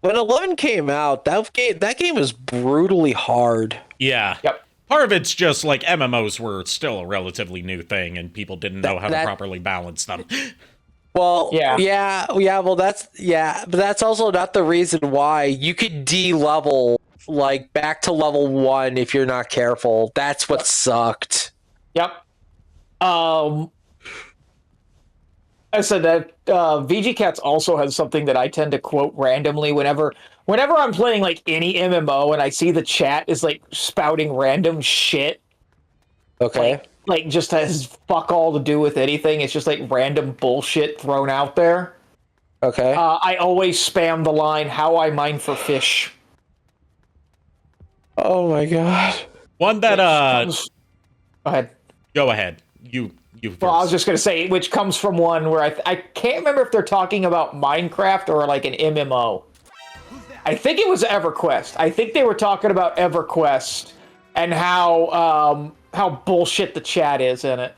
When 11 came out. That game was brutally hard. Yeah. Yep. Part of it's just MMOs were still a relatively new thing, and people didn't know how to properly balance them. Well, but that's also not the reason why. You could de-level back to level 1 if you're not careful. That's what sucked. Yep. And I said that VG Cats also has something that I tend to quote randomly whenever I'm playing like any MMO and I see the chat is like spouting random shit. Okay. Like just has fuck all to do with anything. It's just like random bullshit thrown out there. Okay. I always spam the line, "How I mine for fish." Oh my god. One that Go ahead. go ahead. You Well, I was first. just going to say, which comes from one where I can't remember if they're talking about Minecraft or like an MMO. I think it was EverQuest. I think they were talking about EverQuest and how bullshit the chat is in it.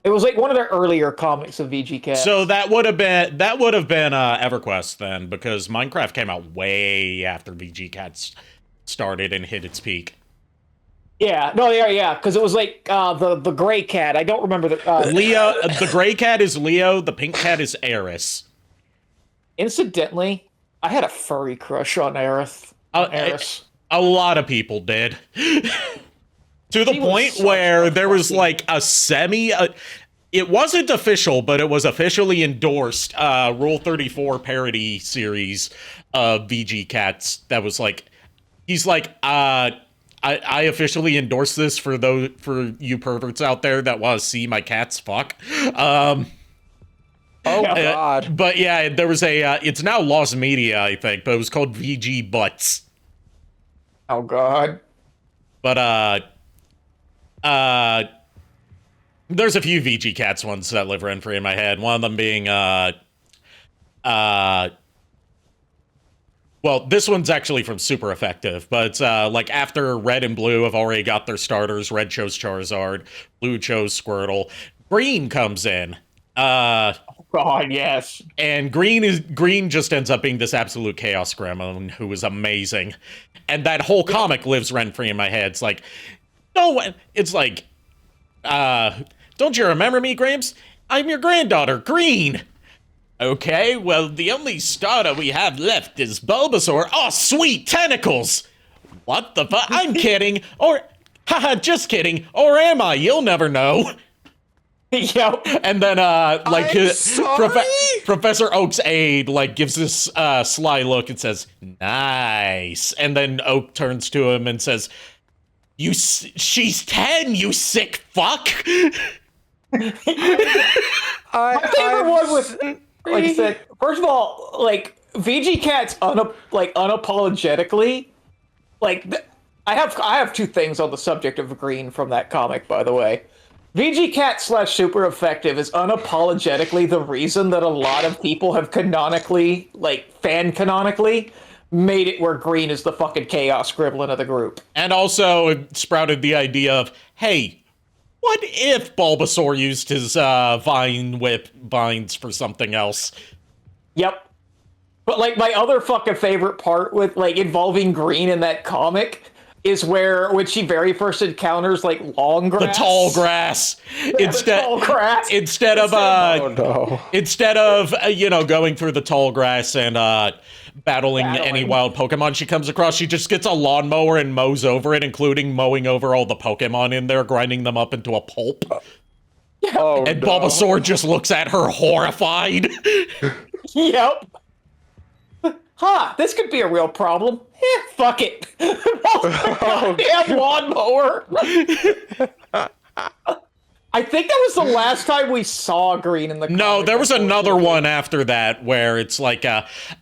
It was like one of their earlier comics of VG Cat. So that would have been EverQuest then, because Minecraft came out way after VG Cats started and hit its peak. Yeah, because it was like the gray cat. I don't remember the Leo, the gray cat is Leo, the pink cat is Eris. Incidentally, I had a furry crush on Eris. A lot of people did. To the She was point such where a there was fucking- like a it wasn't official, but it was officially endorsed Rule 34 parody series of VG Cats that was like, he's like, I officially endorse this for you perverts out there that want to see my cats fuck. Oh god. But yeah, there was it's now lost media, I think, but it was called VG Butts. Oh god. But there's a few VG Cats ones that live rent free in my head. One of them being well, this one's actually from Super Effective, but like after Red and Blue have already got their starters, Red chose Charizard, Blue chose Squirtle, Green comes in. God, yes. And Green just ends up being this absolute chaos gremlin who is amazing. And that whole comic lives rent-free in my head. It's like, no, it's like, don't you remember me, Gramps? I'm your granddaughter, Green. Okay, well, the only starter we have left is Bulbasaur. Oh, sweet tentacles. What the fuck? I'm kidding. Or, haha, just kidding. Or am I? You'll never know. Yep. And then, like, I'm sorry? Professor Oak's aide, like, gives this sly look and says, nice. And then Oak turns to him and says, she's 10, you sick fuck. My favorite one was, like I said, first of all, like, VG Cats unapologetically, like, I have two things on the subject of Green from that comic, by the way. VG Cat / Super Effective is unapologetically the reason that a lot of people have canonically, like, fan-canonically, made it where Green is the fucking chaos gremlin of the group. And also it sprouted the idea of, hey, what if Bulbasaur used his vine whip vines for something else? Yep. But, like, my other fucking favorite part with, like, involving Green in that comic is when she very first encounters, like, long grass. The tall grass. Tall grass. Instead of going through the tall grass and battling any wild Pokemon she comes across, she just gets a lawnmower and mows over it, including mowing over all the Pokemon in there, grinding them up into a pulp. And Bulbasaur just looks at her horrified. Yep. Huh, this could be a real problem. Fuck it. Damn lawnmower. I think that was the last time we saw Green in the No, comic, there was another one after that where it's like,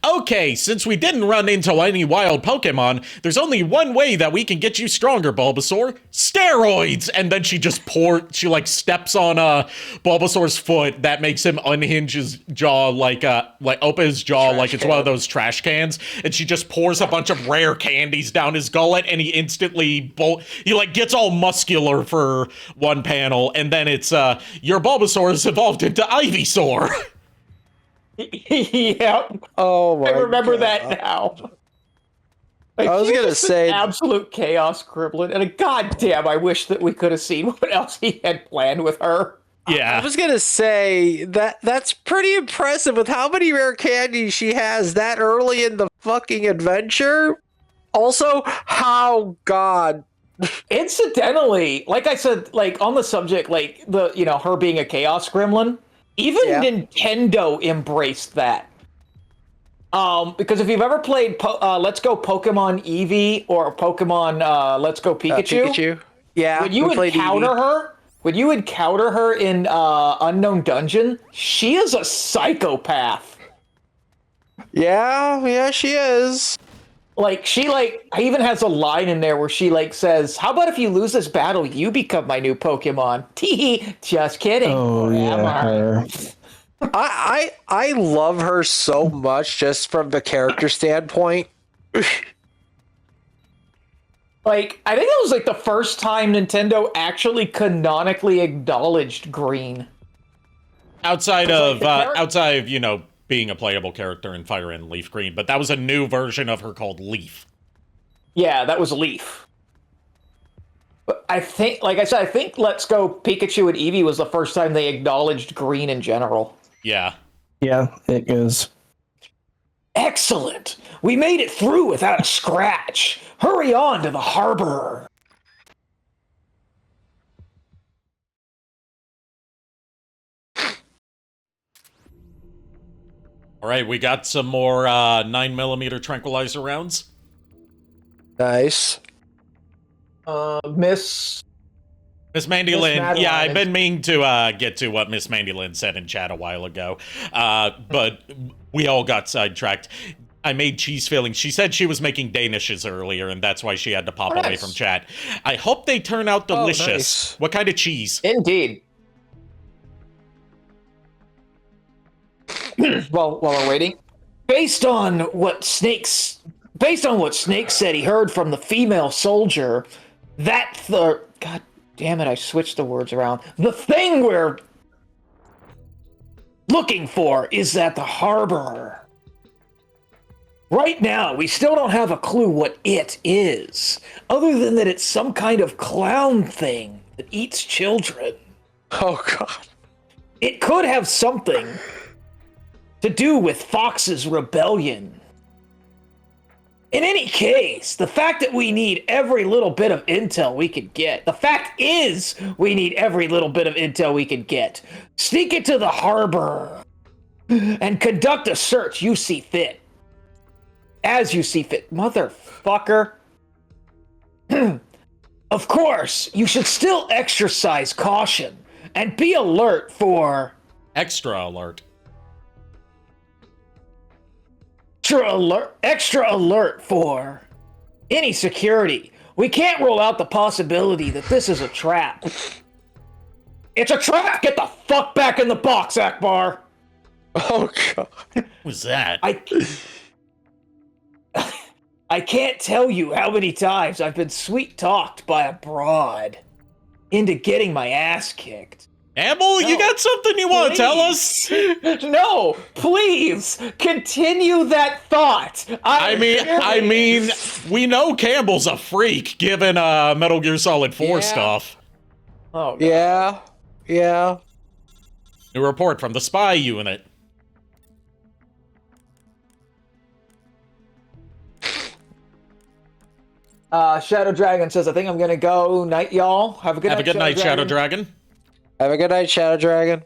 okay, since we didn't run into any wild Pokemon, there's only one way that we can get you stronger, Bulbasaur. Steroids! And then she steps on Bulbasaur's foot. That makes him unhinge his jaw, like open his jaw like it's one of those trash cans. And she just pours a bunch of rare candies down his gullet, and he instantly, he gets all muscular for one panel, and then it's, your Bulbasaur has evolved into Ivysaur. Yep. Oh my I remember God. that now. Like, I was he gonna just an say- absolute chaos gremlin, and goddamn, I wish that we could have seen what else he had planned with her. Yeah. I was gonna say that's pretty impressive with how many rare candies she has that early in the fucking adventure. Also, how God Incidentally, like I said, like on the subject, like her being a chaos gremlin, even Nintendo embraced that. Because if you've ever played Let's Go Pokemon Eevee or Pokemon Let's Go Pikachu, yeah, when you encounter her in Unknown Dungeon, she is a psychopath. Yeah, she is. Like she even has a line in there where she says, "How about if you lose this battle, you become my new Pokemon?" Tee, just kidding. Oh yeah, her. I love her so much just from the character standpoint. Like, I think it was the first time Nintendo actually canonically acknowledged Green. Outside of being a playable character in Fire and Leaf Green, but that was a new version of her called Leaf. Yeah, that was Leaf. But I think, like I said, I think Let's Go Pikachu and Eevee was the first time they acknowledged Green in general. Yeah. Yeah, it is. Excellent! We made it through without a scratch. Hurry on to the harbor. All right, we got some more 9mm tranquilizer rounds. Nice. Miss Mandy Lynn, Madeline I've been meaning to get to what Miss Mandy Lynn said in chat a while ago, but we all got sidetracked. I made cheese fillings. She said she was making Danishes earlier, and that's why she had to pop away from chat. I hope they turn out delicious. Nice. What kind of cheese? Indeed. Well, while we're waiting, based on what Snake said he heard from the female soldier, God damn it, I switched the words around. The thing we're looking for is at the harbor. Right now, we still don't have a clue what it is, other than that it's some kind of clown thing that eats children. Oh, God. It could have something to do with Fox's rebellion. In any case, the fact that we need every little bit of intel we can get. The fact is, we need every little bit of intel we can get. Sneak into the harbor and conduct a search you see fit. As you see fit, motherfucker. Of course, you should still exercise caution and be alert for... Extra alert. Extra alert for any security. We can't rule out the possibility that this is a trap. It's a trap! Get the fuck back in the box, Akbar! Oh, God. What was that? I can't tell you how many times I've been sweet-talked by a broad into getting my ass kicked. Amble, you got something you want to tell us? No, please continue that thought. I mean, we know Campbell's a freak, given Metal Gear Solid 4 stuff. Oh, God. Yeah. New report from the spy unit. Shadow Dragon says, I think I'm gonna go. Night, y'all. Have a good night. Have a good night, Shadow Dragon. Have a good night, Shadow Dragon.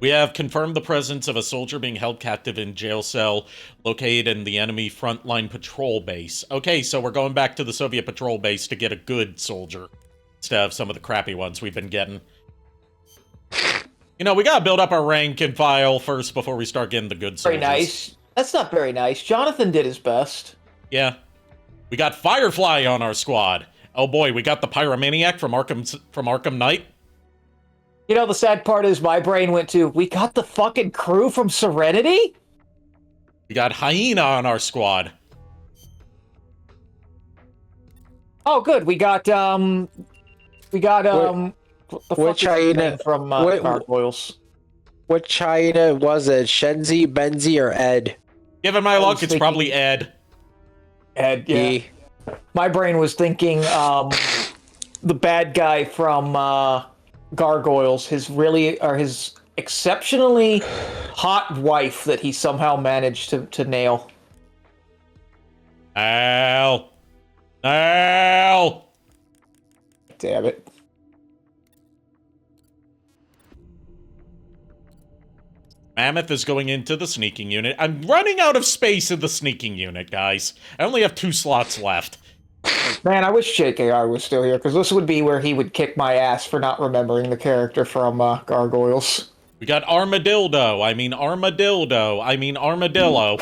We have confirmed the presence of a soldier being held captive in jail cell located in the enemy frontline patrol base. Okay, so we're going back to the Soviet patrol base to get a good soldier instead of some of the crappy ones we've been getting. You know, we gotta build up our rank and file first before we start getting the good soldiers. Very nice. That's not very nice. Jonathan did his best. Yeah. We got Firefly on our squad. Oh boy, we got the Pyromaniac from Arkham Knight. You know, the sad part is my brain went to, we got the fucking crew from Serenity? We got Hyena on our squad. Oh, good. We got the which hyena from Gargoyles. Which hyena was it? Shenzi, Benzi, or Ed? Given my luck, it's probably Ed. Ed, yeah. My brain was thinking the bad guy from Gargoyles, his exceptionally hot wife that he somehow managed to nail. Al. No! Damn it. Mammoth is going into the sneaking unit. I'm running out of space in the sneaking unit, guys. I only have 2 slots left. Man, I wish JKR was still here, because this would be where he would kick my ass for not remembering the character from Gargoyles. We got Armadillo. I mean Armadillo. I mean Armadillo.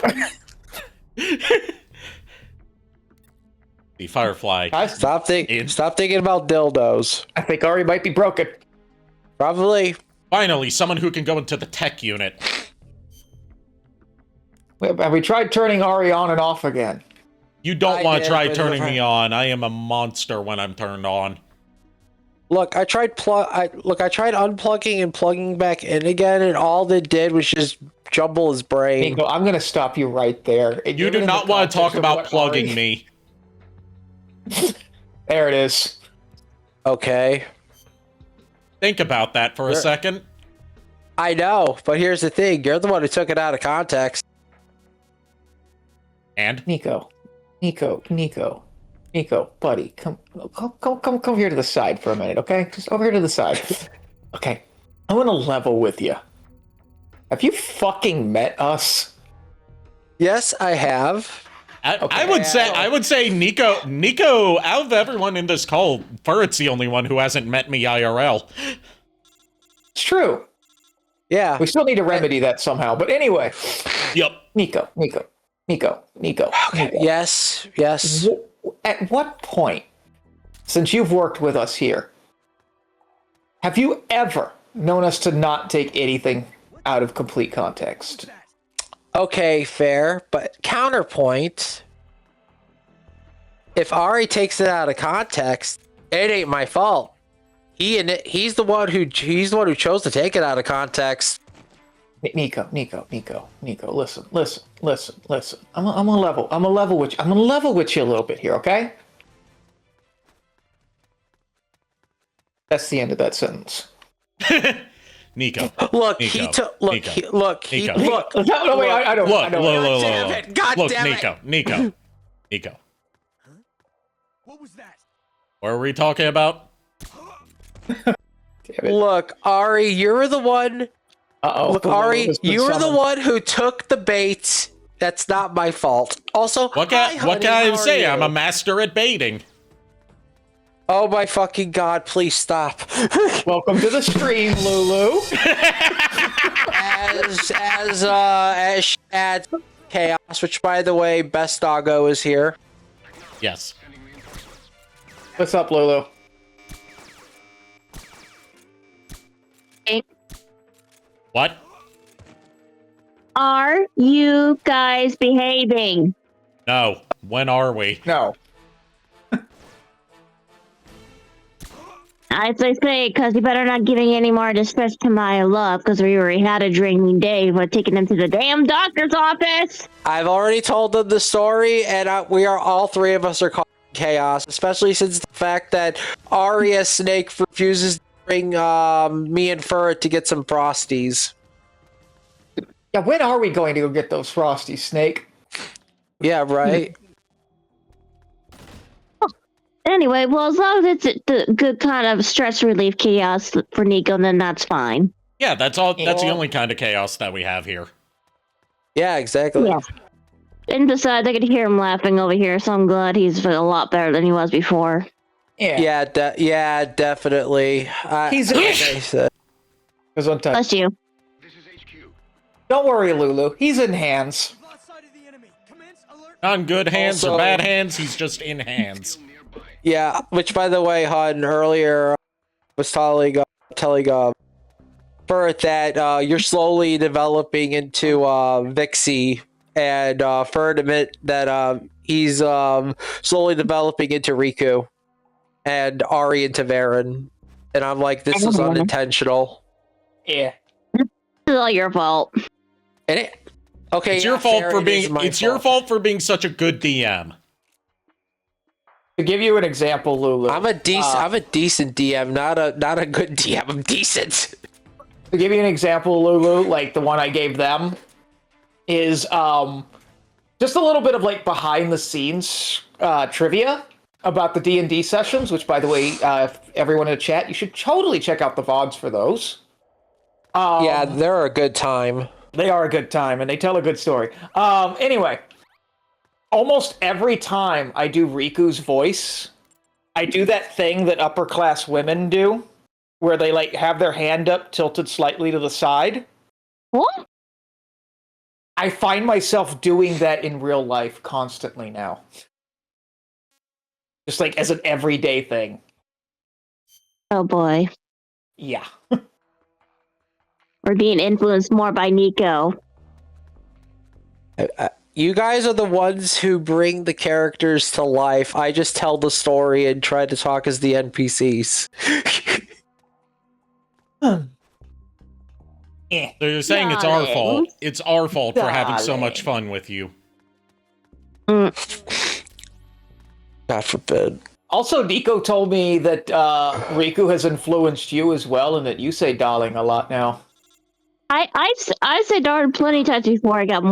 The Firefly. Stop thinking about dildos. I think Ari might be broken. Probably. Finally, someone who can go into the tech unit. Have we tried turning Ari on and off again? You don't I want to did, try but turning it's me on. I am a monster when I'm turned on. Look, I tried unplugging and plugging back in again, and all it did was just jumble his brain. Nico, I'm going to stop you right there. You do not want to talk about plugging me. There it is. Okay. Think about that for a second. I know, but here's the thing. You're the one who took it out of context. And? Nico, buddy, come here to the side for a minute, okay? Just over here to the side. Okay, I want to level with you. Have you fucking met us? Yes, I have. I would say Nico, out of everyone in this call, Furret's the only one who hasn't met me IRL. It's true. Yeah. We still need to remedy that somehow. But anyway. Yep. Nico. Yes. At what point, since you've worked with us here, have you ever known us to not take anything out of complete context? Okay, fair, but counterpoint. If Ari takes it out of context, it ain't my fault. He's the one who chose to take it out of context. Nico, listen. I'm gonna level with you a little bit here, okay? That's the end of that sentence. Nico. Look, Nico, he took. Look, Nico, he, look, he, Nico. look. No, wait, I don't. Look, damn it! God look, damn it! Nico. What was that? What are we talking about? Look, Ari, you're the one. Look, Ari, you were the one who took the bait. That's not my fault. Also, What hi, can honey, I how say? are I'm you? a master at baiting. Oh my fucking god! Please stop. Welcome to the stream, Lulu. as chaos, which by the way, Best Doggo is here. Yes. What's up, Lulu? What? Are you guys behaving? No. When are we? No. As I say, because you better not giving any more distress to my love, because we already had a draining day for taking him to the damn doctor's office. I've already told them the story, and we are all 3 of us are calling chaos, especially since the fact that Arya Snake refuses to bring me and Furret to get some Frosties. Yeah, when are we going to go get those Frosties, Snake? Yeah, right. Anyway, well, as long as it's the good kind of stress relief chaos for Nico, then that's fine. Yeah, that's all. That's the only kind of chaos that we have here. Yeah, exactly. Yeah. And besides, I could hear him laughing over here, so I'm glad he's a lot better than he was before. Yeah. Yeah, definitely. He's like I said. Because on time. Bless you. Don't worry, Lulu. He's in hands. Not in good hands or Also- bad hands. He's just in hands. Yeah, which by the way, Hun, earlier I was telling Furret that you're slowly developing into Vixie, and Furret admit that he's slowly developing into Riku, and Ari into Varen. And I'm like, this is unintentional. Yeah. It's all your fault. And okay, It's yeah, your fault fair, for it is being. my It's your fault. fault for being such a good DM. To give you an example, Lulu. I'm a decent DM, not a good DM. I'm decent. To give you an example, Lulu, like the one I gave them, is just a little bit of like behind the scenes trivia. about the D&D sessions, which, by the way, if everyone in the chat, you should totally check out the VODs for those. Yeah, they're a good time. They are a good time, and they tell a good story. Anyway, almost every time I do Riku's voice, I do that thing that upper class women do, where they like have their hand up tilted slightly to the side. What? I find myself doing that in real life constantly now. Just like as an everyday thing. Oh boy. Yeah. We're being influenced more by Nico. You guys are the ones who bring the characters to life. I just tell the story and try to talk as the NPCs. So you're saying it's our Darling. fault. It's our fault for having so much fun with you. God forbid. Also, Nico told me that Riku has influenced you as well, and that you say "darling" a lot now. I said darn plenty of times before I got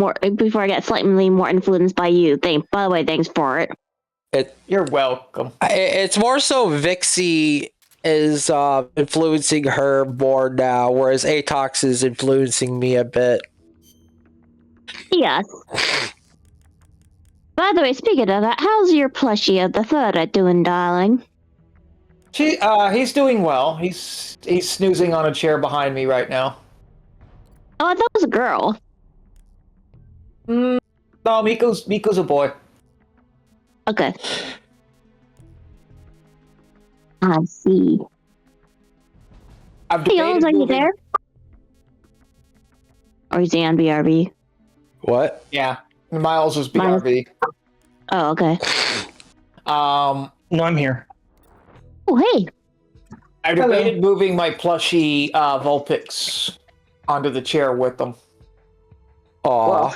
slightly more influenced by you. By the way, thanks for it. You're welcome. It's more so Vixie is influencing her more now, whereas Atox is influencing me a bit. Yes. By the way, speaking of that, how's your plushie of the Furret doing, darling? He's doing well. He's snoozing on a chair behind me right now. Oh, I thought it was a girl. No, Miko's a boy. Okay. I see. I've Hey, debated are you moving- there? Or is he on BRB? What? Yeah, Miles is BRB. Oh, okay. No, I'm here. Oh, hey. I debated moving my plushie Vulpix onto the chair with them. Aw.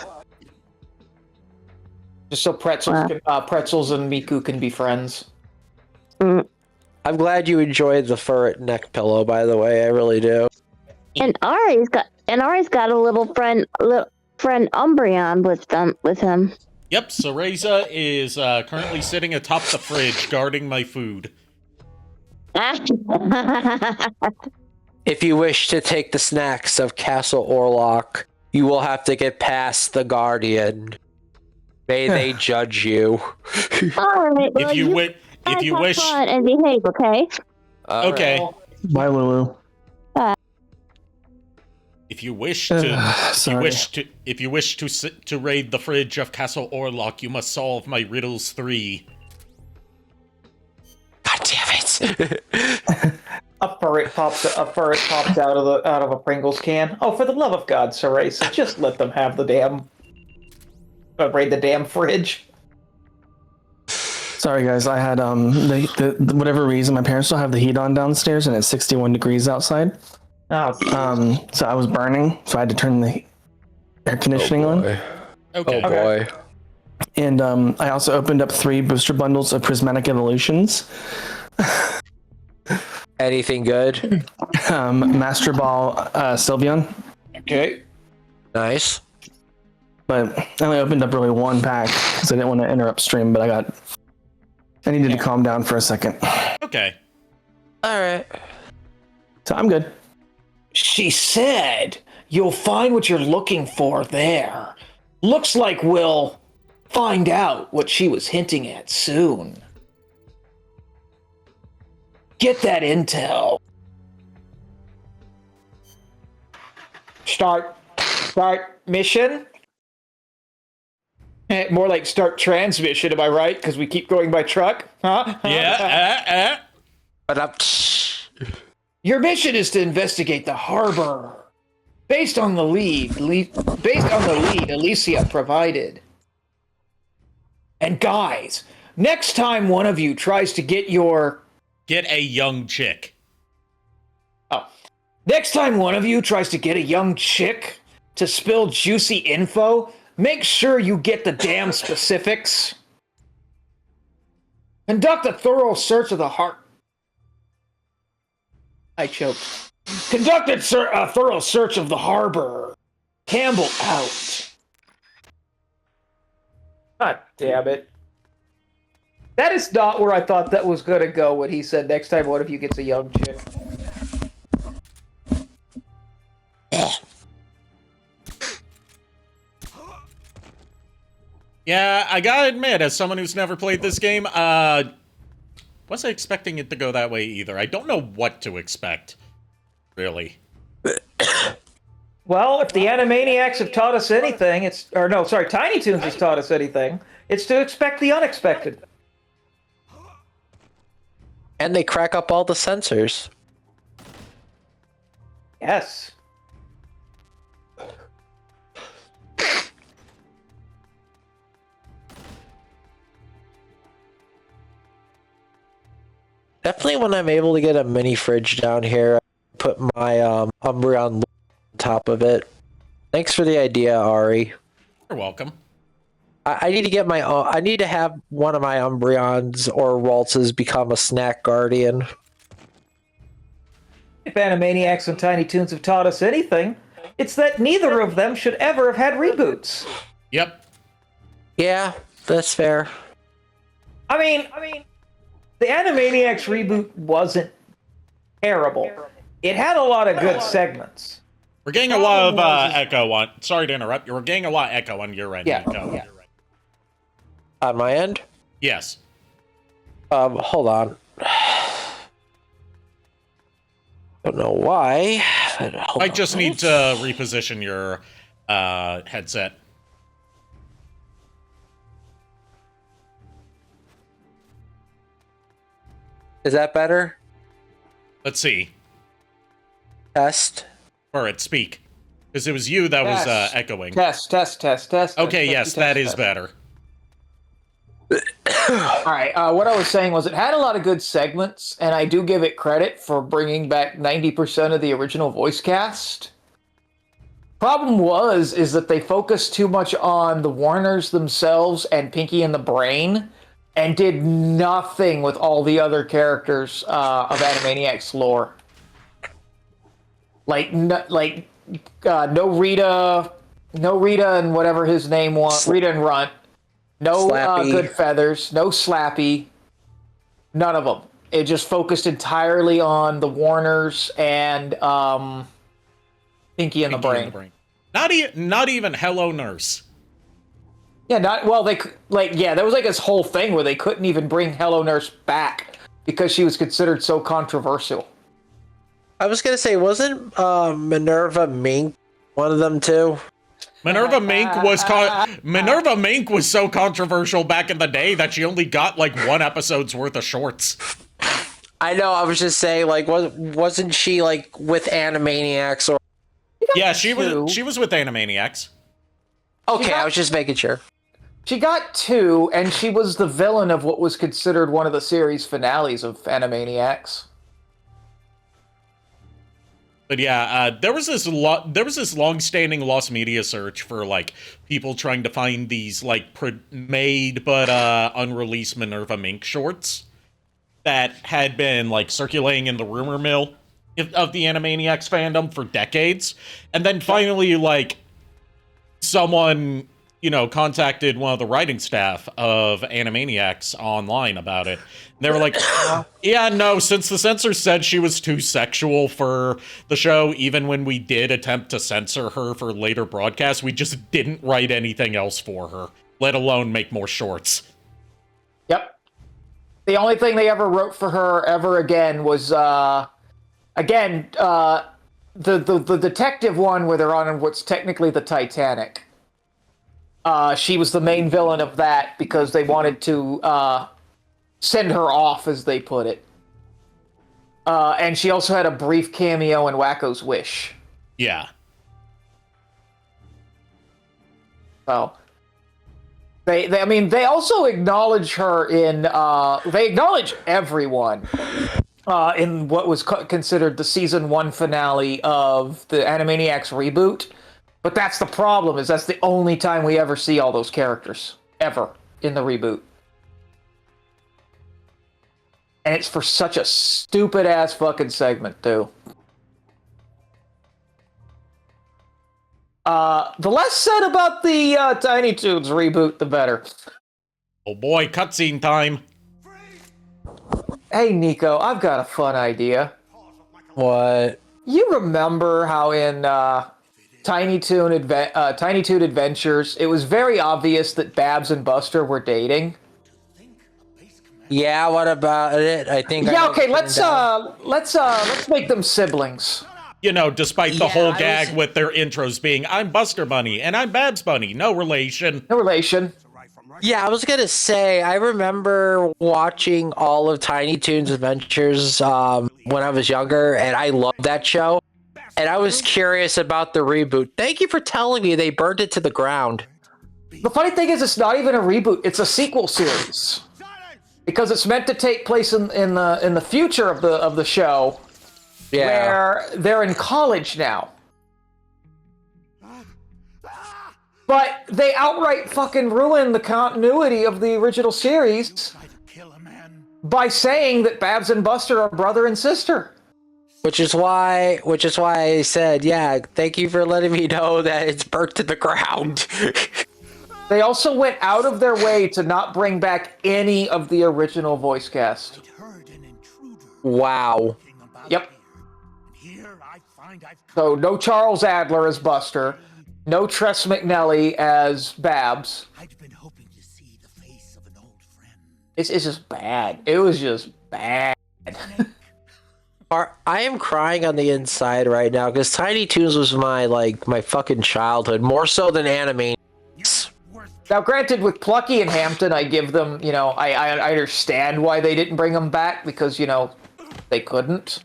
Just so Pretzels and Miku can be friends. I'm glad you enjoyed the Furret neck pillow, by the way. I really do. And Ari's got a little friend Umbreon with him. Yep, Cereza is currently sitting atop the fridge guarding my food. If you wish to take the snacks of Castle Orlock, you will have to get past the Guardian. May they judge you. All right, well, If you wish, fun and behave, okay? okay. Bye, Lulu. If you wish to, Sorry. if you wish to raid the fridge of Castle Orlock, you must solve my riddles 3. God damn it! A furret pops out of a Pringles can. Oh, for the love of God, Cereza, just let them have the damn raid the damn fridge. Sorry, guys. I had the whatever reason my parents still have the heat on downstairs, and it's 61 degrees outside. Oh, So I was burning, so I had to turn the air conditioning on. Okay. Oh boy. And I also opened up 3 booster bundles of Prismatic Evolutions. Anything good? Master Ball Sylveon. okay. Nice. But I only opened up really 1 pack because I didn't want to interrupt stream, but I needed to calm down for a second. Okay. Alright. So I'm good. She said, "You'll find what you're looking for there." Looks like we'll find out what she was hinting at soon. Get that intel. Start mission? More like start transmission, am I right? Because we keep going by truck? Huh? Yeah. But up. Your mission is to investigate the harbor. Based on the lead Alicia provided. And guys, next time one of you tries to get a young chick. Next time one of you tries to get a young chick to spill juicy info, make sure you get the damn specifics. Conduct a thorough search of the heart. I choked. Conduct a thorough search of the harbor. Campbell out. God damn it. That is not where I thought that was going to go when he said, next time, what if you gets a young chick? Yeah, I gotta admit, as someone who's never played this game, wasn't expecting it to go that way either. I don't know what to expect, really. Well, if the Animaniacs have taught us anything, Tiny Toons has taught us anything, it's to expect the unexpected. And they crack up all the sensors. Yes. Definitely when I'm able to get a mini fridge down here, I put my Umbreon on top of it. Thanks for the idea, Ari. You're welcome. I need to get my I need to have one of my Umbreons or Waltzes become a snack guardian. If Animaniacs and Tiny Toons have taught us anything, it's that neither of them should ever have had reboots. Yep. Yeah, that's fair. I mean, the Animaniacs reboot wasn't terrible. It had a lot of good segments. We're getting a lot of echo on... Sorry to interrupt. We're getting a lot of echo on your end, Nico. Yeah. On my end? Yes. Hold on. Don't know why. I just need to reposition your headset. Is that better? Let's see. Test. Furret, speak. Because it was you that was echoing. Test. Okay, yes, that is better. All right. What I was saying was it had a lot of good segments, and I do give it credit for bringing back 90% of the original voice cast. Problem is that they focused too much on the Warners themselves and Pinky and the Brain, and did nothing with all the other characters of Animaniacs lore. No Rita and whatever his name was, Rita and Runt. No Good Feathers, no Slappy, none of them. It just focused entirely on the Warners and Pinky and the Brain. Not even Hello Nurse. Yeah, there was like this whole thing where they couldn't even bring Hello Nurse back because she was considered so controversial. I was gonna say, wasn't Minerva Mink one of them too? Minerva Mink was so controversial back in the day that she only got like one episode's worth of shorts. I know. I was just saying, like, wasn't she like with Animaniacs or? Yeah, she was with Animaniacs. Okay, I was just making sure. She got 2, and she was the villain of what was considered one of the series finales of Animaniacs. But yeah, there was this long-standing lost media search for like people trying to find these like made but unreleased Minerva Mink shorts that had been like circulating in the rumor mill of the Animaniacs fandom for decades, and then finally like someone contacted one of the writing staff of Animaniacs online about it. And they were like, yeah, no, since the censors said she was too sexual for the show, even when we did attempt to censor her for later broadcasts, we just didn't write anything else for her, let alone make more shorts. Yep. The only thing they ever wrote for her ever again was, the detective one where they're on what's technically the Titanic. She was the main villain of that because they wanted to send her off, as they put it. And she also had a brief cameo in Wacko's Wish. Yeah. So they also acknowledge her in they acknowledge everyone in what was considered the season 1 finale of the Animaniacs reboot. But that's the problem, is that's the only time we ever see all those characters, ever, in the reboot. And it's for such a stupid-ass fucking segment, too. The less said about the Tiny Toons reboot, the better. Oh boy, cutscene time. Hey, Nico, I've got a fun idea. What? You remember how in Tiny Toon Adventures, it was very obvious that Babs and Buster were dating? Yeah, what about it? I think. Yeah, okay, let's make them siblings. You know, despite the Yeah, whole I gag was- with their intros being, I'm Buster Bunny and I'm Babs Bunny. No relation. No relation. Yeah, I was gonna say, I remember watching all of Tiny Toon's Adventures when I was younger, and I loved that show. And I was curious about the reboot. Thank you for telling me they burned it to the ground. The funny thing is, it's not even a reboot. It's a sequel series because it's meant to take place in the future of the show, Yeah. where they're in college now. But they outright fucking ruin the continuity of the original series by saying that Babs and Buster are brother and sister. Which is why I said, yeah, thank you for letting me know that it's burnt to the ground. They also went out of their way to not bring back any of the original voice cast. Wow. Yep. So no Charles Adler as Buster, no Tress McNelly as Babs. I'd been hoping to see the face of an old friend. It's just bad. It was just bad. I am crying on the inside right now because Tiny Toons was my fucking childhood, more so than anime. Now, granted, with Plucky and Hampton, I give them, I understand why they didn't bring them back because, they couldn't.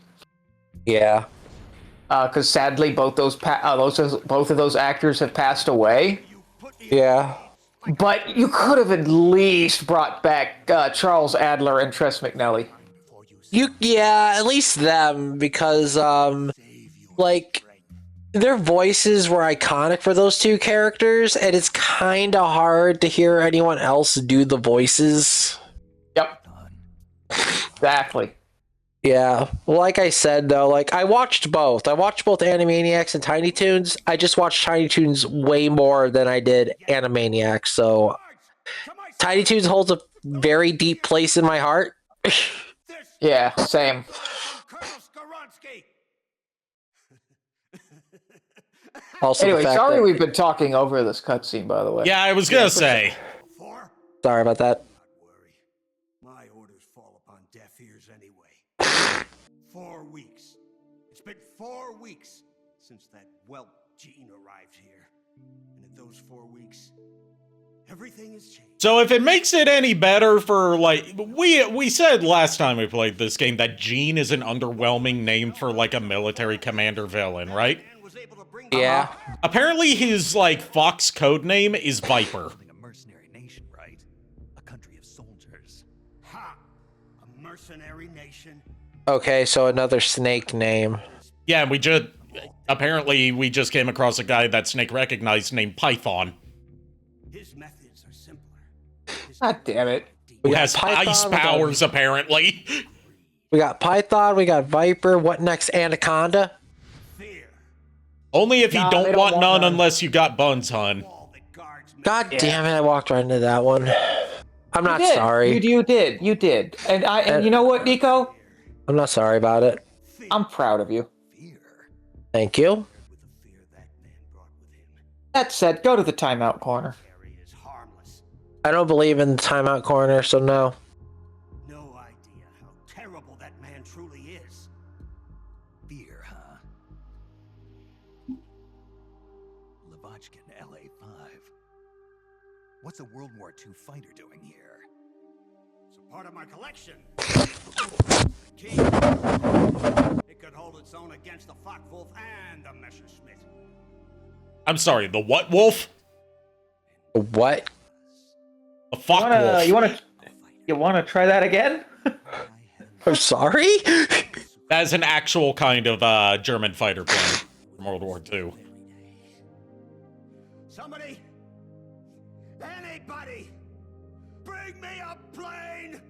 Yeah. Because sadly, both of those actors have passed away. Yeah. But you could have at least brought back Charles Adler and Tress McNelly. At least them, because, their voices were iconic for those two characters, and it's kind of hard to hear anyone else do the voices. Yep. Exactly. Yeah. Well, like I said, though, I watched both. I watched both Animaniacs and Tiny Toons. I just watched Tiny Toons way more than I did Animaniacs, so Tiny Toons holds a very deep place in my heart. Yeah, same. Also, Anyway, the fact sorry that- we've been talking over this cutscene, by the way. Yeah, I was gonna say. Sorry about that. My orders fall upon deaf ears anyway. 4 weeks. It's been 4 weeks since that whelp Gene arrived here. And in those 4 weeks, everything has changed. So if it makes it any better for, we said last time we played this game that Gene is an underwhelming name for, a military commander villain, right? Yeah. Apparently his, Fox code name is Viper. A mercenary nation, right? A country of soldiers. Ha! A mercenary nation? Okay, so another snake name. Yeah, apparently we just came across a guy that Snake recognized named Python. His methods are simpler. God damn it. Who got has Python, ice we got- powers, apparently. We got Python, we got Viper. What next? Anaconda? Fear. Only if you Nah, don't they don't want want none none. unless you got buns, hun. All that guards God damn it! I walked right into that one. I'm not You did. sorry. You did. And you know what, Nico? I'm not sorry about it. I'm proud of you. fear. Thank you. With the fear that man brought with him. That said, go to the timeout corner. Harry is harmless. I don't believe in the timeout corner, so no. No idea how terrible that man truly is. Fear, huh? Lavochkin, LA-5. What's a World War II fighter doing here? It's a part of my collection. Key. It could hold its own against the Focke-Wulf and the Messerschmitt. I'm sorry, the what wolf? What? The fuck wolf. You wanna try that again? I'm sorry? That is an actual kind of German fighter plane from World War II. Somebody! Anybody! Bring me a plane!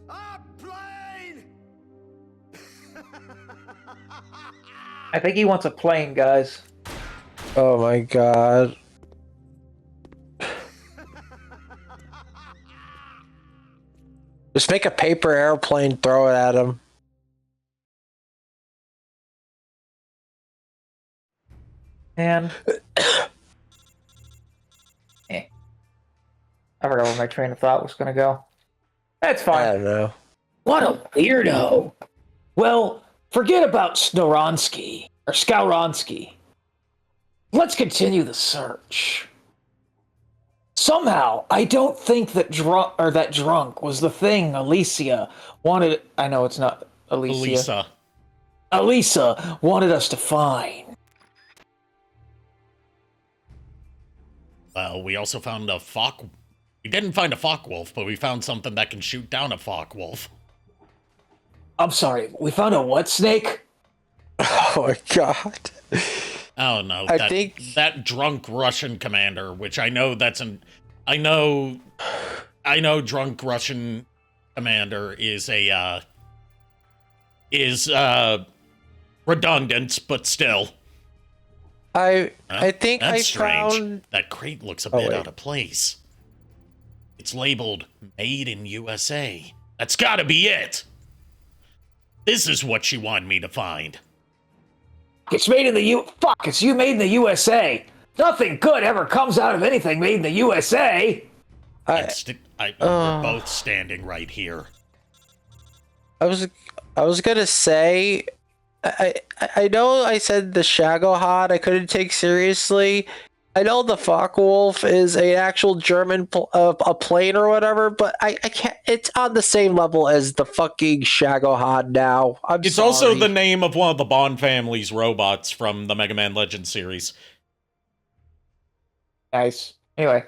A plane! I think he wants a plane, guys. Oh my god. Just make a paper airplane, throw it at him. Man. I forgot where my train of thought was gonna go. That's I fine. don't know. What a weirdo. Well, forget about Snoronsky or Skowronsky. Let's continue the search. Somehow, I don't think that drunk was the thing Alicia wanted. I know it's not Alicia. Elisa wanted us to find. Well, we also found a Fok. We didn't find a Fok wolf, but we found something that can shoot down a Fok wolf. I'm sorry, we found a what snake? Oh my god. Oh no, I think that drunk Russian commander, which I know I know drunk Russian commander is redundant, but still. I think That's I strange. found That crate looks a bit out of place. It's labeled "Made in USA." That's gotta be it. This is what she wanted me to find. It's made in the Fuck, it's made in the USA. Nothing good ever comes out of anything made in the USA. We're both standing right here. I was gonna say I know I said the Shagohod I couldn't take seriously. I know the Focke-Wulf is an actual German a plane or whatever, but I can't. It's on the same level as the fucking Shagohod now. It's sorry. also the name of one of the Bond family's robots from the Mega Man Legends series. Nice. Anyway.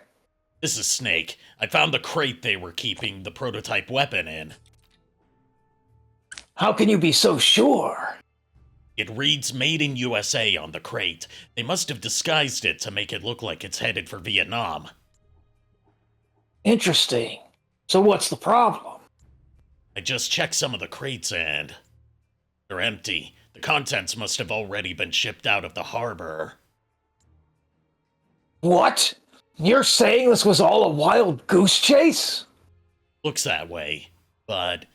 This is Snake. I found the crate they were keeping the prototype weapon in. How can you be so sure? It reads "Made in USA" on the crate. They must have disguised it to make it look like it's headed for Vietnam. Interesting. So what's the problem? I just checked some of the crates and they're empty. The contents must have already been shipped out of the harbor. What? You're saying this was all a wild goose chase? Looks that way, but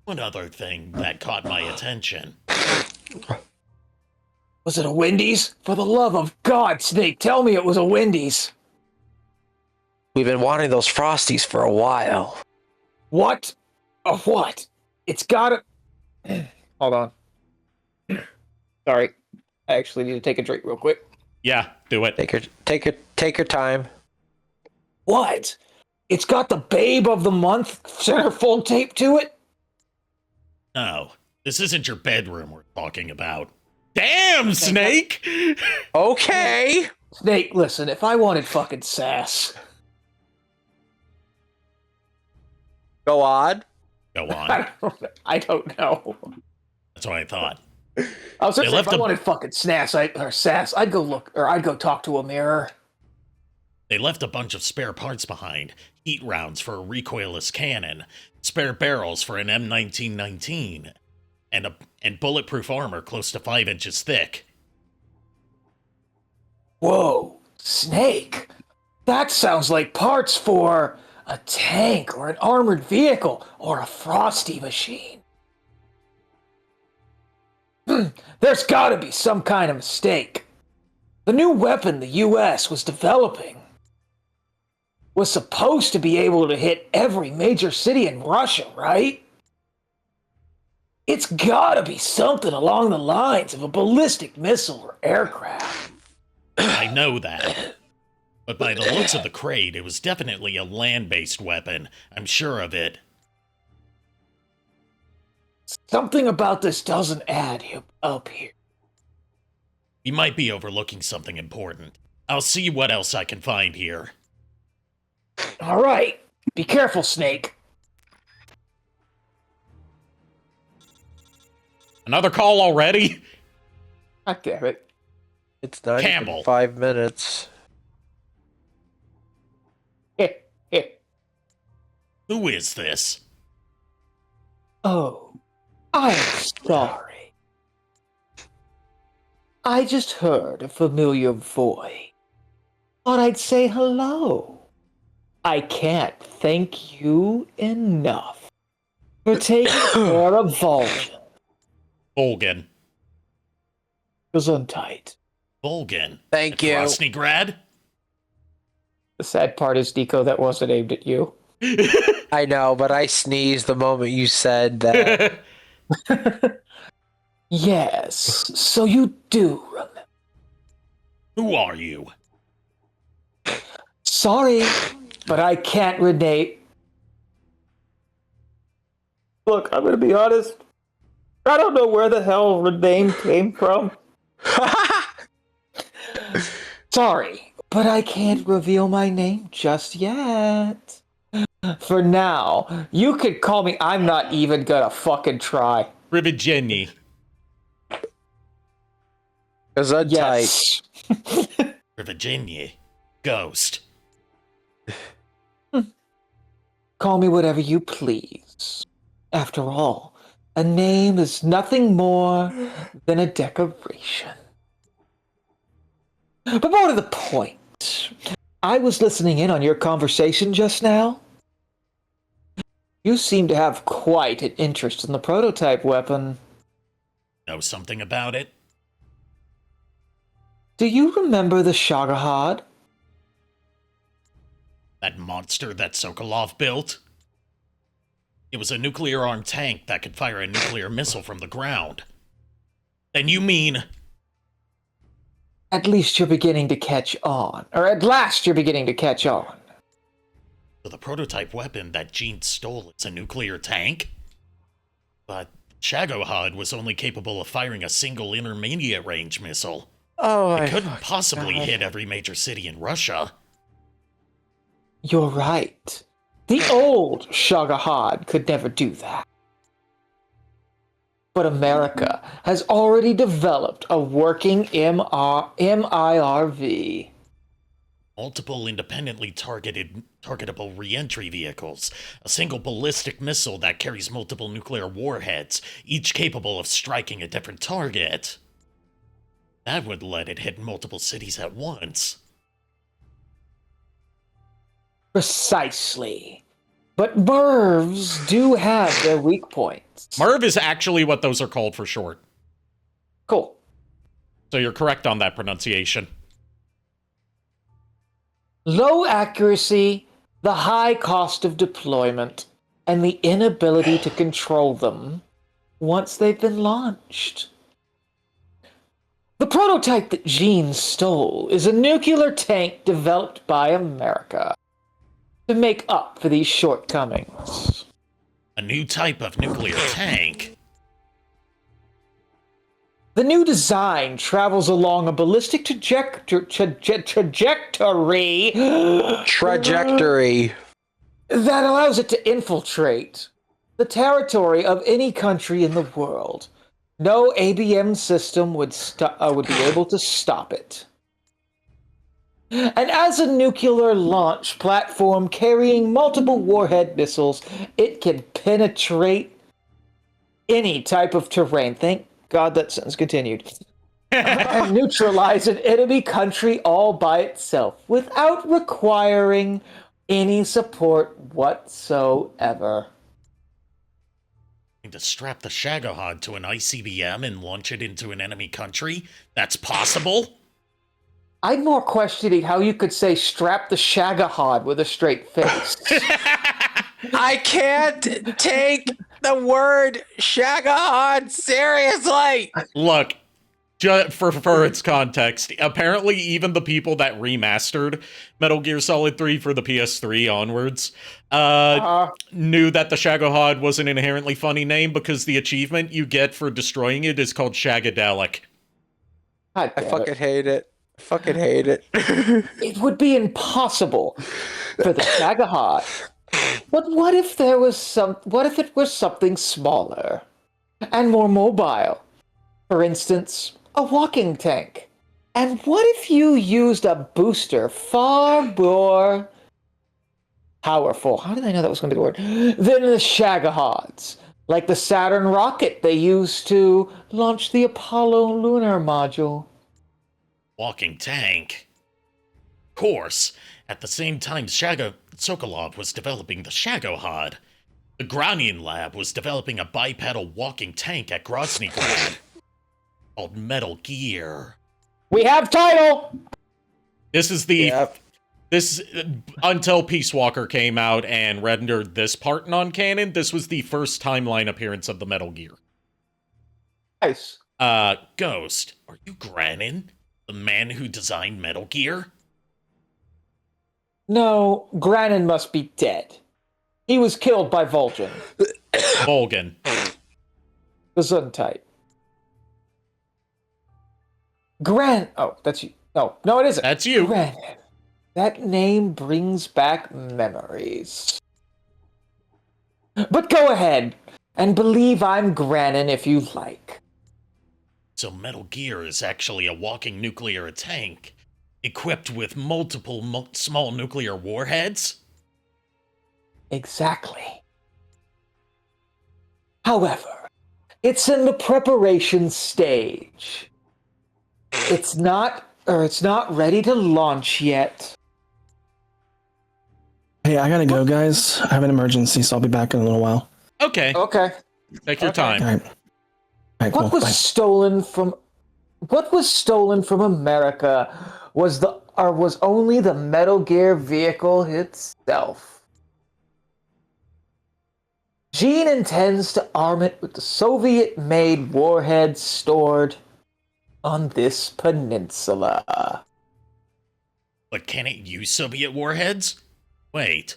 one other thing that caught my attention. Was it a Wendy's? For the love of God, Snake, tell me it was a Wendy's. We've been wanting those Frosties for a while. What? A what? It's gotta... Hold on. Sorry. I actually need to take a drink real quick. Yeah, do it. Take your time. What? It's got the Babe of the Month centerfold tape to it? No, this isn't your bedroom we're talking about. Damn, Snake! Okay. Snake, listen, if I wanted fucking sass... Go on. Go on. I don't know. That's what I thought. I was saying if I wanted fucking sass, I'd go talk to a mirror. They left a bunch of spare parts behind. Heat rounds for a recoilless cannon, spare barrels for an M1919, and bulletproof armor close to 5 inches thick. Whoa, Snake. That sounds like parts for a tank or an armored vehicle or a frosty machine. There's gotta be some kind of mistake. The new weapon the US was developing was supposed to be able to hit every major city in Russia, right? It's gotta be something along the lines of a ballistic missile or aircraft. I know that. But by the looks of the crate, it was definitely a land-based weapon. I'm sure of it. Something about this doesn't add up here. We might be overlooking something important. I'll see what else I can find here. All right. Be careful, Snake. Another call already? God damn it. It's not Campbell. even 5 minutes. Who is this? Oh, I'm sorry. I just heard a familiar voice. Thought I'd say hello. I can't thank you enough. for taking care of Volgan. Volgan. Gesundheit. Volgan. Thank you. Krasnygrad? The sad part is, Nico, that wasn't aimed at you. I know, but I sneezed the moment you said that. Yes, so you do remember. Who are you? Sorry, but I can't rename. Look, I'm gonna be honest. I don't know where the hell the name came from. Sorry, but I can't reveal my name just yet. For now, you could call me. I'm not even gonna fucking try. Rivigeni. Gesundheit. Yes. Rivigeni. Ghost. Call me whatever you please. After all, a name is nothing more than a decoration. But more to the point, I was listening in on your conversation just now. You seem to have quite an interest in the prototype weapon. Know something about it? Do you remember the Shagahad? That monster that Sokolov built? It was a nuclear-armed tank that could fire a nuclear missile from the ground. Then you mean... At least you're beginning to catch on. Or at last you're beginning to catch on. So the prototype weapon that Gene stole is a nuclear tank? But Shagohod was only capable of firing a single intermediate-range missile. Oh, It couldn't possibly hit every major city in Russia. You're right. The old Shagahad could never do that. But America has already developed a working MIRV. Multiple independently targetable re-entry vehicles, a single ballistic missile that carries multiple nuclear warheads, each capable of striking a different target. That would let it hit multiple cities at once. Precisely. But MIRVs do have their weak points. MIRV is actually what those are called for short. Cool. So you're correct on that pronunciation. Low accuracy, the high cost of deployment, and the inability to control them once they've been launched. The prototype that Gene stole is a nuclear tank developed by America to make up for these shortcomings. A new type of nuclear tank? The new design travels along a ballistic trajectory Trajectory. that allows it to infiltrate the territory of any country in the world. No ABM system would be able to stop it. And as a nuclear launch platform carrying multiple warhead missiles, it can penetrate any type of terrain. Thank God that sentence continued. And neutralize an enemy country all by itself without requiring any support whatsoever. To strap the Shagohod to an ICBM and launch it into an enemy country? That's possible? I'm more questioning how you could say strap the Shagahod with a straight face. I can't take the word Shagahod seriously. Look, for its context, apparently even the people that remastered Metal Gear Solid 3 for the PS3 onwards knew that the Shagohod was an inherently funny name because the achievement you get for destroying it is called Shagadelic. I fucking hate it. I fucking hate it. It would be impossible for the Shagahod. But what if there was what if it was something smaller and more mobile? For instance, a walking tank. And what if you used a booster far more powerful? How did I know that was going to be the word? Than the Shagahods. Like the Saturn rocket they used to launch the Apollo lunar module. Walking tank? Of course. At the same time Sokolov was developing the Shagohod. The Granian lab was developing a bipedal walking tank at Groznygrad called Metal Gear. We have title! This is the... This, until Peace Walker came out and rendered this part non-canon, this was the first timeline appearance of the Metal Gear. Nice. Ghost, are you Granin, the man who designed Metal Gear? No, Granin must be dead. He was killed by Vol'jin. Volgan. Gesundheit. Oh, that's you. No, it isn't. That's you. Granin. That name brings back memories. But go ahead, and believe I'm Granin if you like. So Metal Gear is actually a walking nuclear tank, equipped with multiple small nuclear warheads? Exactly. However, it's in the preparation stage. It's not ready to launch yet. Hey, I gotta go, guys. I have an emergency, so I'll be back in a little while. Okay. Okay. Take your time. All right. All right, cool. What was stolen from America was only the Metal Gear vehicle itself. Gene intends to arm it with the Soviet-made warheads stored on this peninsula. But can it use Soviet warheads? Wait,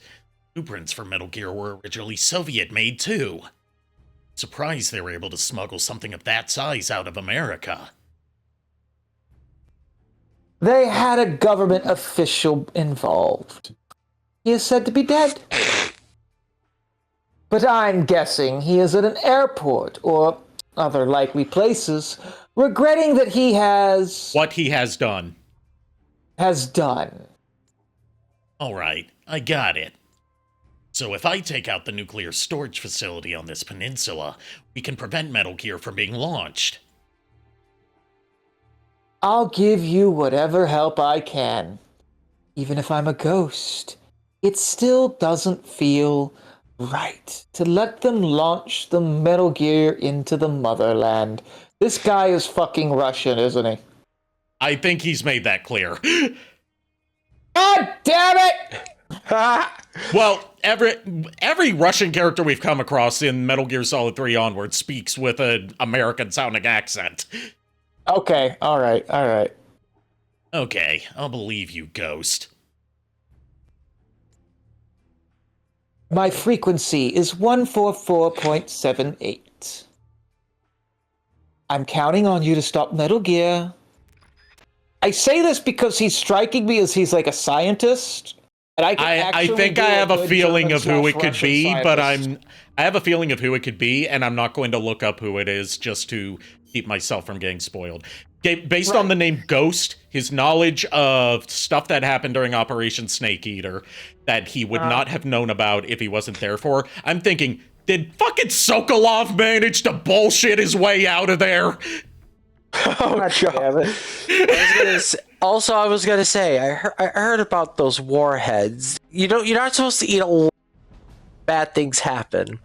blueprints for Metal Gear were originally Soviet-made too. Surprised they were able to smuggle something of that size out of America. They had a government official involved. He is said to be dead. But I'm guessing he is at an airport or other likely places, regretting that he has... What he has done. Has done. Alright, I got it. So if I take out the nuclear storage facility on this peninsula, we can prevent Metal Gear from being launched. I'll give you whatever help I can. Even if I'm a ghost, it still doesn't feel right to let them launch the Metal Gear into the motherland. This guy is fucking Russian, isn't he? I think he's made that clear. God damn it! Well, every Russian character we've come across in Metal Gear Solid 3 onward speaks with an American-sounding accent. Okay, alright. Okay, I'll believe you, Ghost. My frequency is 144.78. I'm counting on you to stop Metal Gear. I say this because he's striking me as he's like a scientist. And I think I have a feeling of who it could be, but I have a feeling of who it could be, and I'm not going to look up who it is just to keep myself from getting spoiled. Based on the name Ghost, his knowledge of stuff that happened during Operation Snake Eater that he would not have known about if he wasn't there for, I'm thinking, did fucking Sokolov manage to bullshit his way out of there? Oh, God. I was gonna say, I heard about those warheads. You're not supposed to eat a lot. Bad things happen.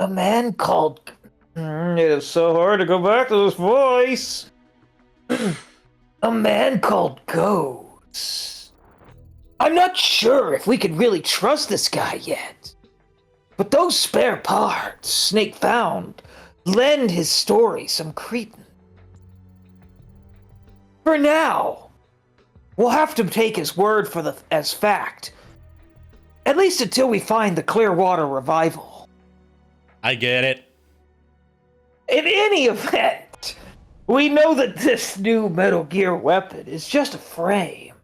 A man called... It is so hard to go back to this voice. A man called Ghost. I'm not sure if we can really trust this guy yet. But those spare parts Snake found lend his story some credence. For now, we'll have to take his word as fact. At least until we find the Clearwater Revival. I get it. In any event, we know that this new Metal Gear weapon is just a frame.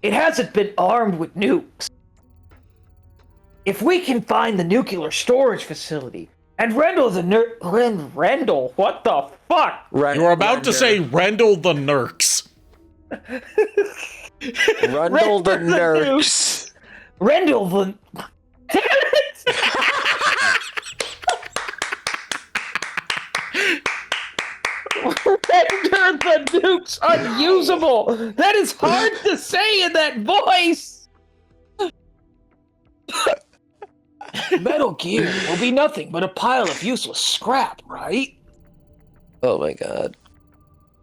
It hasn't been armed with nukes. If we can find the nuclear storage facility and Rendell Rendell, what the fuck? You were about to say Rendell the Nurks. Rendell the Nurks. Rendell the... Damn it! Render the nukes unusable! That is hard to say in that voice! Metal Gear will be nothing but a pile of useless scrap, right? Oh my god.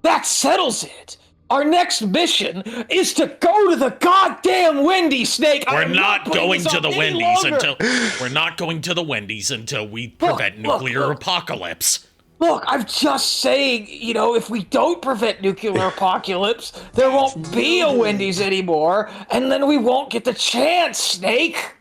That settles it. Our next mission is to go to the goddamn Wendy, Snake. We're not going to the Wendy's until we prevent nuclear apocalypse. Look, I'm just saying, if we don't prevent nuclear apocalypse, there won't be a Wendy's anymore, and then we won't get the chance, Snake.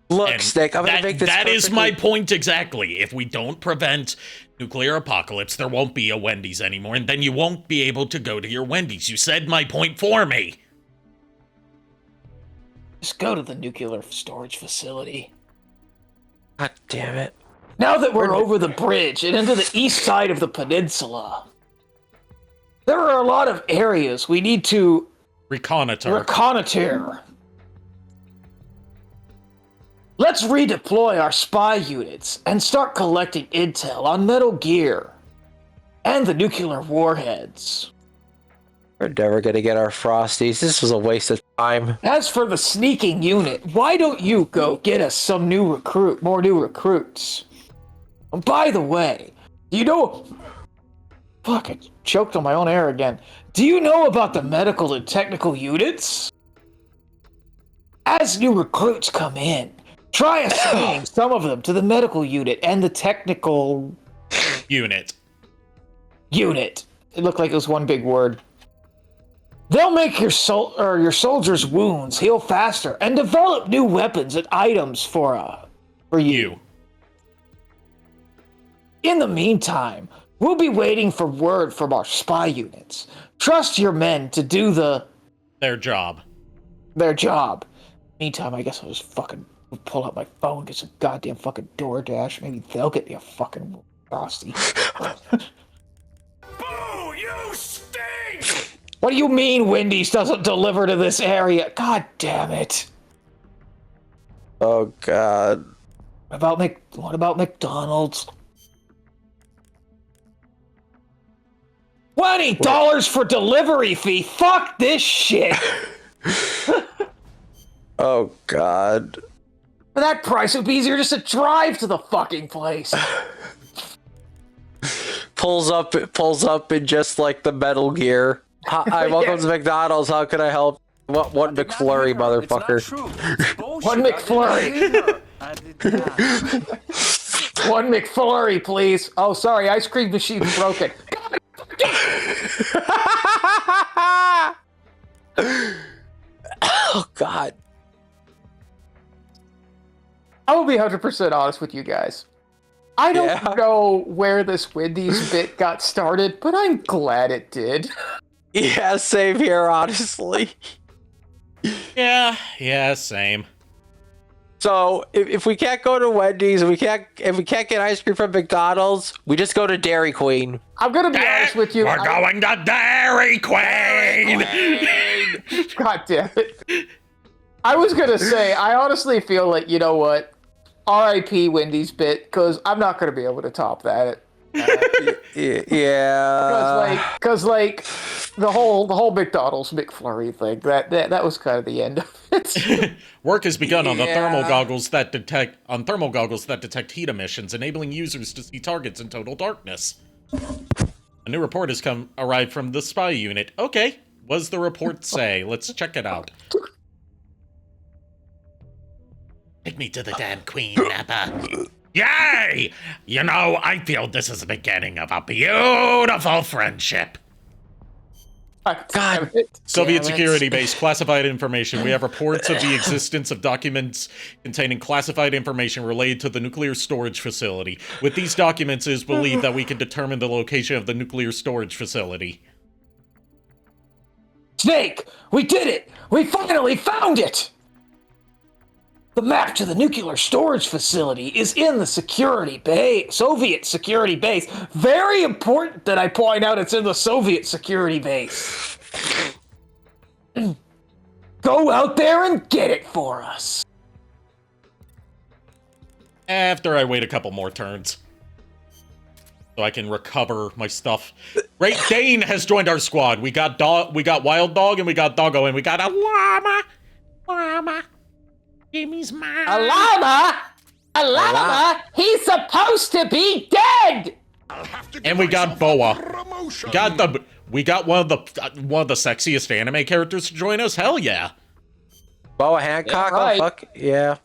Look, And Snake, I'm gonna make this That is my point exactly. If we don't prevent nuclear apocalypse, there won't be a Wendy's anymore, and then you won't be able to go to your Wendy's. You said my point for me. Just go to the nuclear storage facility. God damn it. Now that we're over the bridge and into the east side of the peninsula, there are a lot of areas we need to reconnoiter. Let's redeploy our spy units and start collecting intel on Metal Gear and the nuclear warheads. We're never gonna get our Frosties. This was a waste of time. As for the sneaking unit, why don't you go get us more new recruits? And by the way, fuck, I choked on my own air again. Do you know about the medical and technical units? As new recruits come in, try assigning some of them to the medical unit and the technical unit. It looked like it was one big word. They'll make your soldiers' wounds heal faster and develop new weapons and items for you. In the meantime, we'll be waiting for word from our spy units. Trust your men to do their job. Meantime, I guess I'll just fucking pull out my phone, get some goddamn fucking DoorDash. Maybe they'll get me a fucking Frosty. Boo! You stink! What do you mean Wendy's doesn't deliver to this area? God damn it. Oh god. What about McDonald's? $20 for delivery fee? Fuck this shit! Oh god. For that price, it would be easier just to drive to the fucking place. Pulls up in just like the Metal Gear. Hi, welcome to McDonald's. How can I help? What McFlurry, motherfucker? One McFlurry. One McFlurry, please. Oh, sorry, ice cream machine's broken. Oh god. I will be 100% honest with you guys. I don't know where this Wendy's bit got started, but I'm glad it did. Yeah, same here, honestly. Yeah, same. So if we can't go to Wendy's, if we can't get ice cream from McDonald's, we just go to Dairy Queen. I'm gonna be honest with you. We're going to Dairy Queen. God damn it! I was gonna say, I honestly feel like, you know what? R.I.P. Wendy's bit, because I'm not gonna be able to top that. Yeah. Because the whole McDonald's McFlurry thing, that was kind of the end of it. Work has begun on the thermal goggles that detect heat emissions, enabling users to see targets in total darkness. A new report has arrived from the spy unit. Okay, what does the report say? Let's check it out. Take me to the damn Queen, Nappa. Yay! You know, I feel this is the beginning of a beautiful friendship. God. Soviet security base, classified information. We have reports of the existence of documents containing classified information related to the nuclear storage facility. With these documents, it is believed that we can determine the location of the nuclear storage facility. Snake! We did it! We finally found it! The map to the nuclear storage facility is in the Soviet security base. Very important that I point out it's in the Soviet security base. Go out there and get it for us. After I wait a couple more turns. So I can recover my stuff. Great Dane has joined our squad. We got Wild Dog, and we got Doggo, and we got a llama. Gimmy's mine. A llama? A llama? He's supposed to be dead! And we got Boa. We got one of the sexiest anime characters to join us. Hell yeah. Boa Hancock. Yeah, right. Oh fuck yeah.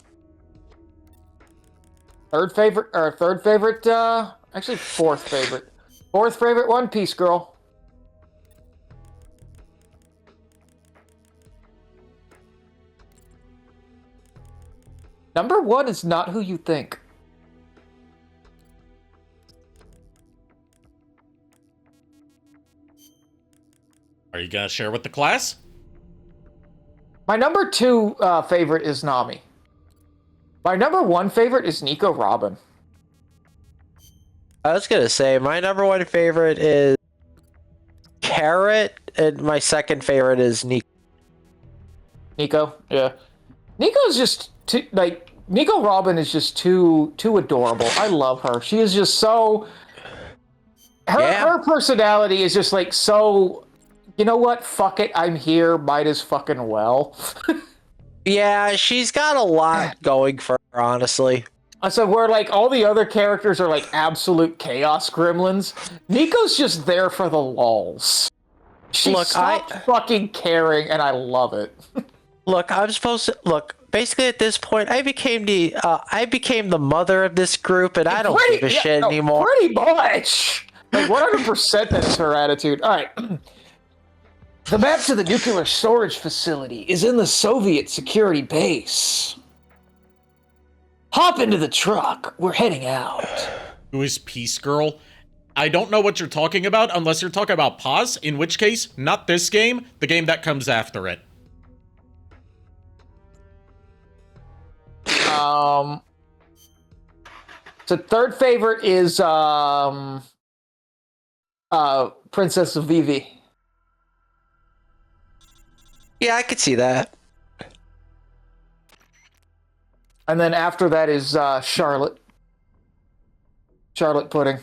Third favorite, actually fourth favorite. Fourth favorite One Piece girl. Number one is not who you think. Are you gonna share with the class? My number two favorite is Nami. My number one favorite is Nico Robin. I was gonna say my number one favorite is Carrot, and my second favorite is Nico. Nico, yeah. Nico's just too, like, Nico Robin is just too adorable. I love her. She is just so. Her personality is just like so. You know what? Fuck it. I'm here. Might as fucking well. Yeah, she's got a lot going for her, honestly. So where like all the other characters are like absolute chaos gremlins, Nico's just there for the lulls. She stopped fucking caring, and I love it. Look, I'm supposed to look. Basically, at this point, I became the mother of this group, and I don't give a shit anymore. Pretty much. Like 100%. That's her attitude. All right. The map to the nuclear storage facility is in the Soviet security base. Hop into the truck. We're heading out. Who is Peace Girl? I don't know what you're talking about unless you're talking about Pause, in which case, not this game, the game that comes after it. So third favorite is Princess Vivi. Yeah, I could see that. And then after that is Charlotte. Charlotte Pudding.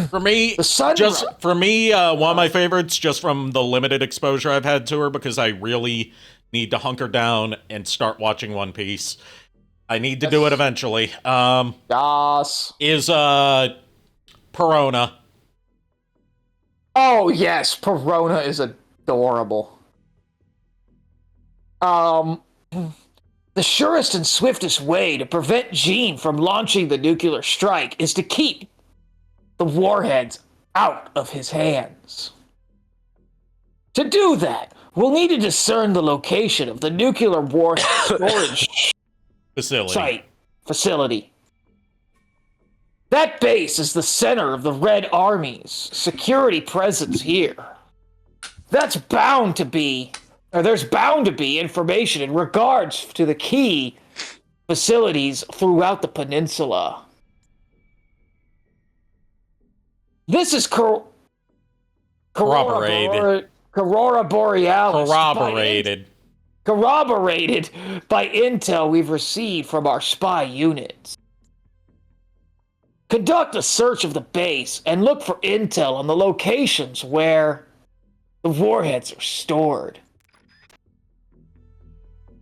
For me, one of my favorites, just from the limited exposure I've had to her, because I really need to hunker down and start watching One Piece. I need to do it eventually. Yes. Is Perona. Oh yes, Perona is adorable. The surest and swiftest way to prevent Jean from launching the nuclear strike is to keep the warheads out of his hands. To do that, we'll need to discern the location of the nuclear warhead storage facility. That base is the center of the Red Army's security presence here. There's bound to be information in regards to the key facilities throughout the peninsula. This is corroborated. Aurora Borealis. Corroborated by intel we've received from our spy units. Conduct a search of the base and look for intel on the locations where the warheads are stored.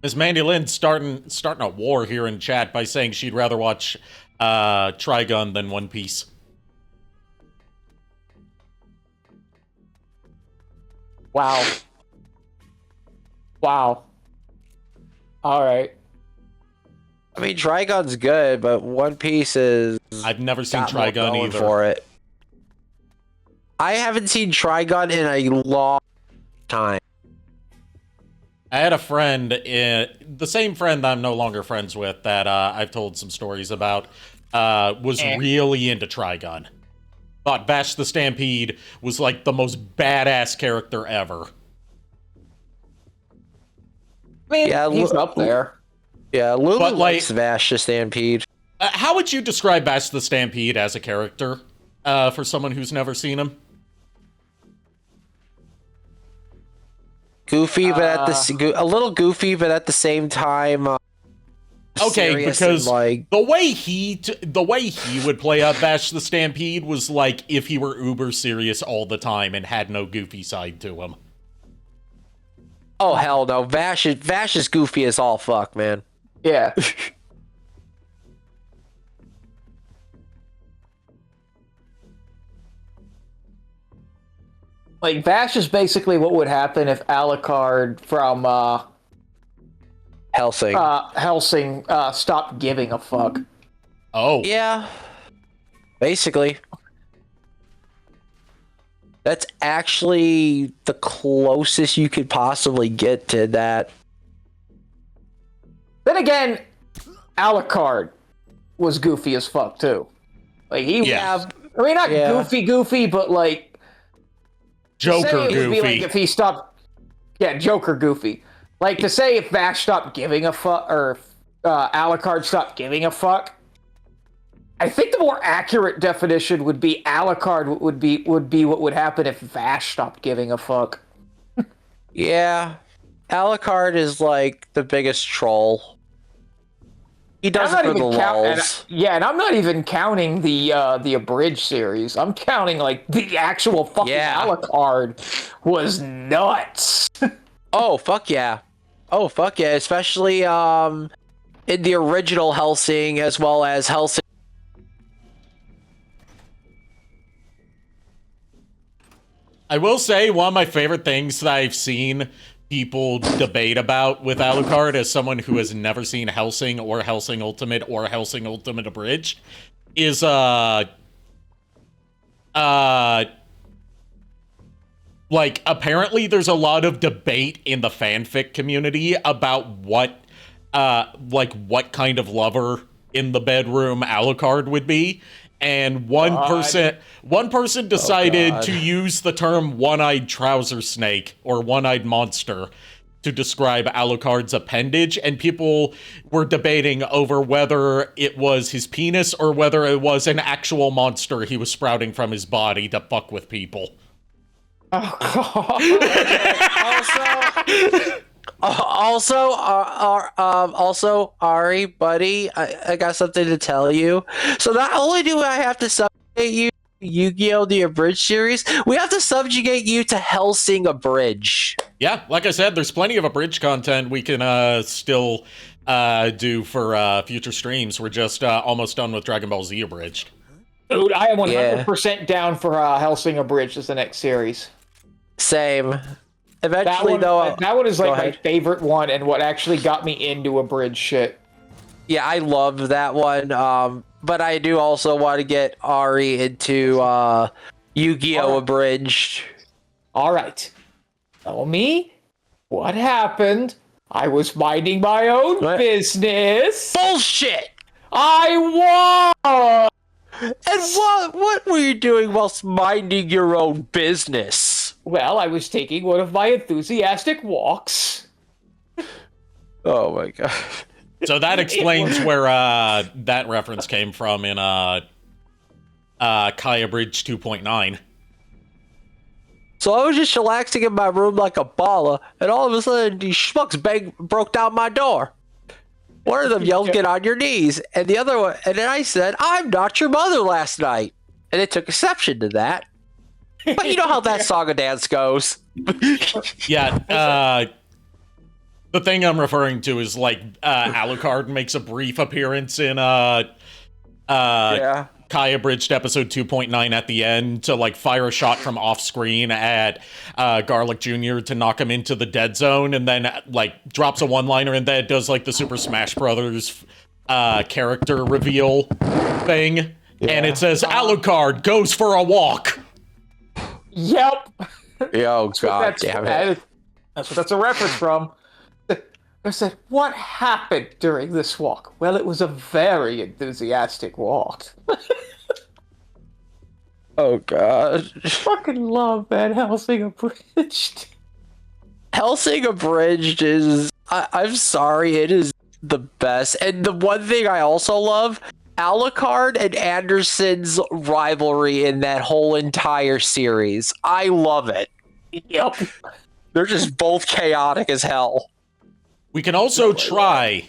Miss Mandy Lynn starting a war here in chat by saying she'd rather watch Trigun than One Piece. Wow. All right. I mean, Trigun's good, but One Piece is... I've never seen Trigun either. For it. I haven't seen Trigun in a long time. I had a friend, the same friend I'm no longer friends with, that I've told some stories about, was really into Trigun. Thought Bash the Stampede was like the most badass character ever. I mean, he's up there. Yeah, Lulu likes Bash the Stampede. How would you describe Bash the Stampede as a character, for someone who's never seen him? Goofy, but a little goofy, but at the same time. Okay, because like... the way he would play out Bash the Stampede was like if he were uber serious all the time and had no goofy side to him. Oh hell no, Vash is goofy as all fuck, man. Yeah. Like, Vash is basically what would happen if Alucard from Helsing. stopped giving a fuck. Oh. Yeah. Basically. That's actually the closest you could possibly get to that. Then again, Alucard was goofy as fuck too. Like he would have, I mean, not goofy, but like Joker say it would goofy. be like if he stopped, Joker goofy. Like to say if Vash stopped giving a fuck or Alucard stopped giving a fuck. I think the more accurate definition would be Alucard would be what would happen if Vash stopped giving a fuck. Yeah. Alucard is like the biggest troll. He does it for the lulz. And I'm not even counting the abridged series. I'm counting like the actual fucking Alucard was nuts. Oh fuck yeah. Especially in the original Helsing as well as Helsing. I will say one of my favorite things that I've seen people debate about with Alucard as someone who has never seen Helsing or Helsing Ultimate or Helsing Ultimate Abridged is like apparently there's a lot of debate in the fanfic community about what kind of lover in the bedroom Alucard would be. And one person decided to use the term one-eyed trouser snake or one-eyed monster to describe Alucard's appendage, and people were debating over whether it was his penis or whether it was an actual monster he was sprouting from his body to fuck with people. Oh god. Also, Ari, buddy, I got something to tell you. So not only do I have to subjugate you to Yu-Gi-Oh! The Abridged series, we have to subjugate you to Helsing Abridged. Yeah, like I said, there's plenty of Abridged content we can still do for future streams. We're just almost done with Dragon Ball Z Abridged. Dude, I am 100% down for Helsing Abridged as the next series. Same. Eventually, that one is like my favorite one and what actually got me into Abridged shit. Yeah, I love that one. But I do also want to get Ari into Yu-Gi-Oh! Abridged. All right. Tell me what happened. I was minding my own business. Bullshit! I won! And what were you doing whilst minding your own business? Well, I was taking one of my enthusiastic walks. Oh my god. So that explains where that reference came from in Kaya Bridge 2.9. So I was just chillaxing in my room like a baller, and all of a sudden these schmucks broke down my door. One of them yelled, "Get on your knees," and the other one, and then I said, "I'm not your mother" last night, and they took exception to that. But you know how that song and dance goes. Yeah, the thing I'm referring to is like Alucard makes a brief appearance in Kaya Bridged episode 2.9 at the end to like fire a shot from off screen at Garlic Jr. to knock him into the dead zone, and then like drops a one-liner and then does like the Super Smash Brothers character reveal thing, and it says Alucard goes for a walk. Yep. Oh god damn it. That's what that's a reference from. I said, what happened during this walk? Well, it was a very enthusiastic walk. Oh god. Fucking love Van Helsing Abridged. Helsing Abridged is... I'm sorry, it is the best. And the one thing I also love, Alucard and Anderson's rivalry in that whole entire series. I love it. Yep. They're just both chaotic as hell. We can also try,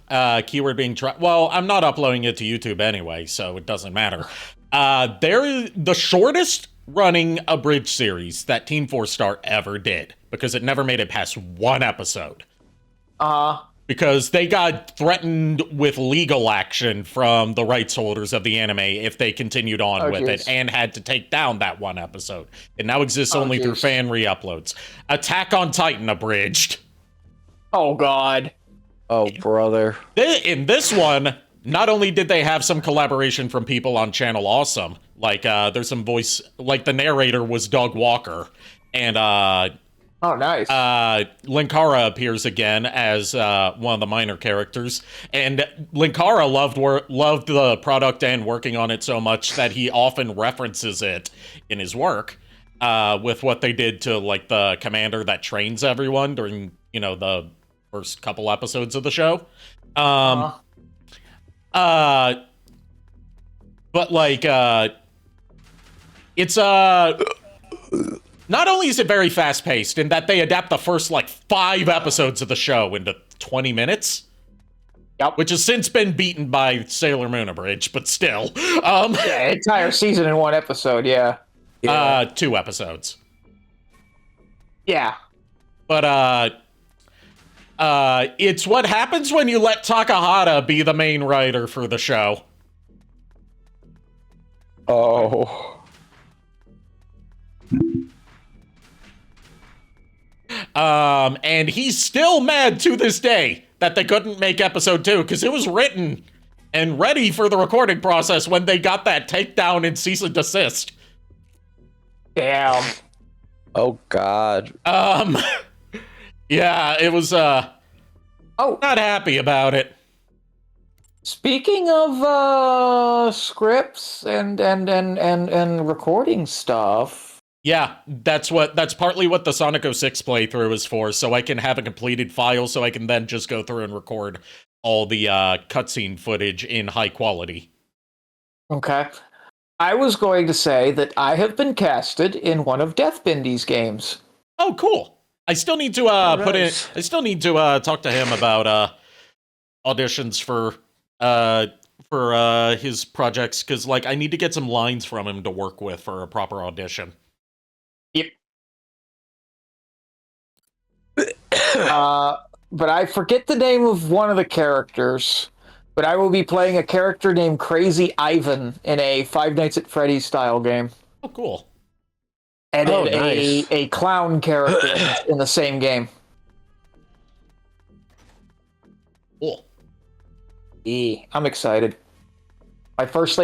keyword being try. Well, I'm not uploading it to YouTube anyway, so it doesn't matter. The shortest running a bridge series that Team 4 Star ever did, because it never made it past one episode. Because they got threatened with legal action from the rights holders of the anime if they continued on with it, and had to take down that one episode. It now exists only through fan re-uploads. Attack on Titan abridged. Oh, God. Oh, brother. In this one, not only did they have some collaboration from people on Channel Awesome, like there's some voice, like the narrator was Doug Walker, and oh, nice. Linkara appears again as one of the minor characters, and Linkara loved the product and working on it so much that he often references it in his work, with what they did to like the commander that trains everyone during the first couple episodes of the show. But like it's not only is it very fast-paced in that they adapt the first, 5 episodes of the show into 20 minutes. Yep. Which has since been beaten by Sailor Moon Abridged, but still. Yeah, entire season in one episode, yeah. 2 episodes. Yeah. But, it's what happens when you let Takahata be the main writer for the show. Oh. And he's still mad to this day that they couldn't make episode 2, because it was written and ready for the recording process when they got that takedown and cease and desist. Damn. Oh, God. Yeah, it was, not happy about it. Speaking of scripts and recording stuff. Yeah, that's partly what the Sonic 06 playthrough is for, so I can have a completed file so I can then just go through and record all the cutscene footage in high quality. Okay. I was going to say that I have been casted in one of Deathbindy's games. Oh, cool. I still need to talk to him about auditions for his projects, because I need to get some lines from him to work with for a proper audition. Yep. But I forget the name of one of the characters, but I will be playing a character named Crazy Ivan in a Five Nights at Freddy's style game. Oh, cool. And nice. a clown character in the same game. Cool. I'm excited. My first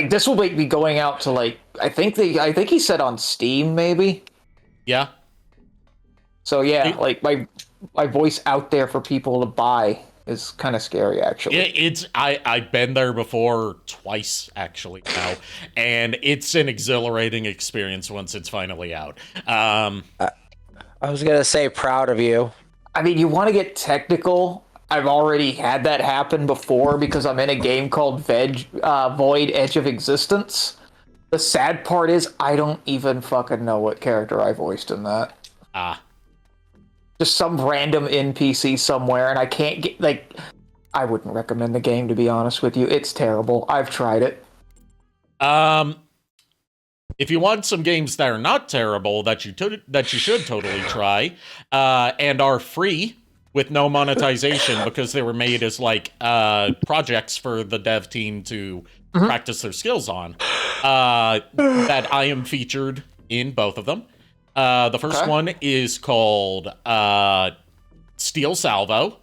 this will be going out to I think he said on Steam maybe. Yeah. So yeah, my voice out there for people to buy is kind of scary actually. I've been there before twice actually now, and it's an exhilarating experience once it's finally out. I was gonna say proud of you. I mean, you want to get technical. I've already had that happen before because I'm in a game called Void Edge of Existence. The sad part is I don't even fucking know what character I voiced in that. Just some random NPC somewhere, and I can't get, I wouldn't recommend the game, to be honest with you. It's terrible. I've tried it. If you want some games that are not terrible that you should totally try, and are free with no monetization because they were made as projects for the dev team to practice their skills on, that I am featured in both of them. The first one is called Steel Salvo,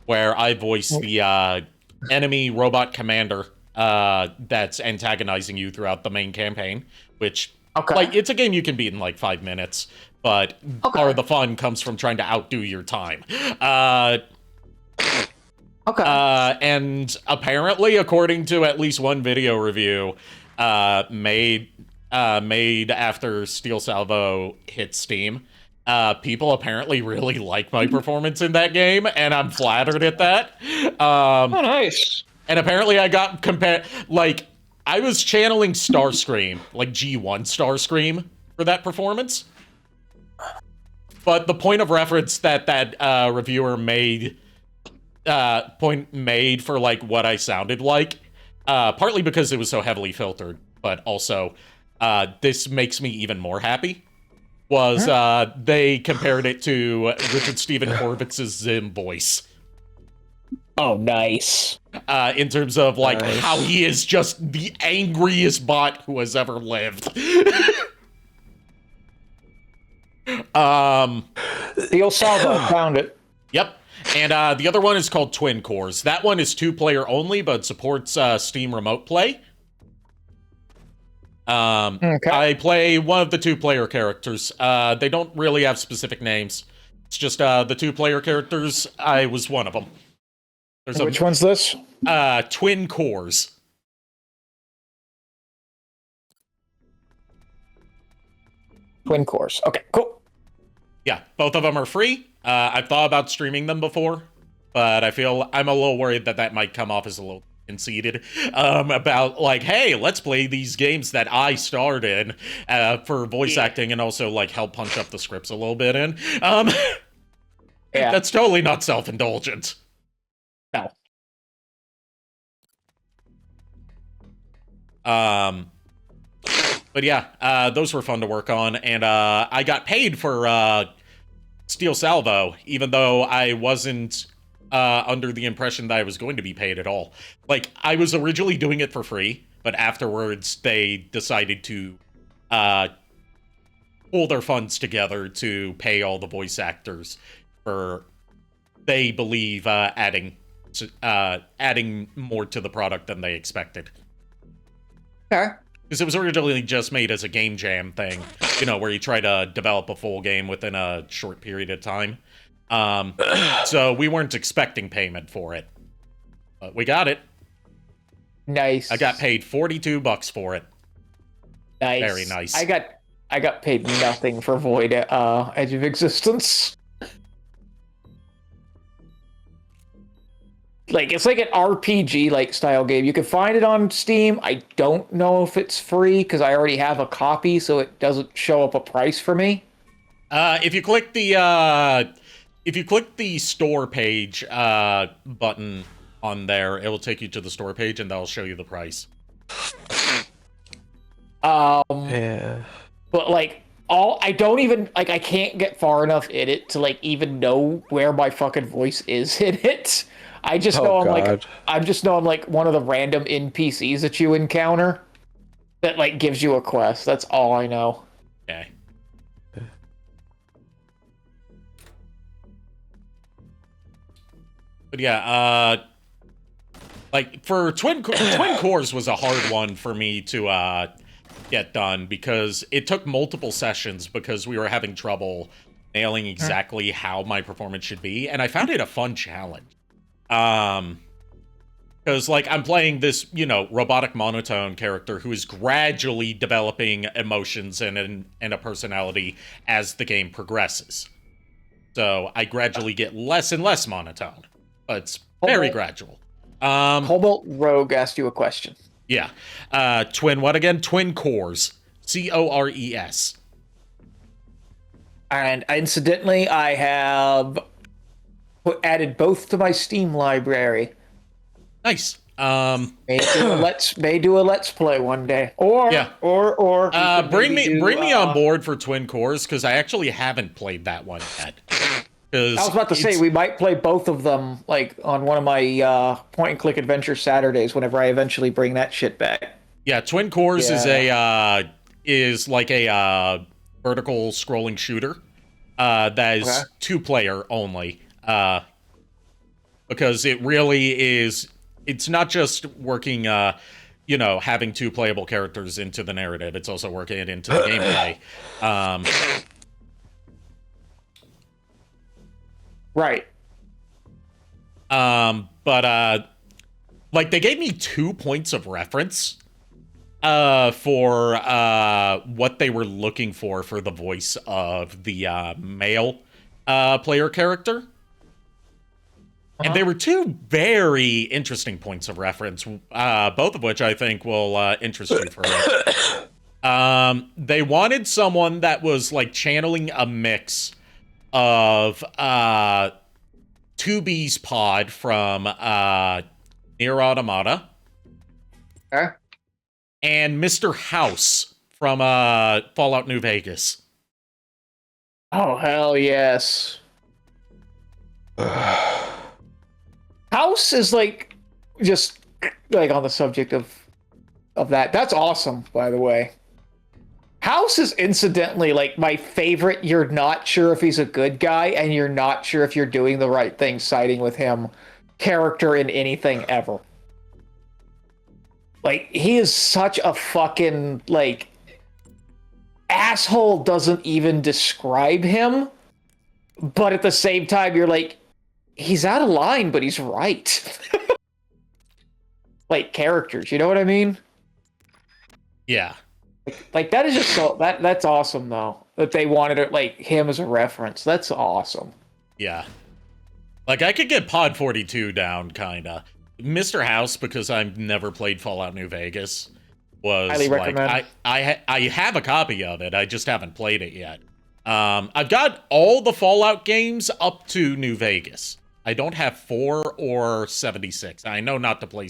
where I voice the enemy robot commander that's antagonizing you throughout the main campaign, which it's a game you can beat in 5 minutes, but part of the fun comes from trying to outdo your time. And apparently, according to at least one video review made after Steel Salvo hit Steam, people apparently really like my performance in that game, and I'm flattered at that. Oh, nice. And apparently I got I was channeling Starscream, G1 Starscream for that performance. But the point of reference that reviewer made for what I sounded like partly because it was so heavily filtered, but also this makes me even more happy, was they compared it to Richard Stephen Horvitz's Zim voice. Oh, nice. In terms of, like, how he is just the angriest bot who has ever lived. Theo Salvo found it. Yep. And the other one is called Twin Cores. That one is 2-player only, but supports Steam Remote Play. Okay. I play one of the 2-player characters. They don't really have specific names. It's just the 2-player characters. I was one of them. Which one's this? Twin Cores. Twin Cores. Okay, cool. Yeah, both of them are free. I've thought about streaming them before, but I feel I'm a little worried that that might come off as a little conceited about, like, hey, let's play these games that I starred in for voice acting and also, like, help punch up the scripts a little bit in. Yeah. That's totally not self-indulgent. No. But yeah, those were fun to work on, and I got paid for Steel Salvo, even though I wasn't under the impression that I was going to be paid at all. Like, I was originally doing it for free, but afterwards they decided to pull their funds together to pay all the voice actors for, they believe, adding more to the product than they expected. Okay. Because it was originally just made as a game jam thing, you know, where you try to develop a full game within a short period of time. So we weren't expecting payment for it, but we got it. Nice. I got paid $42 for it. Nice. Very nice. I got paid nothing for Void Edge of Existence. Like, it's like an RPG like style game. You can find it on Steam. I don't know if it's free because I already have a copy, so it doesn't show up a price for me. If you click the store page button on there, it will take you to the store page and that'll show you the price. Yeah. But like I don't even like I can't get far enough in it to like even know where my fucking voice is in it. I just know I'm like one of the random NPCs that you encounter that like gives you a quest. That's all I know. Okay. But yeah, like for Twin Cores was a hard one for me to get done because it took multiple sessions because we were having trouble nailing exactly how my performance should be, and I found it a fun challenge. Because, like, I'm playing this, you know, robotic monotone character who is gradually developing emotions and a personality as the game progresses. So I gradually get less and less monotone, but it's very gradual. Cobalt Rogue asked you a question. Yeah. Twin what again? Twin Cores. Cores. And incidentally, I have added both to my Steam library. Nice. May do a let's play one day, or bring me on board for Twin Cores because I actually haven't played that one yet. I was about to say we might play both of them like on one of my point and click adventure Saturdays whenever I eventually bring that shit back. Yeah, Twin Cores is like a vertical scrolling shooter that is 2-player only. Because it really is, it's not just working, you know, having 2 playable characters into the narrative, it's also working it into the gameplay. Right. But like, they gave me 2 points of reference for what they were looking for the voice of the male player character. And they were 2 very interesting points of reference, both of which I think will interest you for it. They wanted someone that was like channeling a mix of 2B's Pod from Nier Automata Okay. And Mr. House from Fallout New Vegas. Oh, hell yes. House is like, just like on the subject of that. That's awesome, by the way. House is incidentally like my favorite. You're not sure if he's a good guy and you're not sure if you're doing the right thing siding with him character in anything ever. Like, he is such a fucking, like, asshole doesn't even describe him, but at the same time, you're like, he's out of line, but he's right. Like, characters, you know what I mean? Yeah. Like that is just so, that's awesome, though, that they wanted it, like, him as a reference. That's awesome. Yeah. Like, I could get Pod 42 down, kinda. Mr. House, because I've never played Fallout New Vegas, was highly like, recommend. I have a copy of it, I just haven't played it yet. I've got all the Fallout games up to New Vegas. I don't have 4 or 76. I know not to play.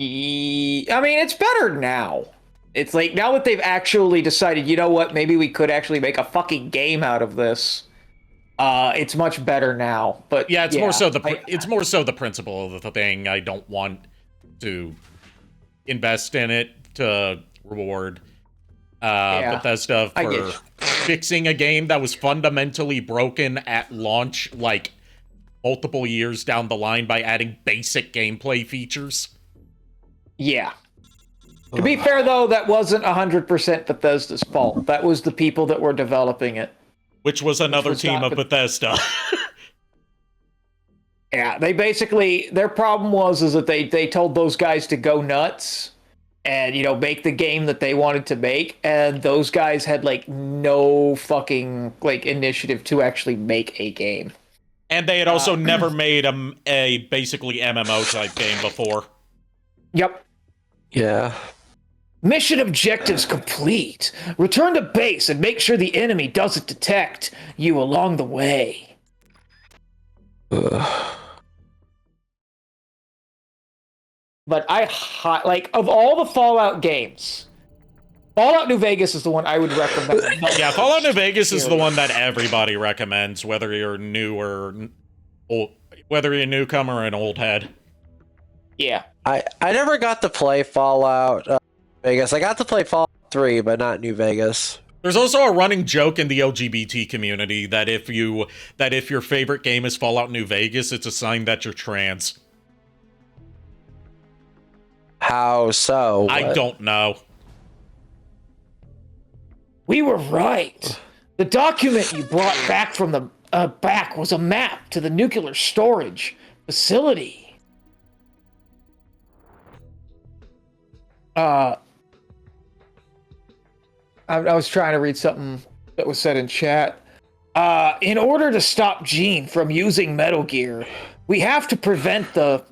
I mean, it's better now. It's like, now that they've actually decided, you know what, maybe we could actually make a fucking game out of this. It's much better now. But yeah, it's more so the principle of the thing. I don't want to invest in it to reward Bethesda for fixing a game that was fundamentally broken at launch, like multiple years down the line, by adding basic gameplay features. Yeah. To be fair, though, that wasn't 100% Bethesda's fault. That was the people that were developing it. Which was another team of Bethesda. Yeah, they basically, their problem was that they told those guys to go nuts and, you know, make the game that they wanted to make, and those guys had, like, no fucking, like, initiative to actually make a game. And they had also never made a basically MMO type game before. Yep. Yeah. Mission objectives complete. Return to base and make sure the enemy doesn't detect you along the way. Ugh. But like, of all the Fallout games, Fallout New Vegas is the one I would recommend. Yeah, Fallout New Vegas is the one that everybody recommends, whether you're new or old, whether you're a newcomer or an old head. Yeah. I never got to play Fallout Vegas. I got to play Fallout 3, but not New Vegas. There's also a running joke in the LGBT community that if your favorite game is Fallout New Vegas, it's a sign that you're trans. How so? What? I don't know. We were right. The document you brought back from the back was a map to the nuclear storage facility. I was trying to read something that was said in chat. In order to stop Gene from using Metal Gear, we have to prevent the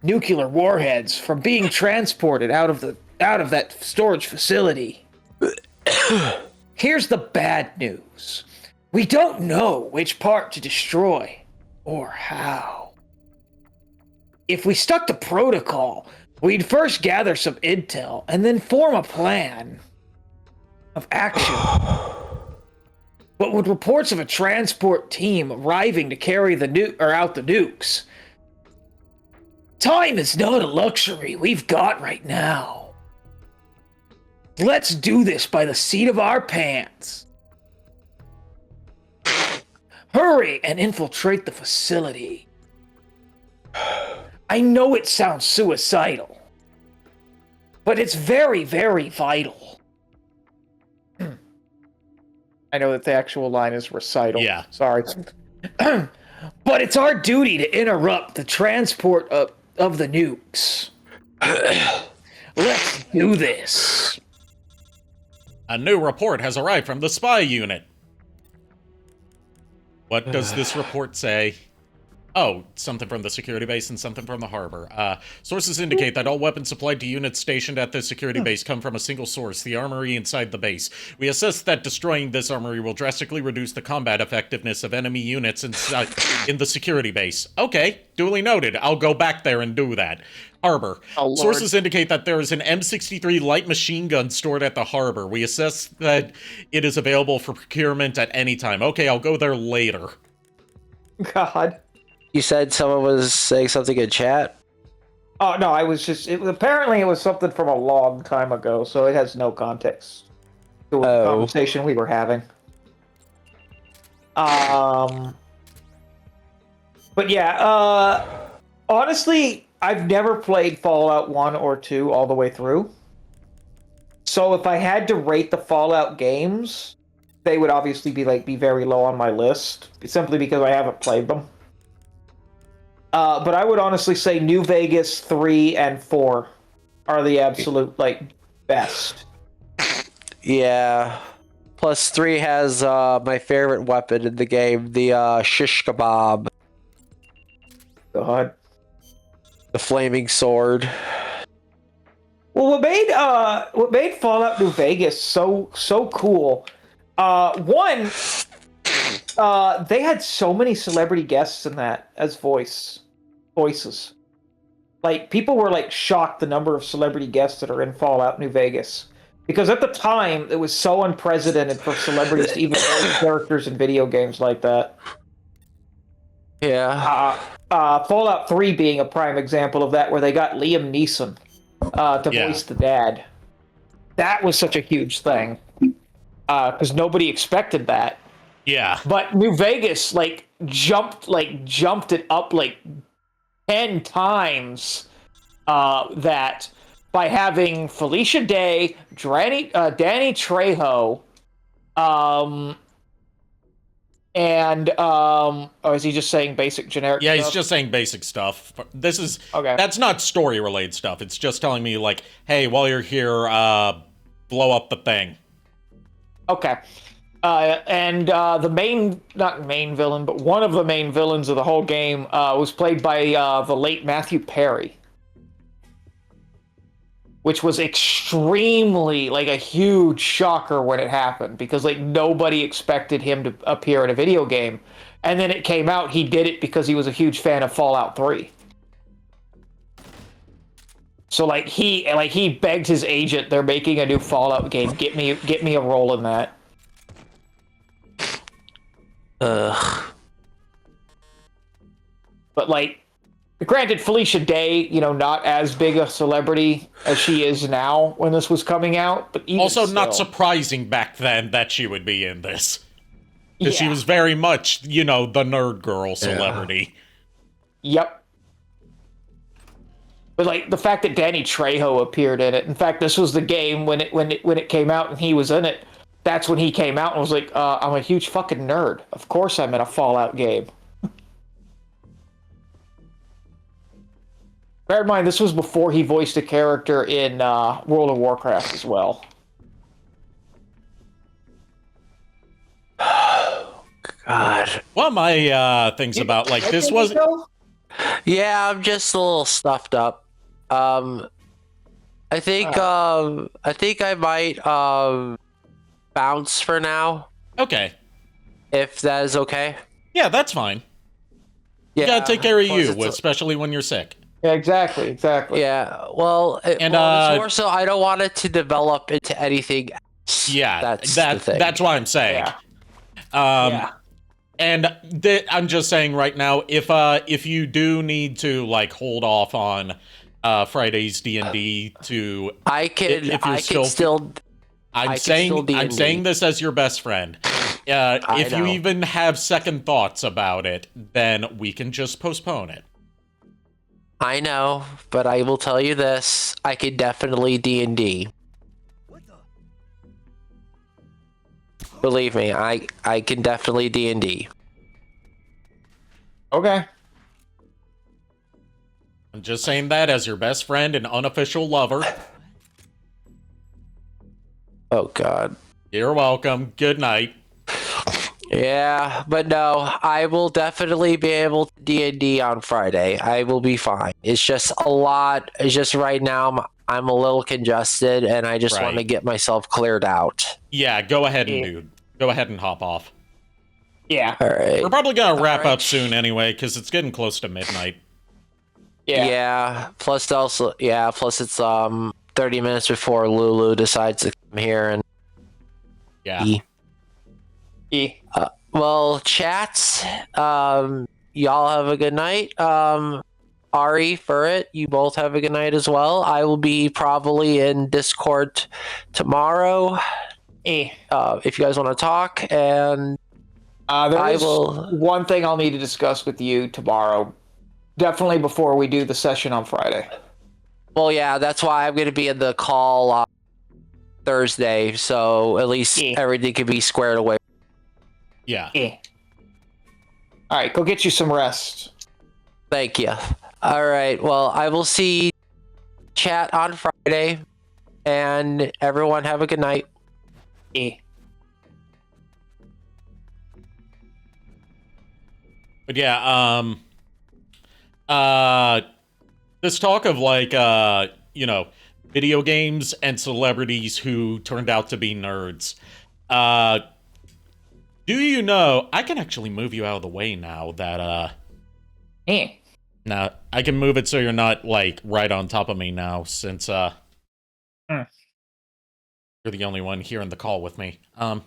nuclear warheads from being transported out of that storage facility. Here's the bad news. We don't know which part to destroy or how. If we stuck to protocol, we'd first gather some intel and then form a plan of action. But with reports of a transport team arriving to carry out the nukes, time is not a luxury we've got right now. Let's do this by the seat of our pants. Hurry and infiltrate the facility. I know it sounds suicidal, but it's very, very vital. I know that the actual line is recital. Yeah. Sorry. But it's our duty to interrupt the transport of the nukes. Let's do this. A new report has arrived from the spy unit. What does this report say? Oh, something from the security base and something from the harbor. Sources indicate that all weapons supplied to units stationed at the security base come from a single source, the armory inside the base. We assess that destroying this armory will drastically reduce the combat effectiveness of enemy units inside in the security base. Okay, duly noted. I'll go back there and do that. Harbor. Oh, Lord. Sources indicate that there is an M63 light machine gun stored at the harbor. We assess that it is available for procurement at any time. Okay, I'll go there later. God. You said someone was saying something in chat? Oh no, apparently it was something from a long time ago, so it has no context to the conversation we were having. But yeah, honestly, I've never played Fallout 1 or 2 all the way through. So if I had to rate the Fallout games, they would obviously be very low on my list, simply because I haven't played them. But I would honestly say New Vegas 3 and 4 are the absolute, best. Yeah. Plus 3 has my favorite weapon in the game, the shish kebab. God. The flaming sword. Well, what made Fallout New Vegas so cool? One, they had so many celebrity guests in that as voices. Like, people were shocked the number of celebrity guests that are in Fallout New Vegas, because at the time it was so unprecedented for celebrities to even voice characters in video games like that. Yeah. Fallout 3 being a prime example of that, where they got Liam Neeson to voice the dad. That was such a huge thing, because nobody expected that. Yeah. But New Vegas jumped it up 10 times that by having Felicia Day, Danny Trejo, or is he just saying basic generic Yeah, stuff? he's just saying basic stuff. This is Okay. That's not story related stuff. It's just telling me hey, while you're here, blow up the thing. Okay. And the not main villain, but one of the main villains of the whole game was played by the late Matthew Perry, which was extremely a huge shocker when it happened, because nobody expected him to appear in a video game. And then it came out he did it because he was a huge fan of Fallout 3. So he begged his agent, they're making a new Fallout game, get me a role in that. But granted, Felicia Day, not as big a celebrity as she is now when this was coming out, but even also still. Not surprising back then that she would be in this, because she Yeah. was very much the nerd girl celebrity. Yep. But the fact that Danny Trejo appeared in it. In fact, this was the game when it came out and he was in it. That's when he came out and was like, I'm a huge fucking nerd. Of course I'm in a Fallout game. Bear in mind, this was before he voiced a character in World of Warcraft as well. God. One of my things about this wasn't. Yeah, I'm just a little stuffed up. I think I might bounce for now, Okay. if that is okay. Yeah, that's fine. Yeah, You gotta take care of plus you, it's a- especially when you're sick. Yeah, exactly. Yeah, well, it's more so I don't want it to develop into anything else. Yeah, that's the thing. that's what I'm saying. Yeah. And I'm just saying right now, if you do need to hold off on Friday's D&D to, I can. if you're I can still. I'm I can still D&D. saying this as your best friend. If you know. even have second thoughts about it, then we can just postpone it. I know, but I will tell you this: I can definitely D&D. Believe me, I can definitely D&D. Okay. I'm just saying that as your best friend and unofficial lover. Oh God. You're welcome. Good night. Yeah, but no, I will definitely be able to D&D on Friday. I will be fine. It's just a lot. It's just right now I'm a little congested, and I just want to Right. get myself cleared out. Yeah, go ahead and hop off. Yeah. All right. We're probably gonna wrap Alright. up soon anyway, because it's getting close to midnight. Yeah. Plus it's 30 minutes before Lulu decides to come here and Yeah. well, chats, y'all have a good night. Ari, Furret, you both have a good night as well. I will be probably in Discord tomorrow. If you guys want to talk, and There is one thing I'll need to discuss with you tomorrow. Definitely before we do the session on Friday. Well, yeah, that's why I'm going to be in the call Thursday, so at least everything can be squared away. Yeah. All right, go get you some rest. Thank you. All right, well, I will see chat on Friday, and everyone have a good night. But yeah, this talk of like, video games and celebrities who turned out to be nerds. Do you know, I can actually move you out of the way now that, now, I can move it so you're not, like, right on top of me now, since, you're the only one here in the call with me. You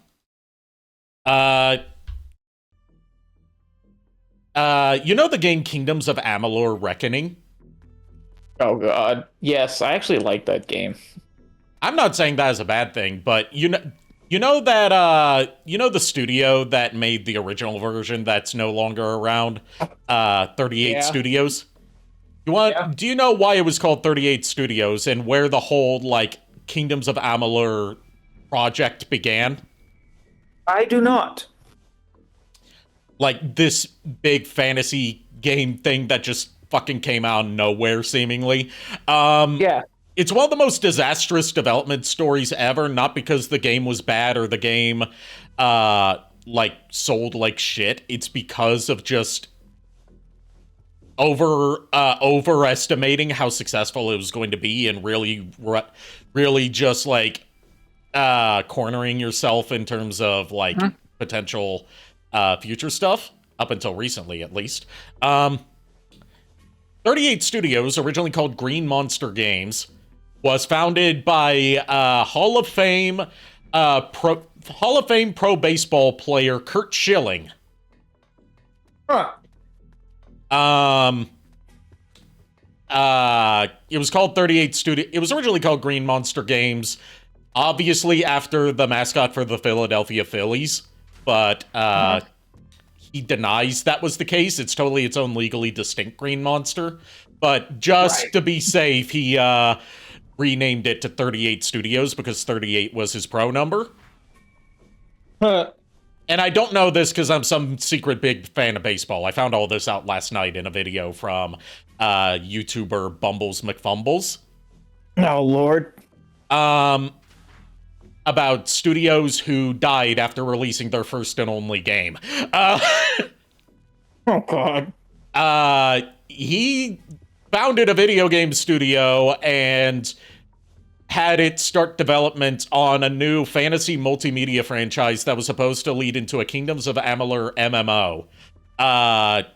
know the game Kingdoms of Amalur Reckoning? Oh god. Yes, I actually like that game. I'm not saying that is a bad thing, but you know that the studio that made the original version that's no longer around, 38 Studios? Do you know why it was called 38 Studios and where the whole like Kingdoms of Amalur project began? I do not. Like this big fantasy game thing that just fucking came out of nowhere, seemingly. It's one of the most disastrous development stories ever, not because the game was bad or the game, like, sold like shit. It's because of just overestimating how successful it was going to be and really just, like, cornering yourself in terms of, like, potential future stuff, up until recently, at least. 38 Studios, originally called Green Monster Games, was founded by Hall of Fame pro baseball player Curt Schilling. It was called 38 Studio. It was originally called Green Monster Games, obviously after the mascot for the Philadelphia Phillies, but he denies that was the case. It's totally its own legally distinct green monster. But just to be safe, he renamed it to 38 Studios because 38 was his pro number. And I don't know this because I'm some secret big fan of baseball. I found all this out last night in a video from YouTuber Bumbles McFumbles. Oh, Lord. About studios who died after releasing their first and only game. Oh, God. He founded a video game studio and had it start development on a new fantasy multimedia franchise that was supposed to lead into a Kingdoms of Amalur MMO. That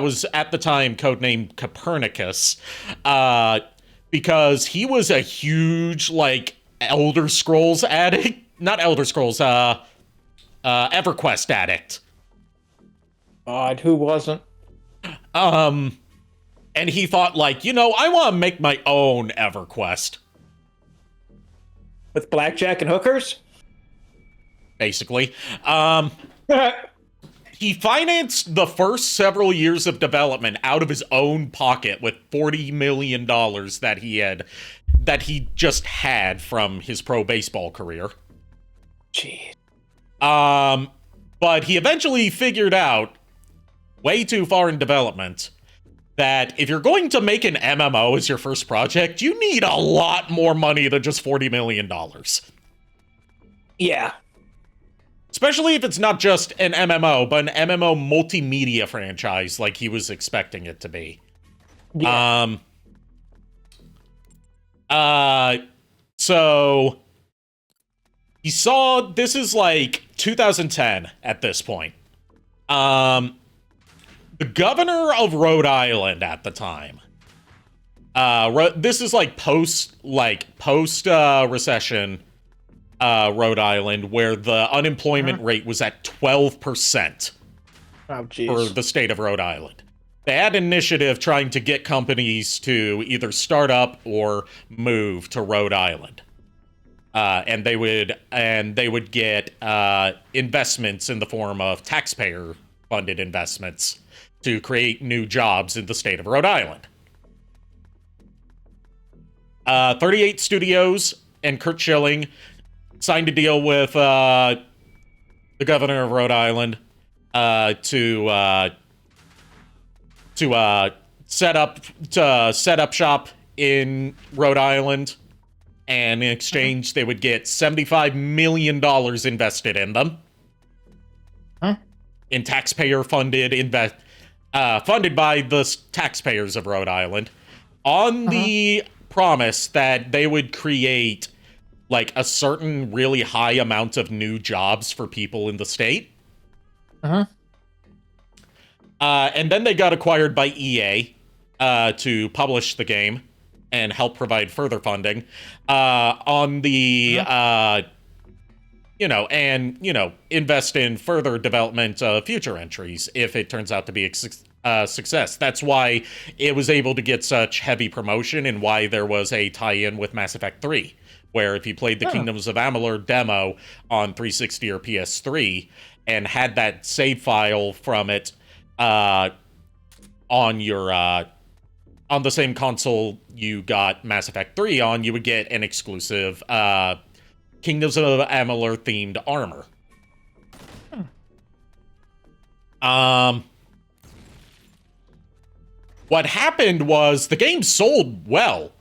was at the time codenamed Copernicus. Because he was a huge, like, Elder Scrolls addict. Not Elder Scrolls, EverQuest addict. God, who wasn't? And he thought, like, I want to make my own EverQuest. With blackjack and hookers? Basically. He financed the first several years of development out of his own pocket with $40 million that he just had from his pro baseball career. Jeez. But he eventually figured out, way too far in development, that if you're going to make an MMO as your first project, you need a lot more money than just $40 million. Yeah. Especially if it's not just an MMO, but an MMO multimedia franchise like he was expecting it to be. Yeah. So he saw, this is like 2010 at this point. The the governor of Rhode Island at the time. This is like post recession Rhode Island, where the unemployment rate was at 12% for the state of Rhode Island. They had an initiative trying to get companies to either start up or move to Rhode Island. And they would get investments in the form of taxpayer-funded investments to create new jobs in the state of Rhode Island. 38 Studios and Curt Schilling signed a deal with the governor of Rhode Island to set up shop in Rhode Island, and in exchange they would get $75 million invested in them. In taxpayer-funded funded by the taxpayers of Rhode Island, on the promise that they would create like a certain really high amount of new jobs for people in the state. And then they got acquired by EA to publish the game and help provide further funding on the invest in further development of future entries if it turns out to be a success. That's why it was able to get such heavy promotion, and why there was a tie-in with Mass Effect 3, where if you played the Kingdoms of Amalur demo on 360 or PS3 and had that save file from it on the same console you got Mass Effect 3 on, you would get an exclusive Kingdoms of Amalur themed armor. What happened was the game sold well.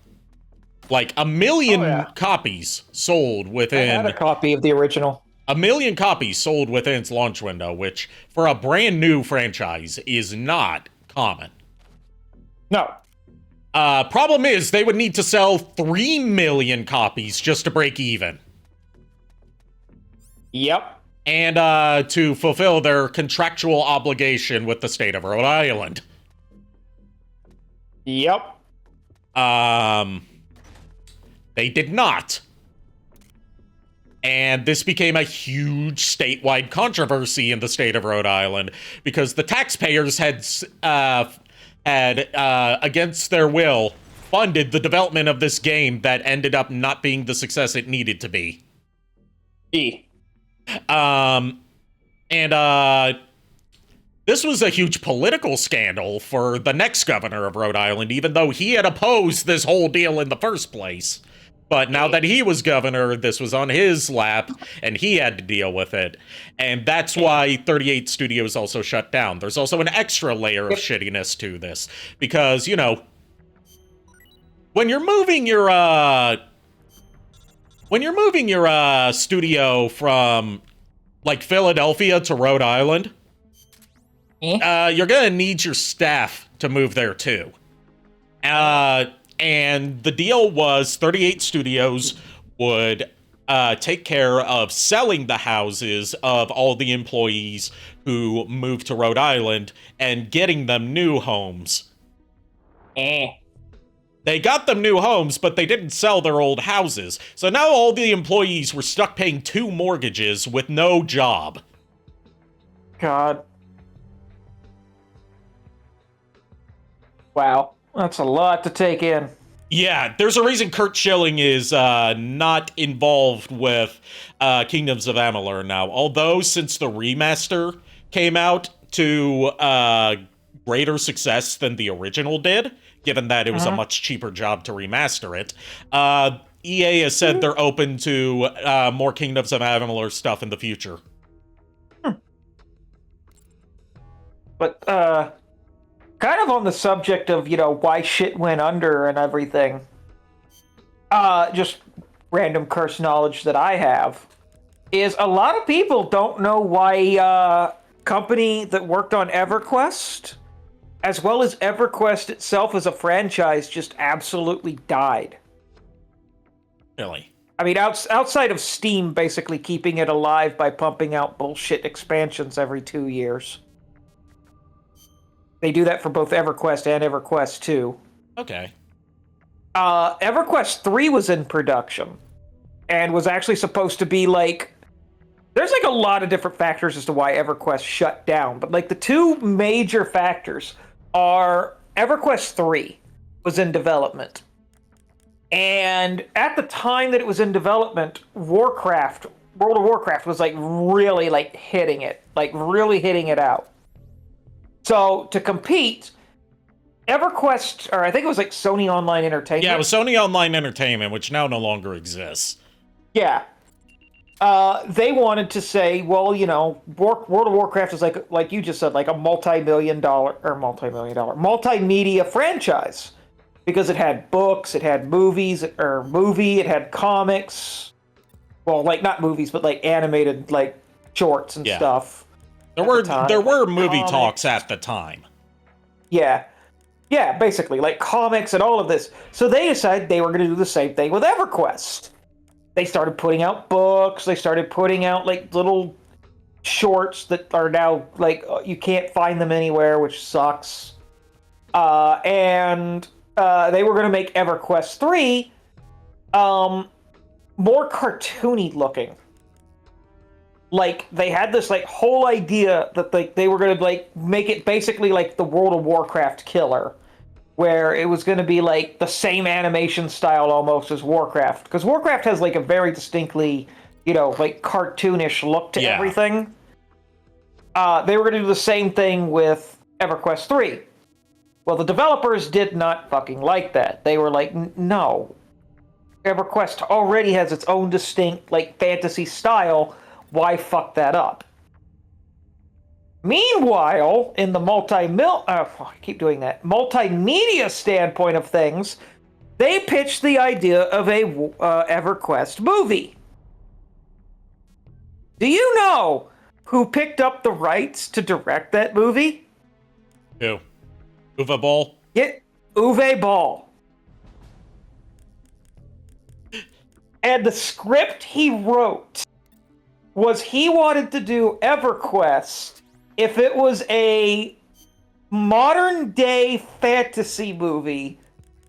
Like 1 million copies sold within... I had a copy of the original. 1 million copies sold within its launch window, which for a brand new franchise is not common. No. Problem is, they would need to sell 3 million copies just to break even. Yep. And to fulfill their contractual obligation with the state of Rhode Island. Yep. They did not. And this became a huge statewide controversy in the state of Rhode Island because the taxpayers had against their will, funded the development of this game that ended up not being the success it needed to be. This was a huge political scandal for the next governor of Rhode Island, even though he had opposed this whole deal in the first place. But now that he was governor, this was on his lap, and he had to deal with it. And that's why 38 Studios also shut down. There's also an extra layer of shittiness to this. Because, you know, when you're moving your studio from, like, Philadelphia to Rhode Island, you're gonna need your staff to move there, too. And the deal was 38 Studios would take care of selling the houses of all the employees who moved to Rhode Island and getting them new homes. They got them new homes, but they didn't sell their old houses. So now all the employees were stuck paying 2 mortgages with no job. God. Wow. That's a lot to take in. Yeah, there's a reason Curt Schilling is not involved with Kingdoms of Amalur now. Although, since the remaster came out to greater success than the original did, given that it was a much cheaper job to remaster it, EA has said they're open to more Kingdoms of Amalur stuff in the future. But, kind of on the subject of, you know, why shit went under and everything. Just random curse knowledge that I have is a lot of people don't know why company that worked on EverQuest, as well as EverQuest itself as a franchise, just absolutely died. Really? I mean, outside of Steam basically keeping it alive by pumping out bullshit expansions every 2 years. They do that for both EverQuest and EverQuest 2. Okay. EverQuest 3 was in production and was actually supposed to be like... There's like a lot of different factors as to why EverQuest shut down, but like the two major factors are EverQuest 3 was in development. And at the time that it was in development, World of Warcraft was like really like hitting it out. So to compete, EverQuest, or I think it was like Sony Online Entertainment. Yeah, it was Sony Online Entertainment, which now no longer exists. Yeah. They wanted to say, well, you know, World of Warcraft is like you just said, like a multi-media franchise. Because it had books, it had movies, it had comics. Well, like not movies, but like animated like shorts and stuff. There were movie talks at the time. Yeah. Yeah, basically, like comics and all of this. So they decided they were going to do the same thing with EverQuest. They started putting out books, they started putting out like little shorts that are now like you can't find them anywhere, which sucks. And they were going to make EverQuest 3 more cartoony looking. Like they had this like whole idea that like they were going to like make it basically like the World of Warcraft killer, where it was going to be like the same animation style almost as Warcraft, because Warcraft has like a very distinctly, you know, like cartoonish look to everything. They were going to do the same thing with EverQuest 3. Well, the developers did not fucking like that. They were like, no. EverQuest already has its own distinct, like, fantasy style. Why fuck that up? Meanwhile, in the multimedia standpoint of things, they pitched the idea of a EverQuest movie. Do you know who picked up the rights to direct that movie? Who? Uwe Boll? Yeah, Uwe Boll. And the script he wrote was he wanted to do EverQuest if it was a modern day fantasy movie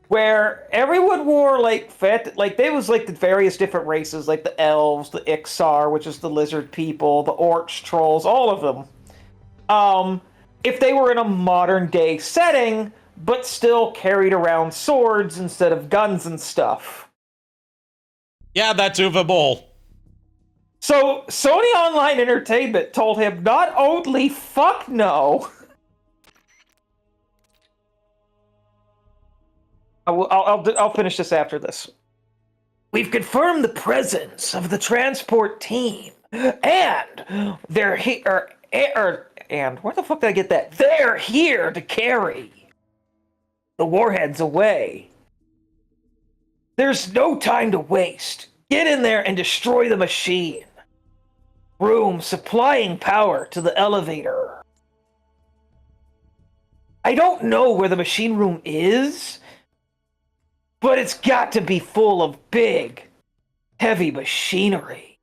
where everyone wore like there was like the various different races, like the elves, the Ixar, which is the lizard people, the orcs, trolls, all of them. If they were in a modern day setting, but still carried around swords instead of guns and stuff. Yeah, that's Uwe Boll. So Sony Online Entertainment told him not only fuck no. I'll finish this after this. We've confirmed the presence of the transport team, and they're here. And where the fuck did I get that? They're here to carry the warheads away. There's no time to waste. Get in there and destroy the machine. Room supplying power to the elevator. I don't know where the machine room is, but it's got to be full of big, heavy machinery.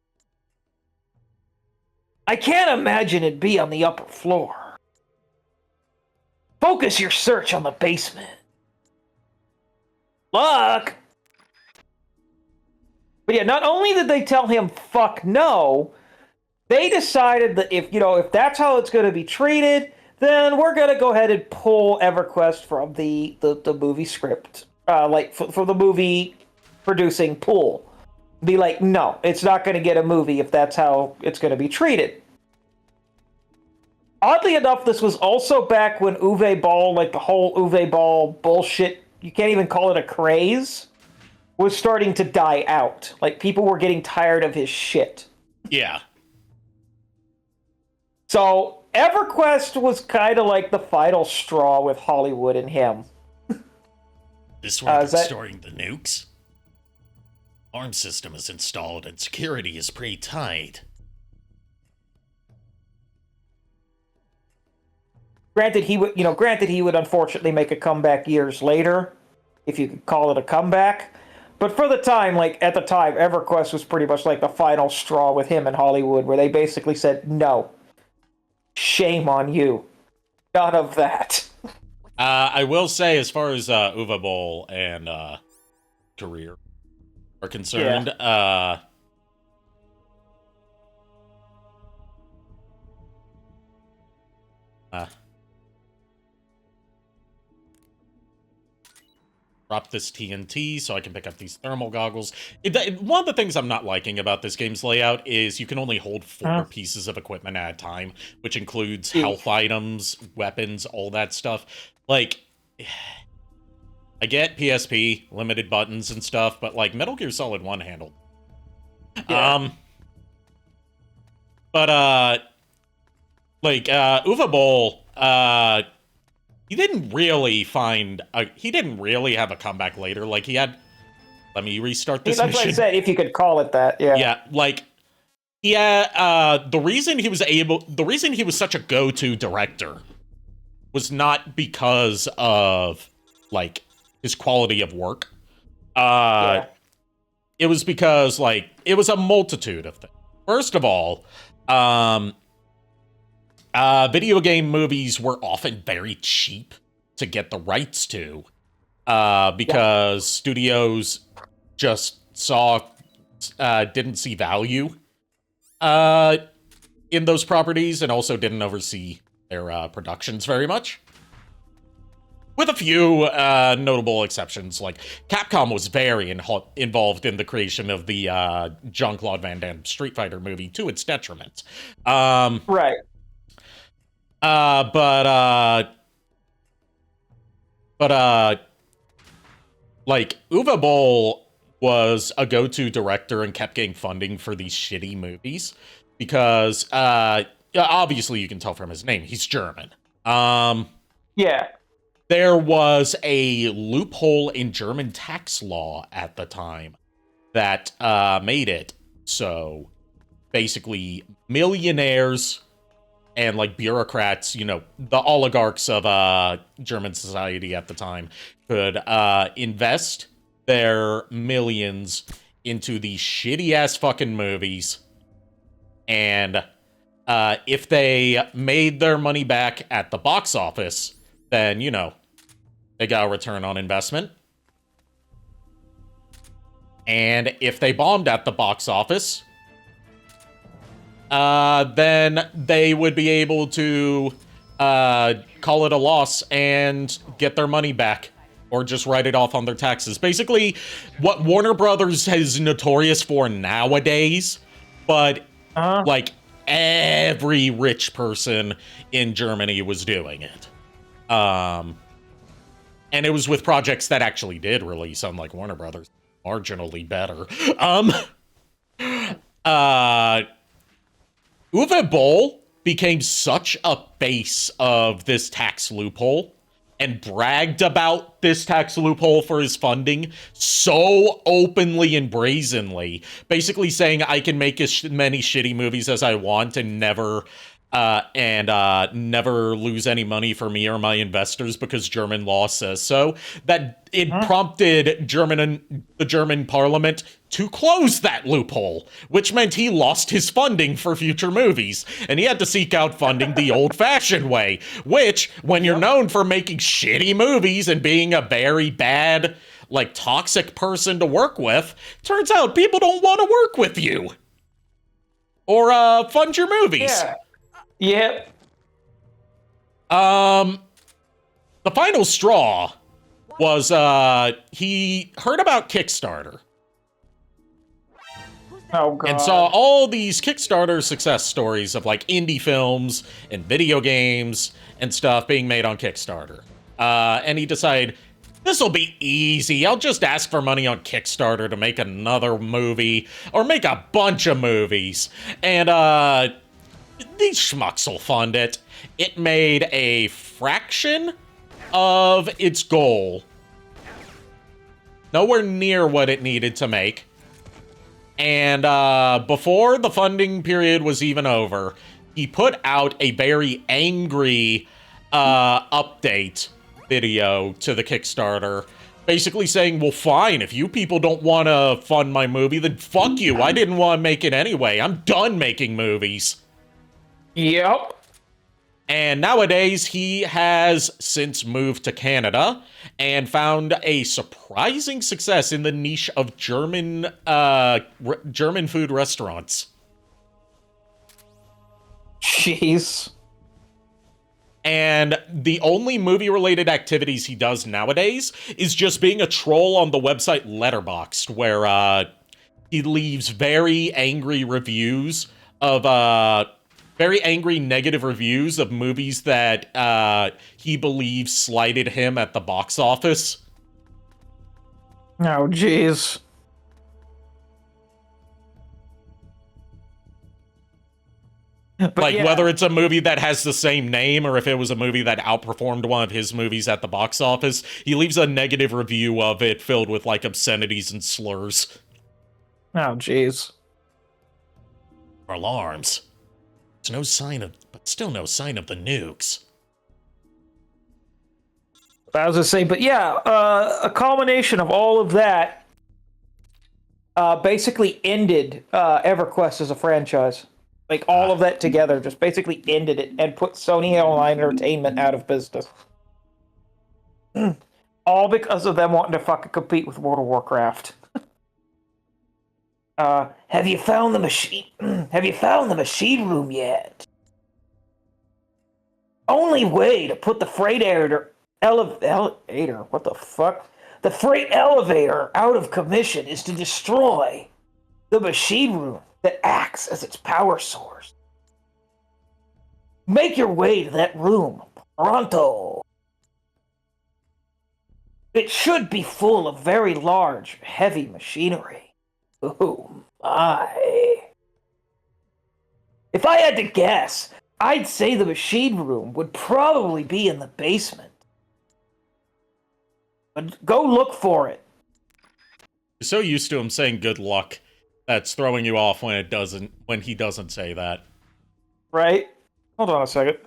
I can't imagine it'd be on the upper floor. Focus your search on the basement. Luck! But yeah, not only did they tell him fuck no, they decided that if that's how it's going to be treated, then we're going to go ahead and pull EverQuest from the movie script. For the movie producing pool. Be like, no, it's not going to get a movie if that's how it's going to be treated. Oddly enough, this was also back when Uwe Boll, like the whole Uwe Boll bullshit, you can't even call it a craze, was starting to die out. Like, people were getting tired of his shit. Yeah. So, EverQuest was kind of like the final straw with Hollywood and him. This where they're storing the nukes? Alarm system is installed and security is pretty tight. Granted, he would unfortunately make a comeback years later, if you could call it a comeback. But for the time, at the time, EverQuest was pretty much like the final straw with him in Hollywood, where they basically said, no, shame on you. None of that. I will say, as far as Uva Bowl and career are concerned, drop this TNT so I can pick up these thermal goggles. One of the things I'm not liking about this game's layout is you can only hold 4 pieces of equipment at a time, which includes health items, weapons, all that stuff. Like, I get PSP, limited buttons and stuff, but like Metal Gear Solid 1 handled. Yeah. Uva Bowl, he didn't really have a comeback later. Like, he had, let me restart this That's mission. what I said, if you could call it that, yeah. Yeah, like, the reason he was such a go-to director was not because of, like, his quality of work. It was because, like, it was a multitude of things. First of all, video game movies were often very cheap to get the rights to, because studios just didn't see value in those properties, and also didn't oversee their productions very much. With a few notable exceptions, like Capcom was very involved in the creation of the Jean-Claude Van Damme Street Fighter movie to its detriment. Right. Like, Uwe Boll was a go-to director and kept getting funding for these shitty movies because, obviously you can tell from his name, he's German. Yeah. There was a loophole in German tax law at the time that made it so basically millionaires and, like, bureaucrats, you know, the oligarchs of German society at the time could invest their millions into these shitty-ass fucking movies. And if they made their money back at the box office, then, you know, they got a return on investment. And if they bombed at the box office, then they would be able to call it a loss and get their money back, or just write it off on their taxes. Basically, what Warner Brothers is notorious for nowadays, but like every rich person in Germany was doing it. And it was with projects that actually did release, unlike Warner Brothers, marginally better. Uwe Boll became such a face of this tax loophole and bragged about this tax loophole for his funding so openly and brazenly, basically saying I can make as many shitty movies as I want and never lose any money for me or my investors because German law says so, that it prompted the German parliament to close that loophole, which meant he lost his funding for future movies, and he had to seek out funding the old-fashioned way, which, when you're known for making shitty movies and being a very bad, like, toxic person to work with, turns out people don't want to work with you. Or, fund your movies. Yeah. Yep. The final straw was, he heard about Kickstarter. Oh, God. And saw all these Kickstarter success stories of, like, indie films and video games and stuff being made on Kickstarter. And he decided, this'll be easy. I'll just ask for money on Kickstarter to make another movie, or make a bunch of movies. And, these schmucks will fund it. It made a fraction of its goal. Nowhere near what it needed to make. And before the funding period was even over, he put out a very angry update video to the Kickstarter, basically saying, well, fine, if you people don't want to fund my movie, then fuck you. I didn't want to make it anyway. I'm done making movies. Yep. And nowadays, he has since moved to Canada and found a surprising success in the niche of German food restaurants. Jeez. And the only movie-related activities he does nowadays is just being a troll on the website Letterboxd, where he leaves very angry negative reviews of movies that he believes slighted him at the box office. Oh, jeez. Like, whether it's a movie that has the same name or if it was a movie that outperformed one of his movies at the box office, he leaves a negative review of it filled with, like, obscenities and slurs. Oh, jeez. Alarms. There's still no sign of the nukes. I was gonna say, but yeah, a culmination of all of that basically ended EverQuest as a franchise. Like, all of that together just basically ended it and put Sony Online Entertainment out of business. All because of them wanting to fucking compete with World of Warcraft. Have you found the machine? Have you found the machine room yet? Only way to put the freight elevator. What the fuck? The freight elevator out of commission is to destroy the machine room that acts as its power source. Make your way to that room pronto. It should be full of very large, heavy machinery. Oh my. If I had to guess, I'd say the machine room would probably be in the basement. But go look for it. You're so used to him saying good luck, that's throwing you off when he doesn't say that. Right? Hold on a second.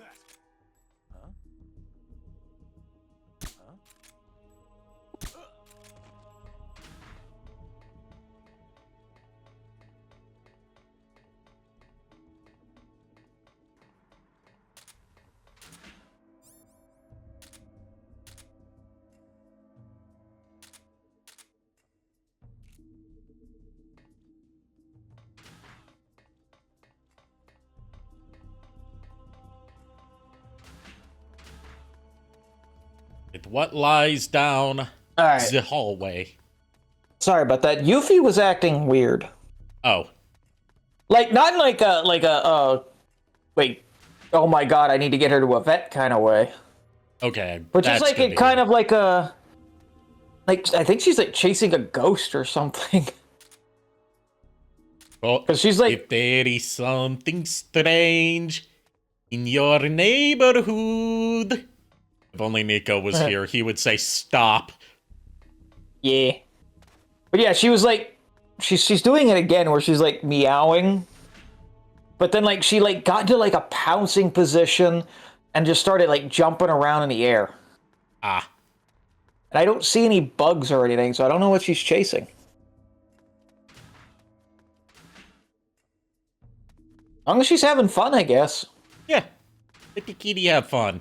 What lies down the hallway? Sorry about that. Yuffie was acting weird. Oh. Like, not like wait, oh my god, I need to get her to a vet kind of way. Okay. But just like it kind of like I think she's like chasing a ghost or something. Well, because she's like, if there is something strange in your neighborhood. If only Nico was here, he would say stop. Yeah. But yeah, she was like, she's doing it again where she's like meowing. But then like she like got into like a pouncing position and just started like jumping around in the air. Ah. And I don't see any bugs or anything, so I don't know what she's chasing. As long as she's having fun, I guess. Yeah. Let the kitty have fun.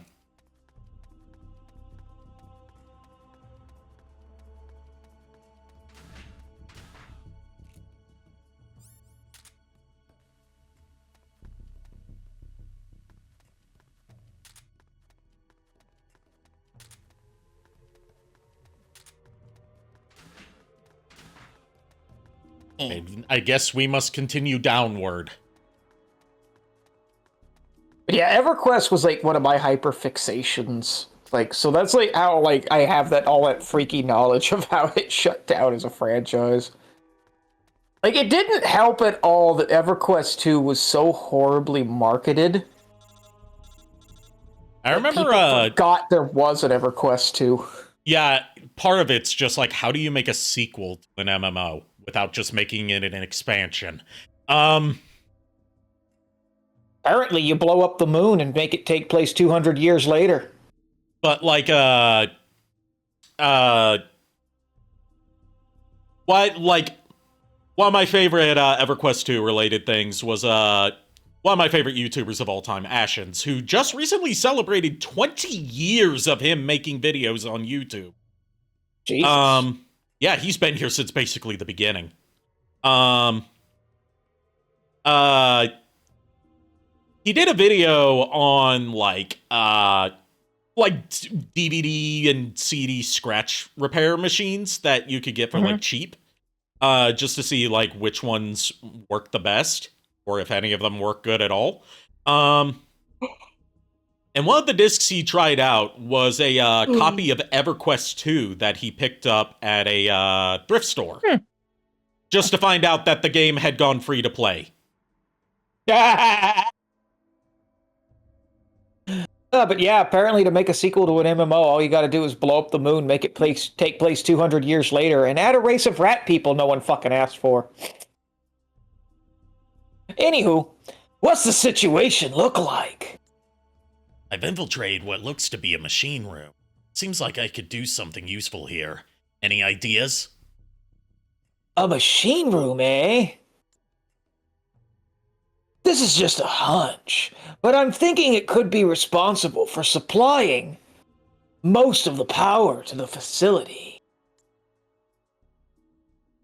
I guess we must continue downward. Yeah, EverQuest was like one of my hyperfixations. Like, so that's like how like I have all that freaky knowledge of how it shut down as a franchise. Like, it didn't help at all that EverQuest 2 was so horribly marketed. I remember forgot there was an EverQuest 2. Yeah, part of it's just like, how do you make a sequel to an MMO without just making it an expansion? Apparently, you blow up the moon and make it take place 200 years later. But like, one of my favorite EverQuest 2 related things was one of my favorite YouTubers of all time, Ashens, who just recently celebrated 20 years of him making videos on YouTube. Jesus. Yeah, he's been here since basically the beginning. He did a video on like DVD and CD scratch repair machines that you could get for like cheap, just to see like which ones work the best, or if any of them work good at all. And one of the discs he tried out was a copy of EverQuest 2 that he picked up at a thrift store, just to find out that the game had gone free to play. But yeah, apparently to make a sequel to an MMO, all you gotta do is blow up the moon, make it take place 200 years later, and add a race of rat people no one fucking asked for. Anywho, what's the situation look like? I've infiltrated what looks to be a machine room. Seems like I could do something useful here. Any ideas? A machine room, eh? This is just a hunch, but I'm thinking it could be responsible for supplying most of the power to the facility.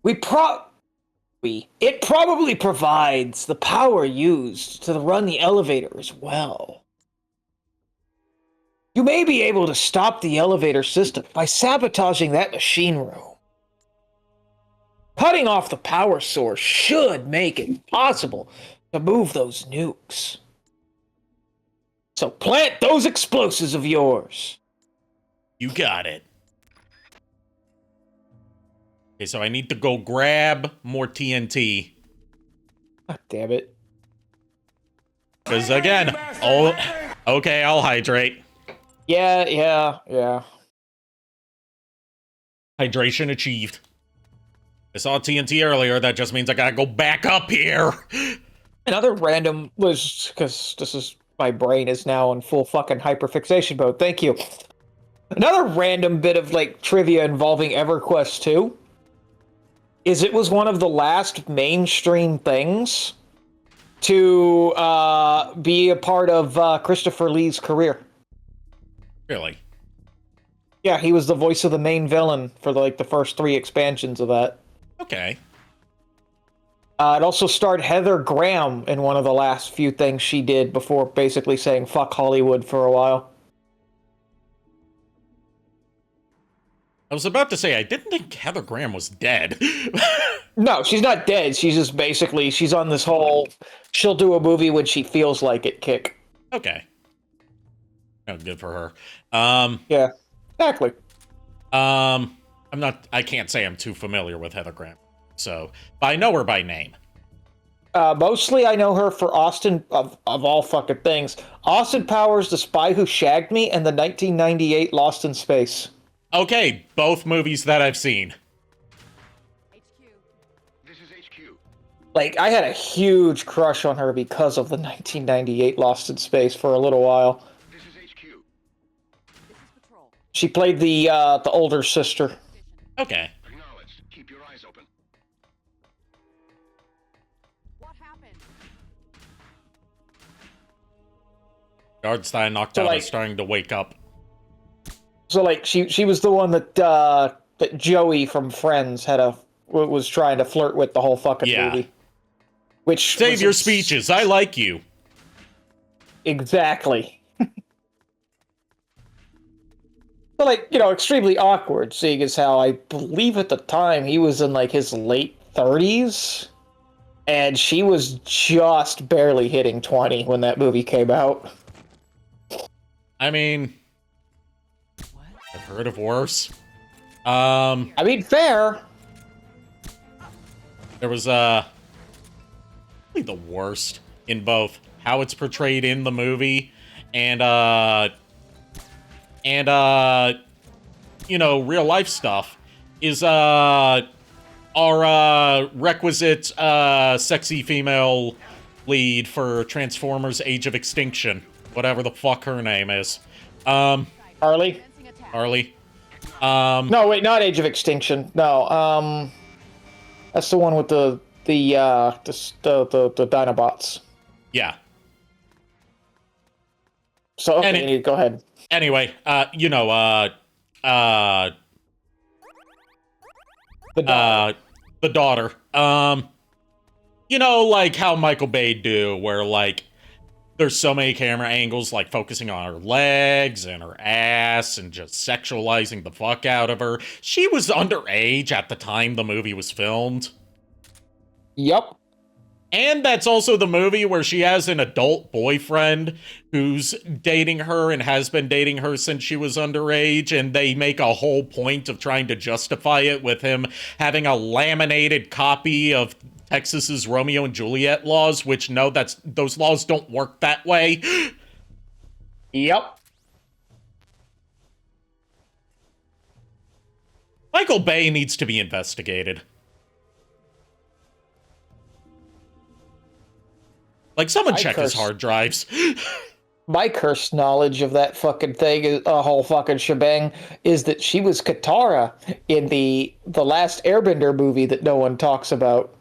It probably provides the power used to run the elevator as well. You may be able to stop the elevator system by sabotaging that machine room. Cutting off the power source should make it possible to move those nukes. So plant those explosives of yours. You got it. Okay, so I need to go grab more TNT. God damn it. Because again, oh, okay, I'll hydrate. Yeah. Hydration achieved. I saw TNT earlier, that just means I gotta go back up here. Another random was, because this is, my brain is now in full fucking hyperfixation mode, thank you. Another random bit of, like, trivia involving EverQuest 2 is it was one of the last mainstream things to be a part of Christopher Lee's career. Really? Yeah, he was the voice of the main villain for, like, the first 3 expansions of that. Okay. It also starred Heather Graham in one of the last few things she did before basically saying fuck Hollywood for a while. I was about to say, I didn't think Heather Graham was dead. No, she's not dead. She's just basically, she's on this whole, she'll do a movie when she feels like it kick. Okay. Oh, good for her. Yeah, exactly. I can't say I'm too familiar with Heather Graham. So, but I know her by name. Mostly I know her for Austin, of all fucking things, Austin Powers, The Spy Who Shagged Me, and the 1998 Lost in Space. Okay, both movies that I've seen. This is HQ. Like, I had a huge crush on her because of the 1998 Lost in Space for a little while. This is HQ. This is Patrol. She played the older sister. Okay. Acknowledge. Keep your eyes open. What happened? Guards that I knocked So, out like, is starting to wake up. So, like, she was the one that that Joey from Friends was trying to flirt with the whole fucking movie. Which Save your speeches. I like you. Exactly. But, like, you know, extremely awkward, seeing as how I believe at the time he was in, like, his late 30s, and she was just barely hitting 20 when that movie came out. I mean, I've heard of worse. I mean, fair. There was probably the worst in both how it's portrayed in the movie and you know, real life stuff is our requisite sexy female lead for Transformers Age of Extinction, whatever the fuck her name is. Harley? Harley. No, wait, not Age of Extinction. No, that's the one with the Dinobots. Yeah. So okay, go ahead. Anyway, The dog. the daughter. Like how Michael Bay do, where like there's so many camera angles, like focusing on her legs and her ass and just sexualizing the fuck out of her. She was underage at the time the movie was filmed. Yep. And that's also the movie where she has an adult boyfriend who's dating her and has been dating her since she was underage, and they make a whole point of trying to justify it with him having a laminated copy of Texas's Romeo and Juliet laws, which no, those laws don't work that way. Yep. Michael Bay needs to be investigated. Like, someone check his hard drives. My cursed knowledge of that fucking thing, a whole fucking shebang, is that she was Katara in the last Airbender movie that no one talks about.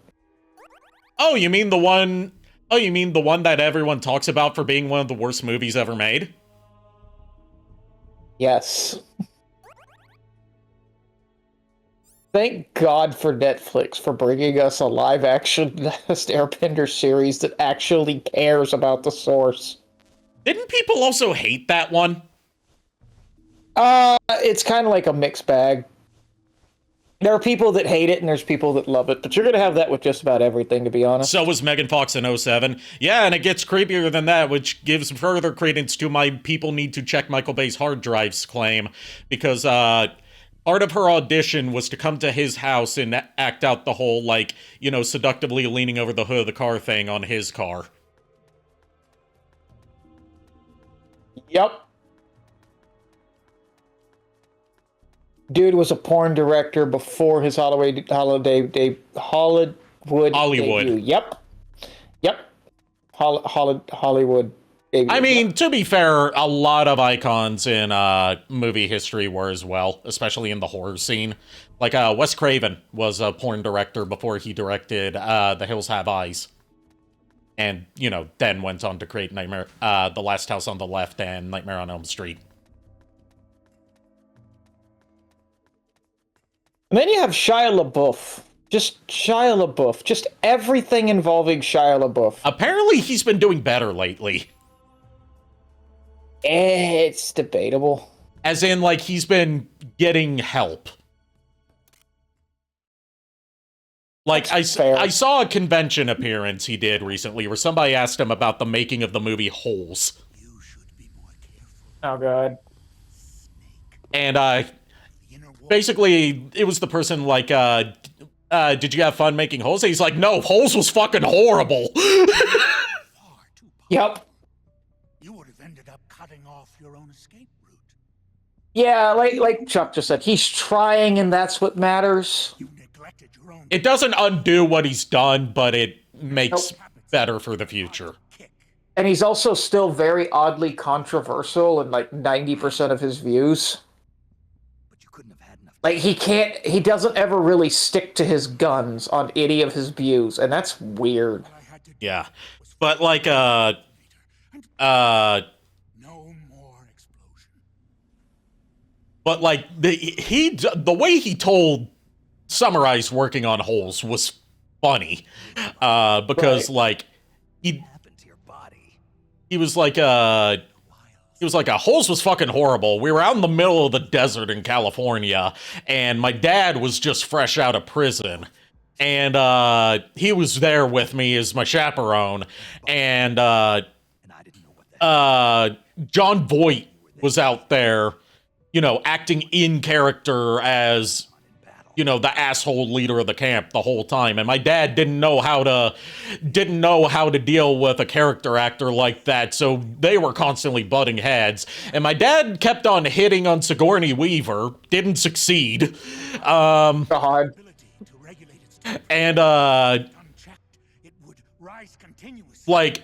Oh, you mean the one that everyone talks about for being one of the worst movies ever made? Yes. Thank God for Netflix for bringing us a live-action Last Airbender series that actually cares about the source. Didn't people also hate that one? It's kind of like a mixed bag. There are people that hate it and there's people that love it, but you're going to have that with just about everything, to be honest. So was Megan Fox in 07. Yeah, and it gets creepier than that, which gives further credence to my people need to check Michael Bay's hard drives claim, because part of her audition was to come to his house and act out the whole, like, seductively leaning over the hood of the car thing on his car. Yep. Dude was a porn director before his Hollywood debut. Yep. Hollywood debut. I mean, to be fair, a lot of icons in movie history were as well, especially in the horror scene. Like, Wes Craven was a porn director before he directed The Hills Have Eyes. And, then went on to create Nightmare, The Last House on the Left and Nightmare on Elm Street. And then you have Shia LaBeouf. Just Shia LaBeouf. Just everything involving Shia LaBeouf. Apparently, he's been doing better lately. It's debatable. As in, like, he's been getting help. Like, I saw a convention appearance he did recently where somebody asked him about the making of the movie Holes. Oh, God. And, basically, it was the person like, did you have fun making Holes? And he's like, no, Holes was fucking horrible. Yep. You would have ended up cutting off your own escape route. Yeah, like Chuck just said, he's trying and that's what matters. You neglected your own. It doesn't undo what he's done, but it makes better for the future. And he's also still very oddly controversial in like 90% of his views. Like, he doesn't ever really stick to his guns on any of his views, and that's weird. Yeah. But, like, No more explosion. But, like, the way he summarized working on Holes was funny. Because, Right. like, he was like, Holes was fucking horrible. We were out in the middle of the desert in California, and my dad was just fresh out of prison. And he was there with me as my chaperone. And John Voight was out there, acting in character as, the asshole leader of the camp the whole time. And my dad didn't know how to deal with a character actor like that, so they were constantly butting heads. And my dad kept on hitting on Sigourney Weaver, didn't succeed. God. And like,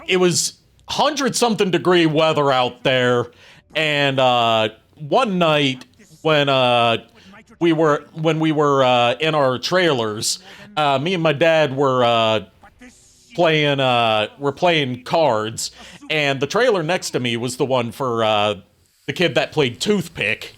it was 100-something degree weather out there, and one night when we were in our trailers, me and my dad were playing cards, and the trailer next to me was the one for the kid that played Toothpick,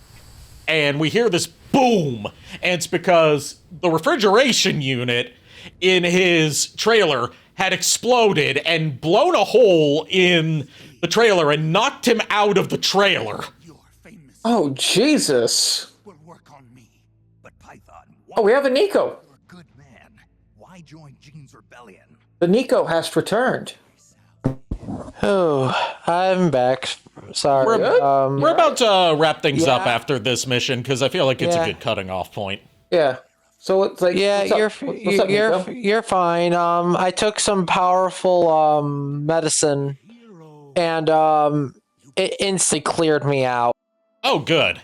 and we hear this boom, and it's because the refrigeration unit in his trailer had exploded and blown a hole in the trailer and knocked him out of the trailer. Oh, Jesus. Will work on me. But Python, Oh, we have a Nico. you're a good man. Why join Gene's rebellion? The Nico has returned. Oh, I'm back. Sorry. We're about to wrap things up Yeah. after this mission because I feel like it's a Yeah. good cutting off point. Yeah. So it's like, Yeah, what's up? you're What's up, Nico? you're fine. I took some powerful medicine, and it instantly cleared me out. Oh, good.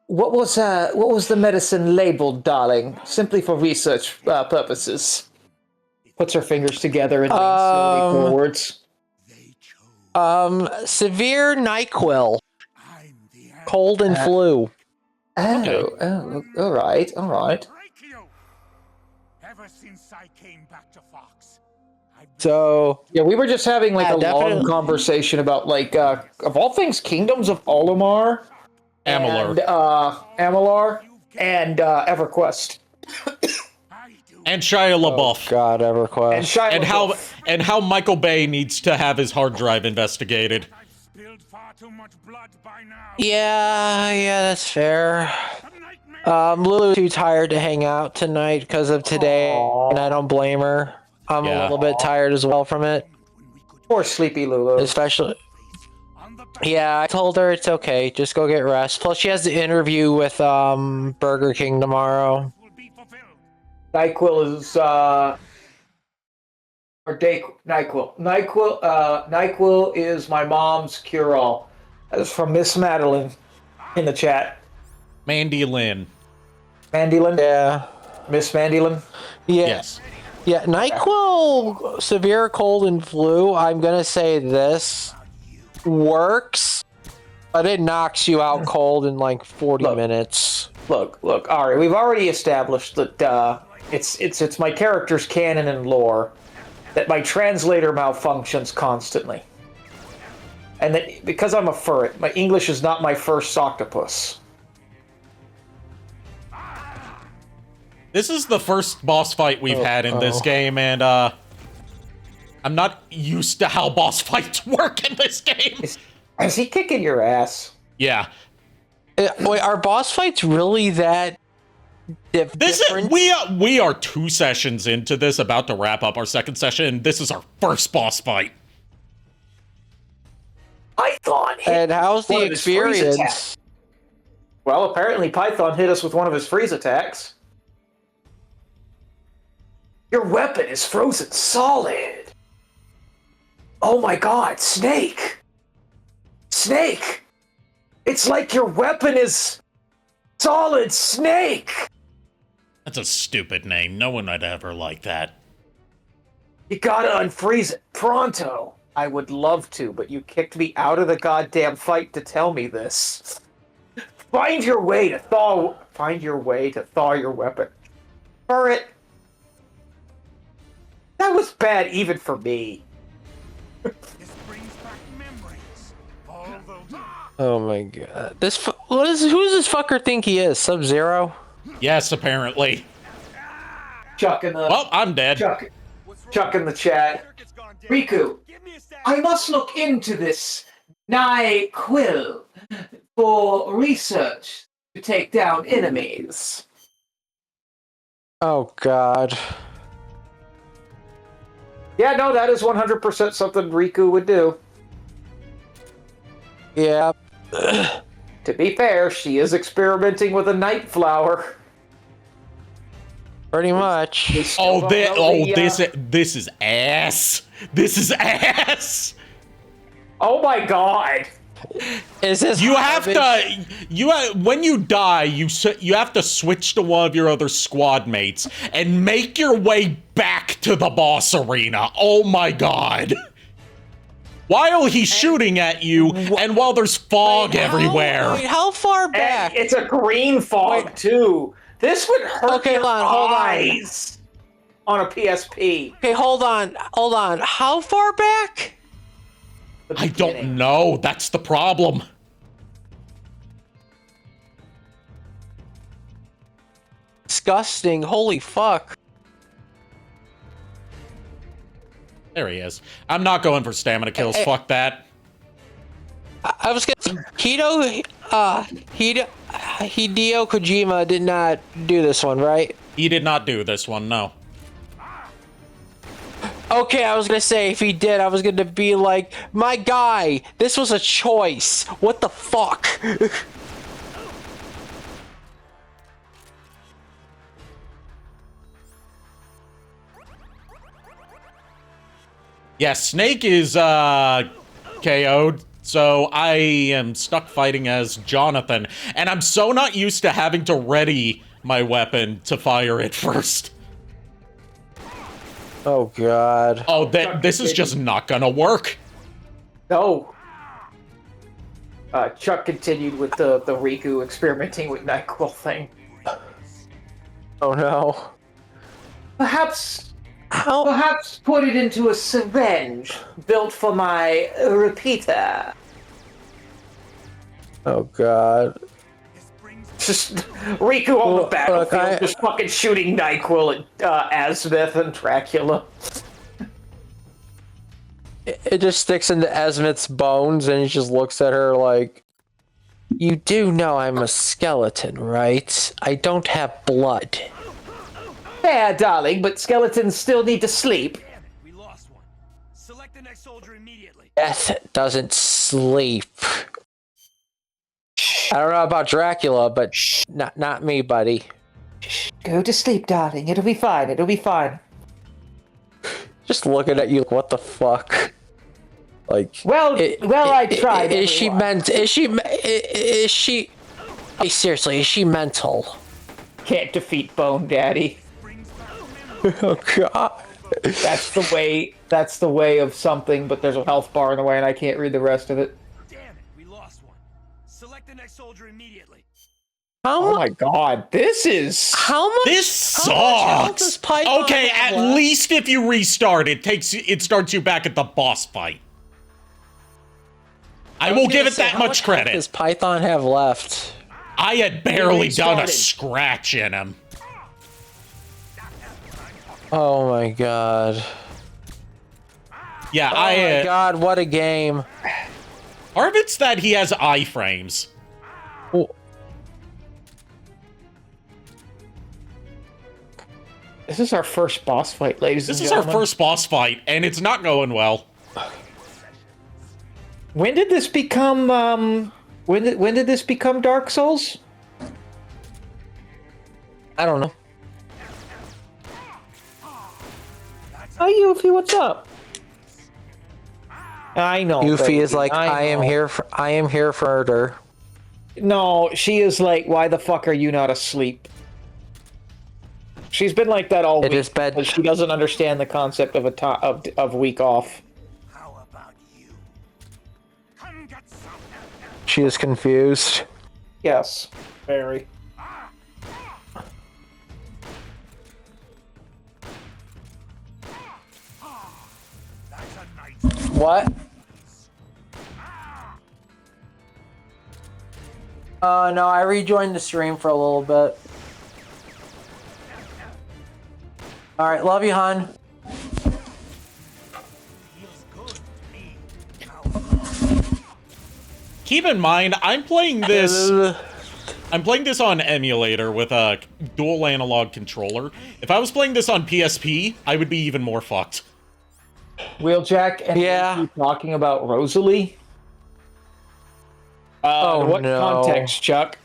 What was the medicine labeled, darling? Simply for research purposes. Puts her fingers together and leans slowly forwards. Severe NyQuil, cold and flu. Oh, all right. Ever since I came back to Fox, So Yeah, we were just having like Yeah, a long definitely. conversation about like of all things, Kingdoms of Olimar, Amalur. and Amalur, and EverQuest, And Shia LaBeouf. God, EverQuest. and Shia And how LaBeouf. how Michael Bay needs to have his hard drive investigated. spilled far too much blood by now. Yeah, that's fair. Lulu's too tired to hang out tonight because of today, and I don't blame her. I'm a Yeah. little bit tired as well from it, Poor sleepy Lulu. especially. Yeah, I told her it's okay. Just go get rest. Plus, she has the interview with Burger King tomorrow. NyQuil is NyQuil. NyQuil is my mom's cure-all. That is from Miss Madeline in the chat. Mandy Lynn. Mandylin? Yeah. Miss Mandylin? Yeah. Yes. Yeah, NyQuil, severe cold and flu, I'm gonna say this works, but it knocks you out cold in like 40 Look. minutes. Look, Ari, we've already established that it's my character's canon and lore that my translator malfunctions constantly. And that because I'm a furret, my English is not my first octopus. This is the first boss fight we've had in this game, and I'm not used to how boss fights work in this game. Is he kicking your ass? Yeah. Wait, are boss fights really that This different? is we are 2 sessions into this, about to wrap up our second session, and this is our first boss fight. Python hit And how's one the of his freeze experience? attacks. Well, apparently Python hit us with one of his freeze attacks. Your weapon is frozen solid. Oh my god, Snake! Snake! It's like your weapon is solid Snake! That's a stupid name. No one would ever like that. You gotta unfreeze it pronto. I would love to, but you kicked me out of the goddamn fight to tell me this. Find your way to thaw your weapon. Furret. That was bad even for me. This brings back memories. All those. Oh my god. Who's this fucker think he is? Sub-Zero? Yes, apparently. Chuck in the Well, I'm dead. Chuck in the chat. Riku, I must look into this NyQuil for research to take down enemies. Oh god. Yeah, no, that is 100% something Riku would do. Yeah. To be fair, she is experimenting with a night flower. Pretty much. This is ass. This is ass. Oh my god. Is this You have garbage? to when you die, you have to switch to one of your other squad mates and make your way back to the boss arena. Oh my god. While he's shooting at you, and while there's fog everywhere. How far And back? it's a green fog too. This would hurt Okay, your hold on. eyes. on a PSP. Okay, hold on. How far back? I don't know. That's the problem. Disgusting. Holy fuck. There he is. I'm not going for stamina kills. Fuck that. I was gonna Hideo Kojima did not do this one, right? He did not do this one, no. Okay, I was gonna say, if he did, I was gonna be like, my guy, this was a choice. What the fuck? Yeah, Snake is, KO'd, so I am stuck fighting as Jonathan, and I'm so not used to having to ready my weapon to fire it first. Oh, God. Oh, this is just not gonna work. No. Chuck continued with the Riku experimenting with NyQuil thing. Oh, no. Perhaps put it into a syringe built for my repeater. Oh, God. Just Riku on the battlefield, just fucking shooting NyQuil at Azmith and Dracula. It just sticks into Azmith's bones, and he just looks at her like, you do know I'm a skeleton, right? I don't have blood. Yeah, darling, but skeletons still need to sleep. Damn it, we lost one. Select the next soldier immediately. Death doesn't sleep. I don't know about Dracula, but not me, buddy. Go to sleep, darling. It'll be fine. It'll be fine. Just looking at you, like, what the fuck? Like, I tried. Is she meant? Is she? Hey, seriously, is she mental? Can't defeat Bone Daddy. Oh God. That's the way of something, but there's a health bar in the way, and I can't read the rest of it. Damn it, we lost one. Select the next soldier immediately. Oh my God, this is how much? This how much health does sucks. Python Okay, have at left? least if you restart, it starts you back at the boss fight. I will give it that much How much credit. does Python have left? I had barely done a restarted. scratch in him. Oh my God. Yeah, Oh my God, what a game. Part of it's that he has iframes. Oh. This is our first boss fight, ladies This and is our gentlemen. first boss fight, and it's not going well. When did this become when did this become Dark Souls? I don't know. Hi, Yuffie, what's up? I know. Yuffie baby, is like, I am know. here for murder. No, she is like, why the fuck are you not asleep? She's been like that all It week. is bad. But she doesn't understand the concept of of week off. How about you? Come get some. She is confused. Yes, very. That's a nice. What? No, I rejoined the stream for a little bit. Alright, love you, hon. Feels good to me. Keep in mind, I'm playing this on emulator with a dual analog controller. If I was playing this on PSP, I would be even more fucked. Wheeljack and Yeah. you talking about Rosalie. Oh, what no. context, Chuck?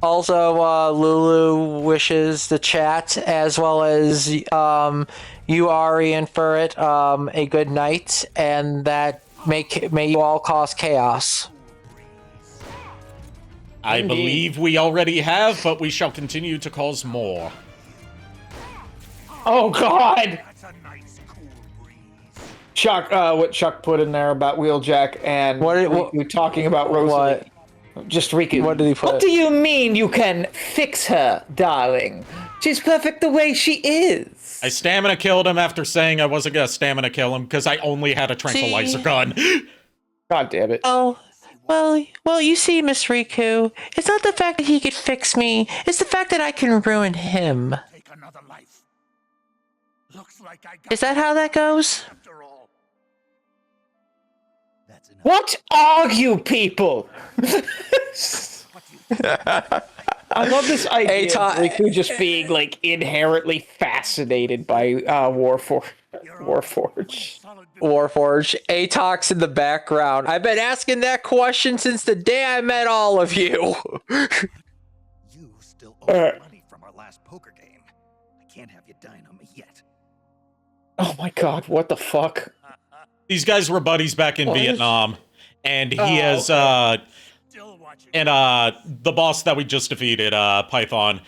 Also, Lulu wishes the chat, as well as you, Ari, and Furret, a good night, and that may you all cause chaos. I Indeed. believe we already have, but we shall continue to cause more. Oh God! That's a nice cool breeze. Chuck, what Chuck put in there about Wheeljack and What- you talking about Rosalie. Just Riku. What did he put? What do you mean you can fix her, darling? She's perfect the way she is. I stamina killed him after saying I wasn't gonna stamina kill him because I only had a tranquilizer gun. God damn it. Oh, well, you see, Miss Riku, it's not the fact that he could fix me, it's the fact that I can ruin him. Take another life. Looks like I got Is that how that goes? after all. That's enough. What are you people? I love this idea of Riku just being like inherently fascinated by Warforge. Warforge, Atox in the background. I've been asking that question since the day I met all of you. You still owe me money from our last poker game. I can't have you dying on me yet. Oh my god, what the fuck? These guys were buddies back in Vietnam, and he has Still watching. and the boss that we just defeated, Python,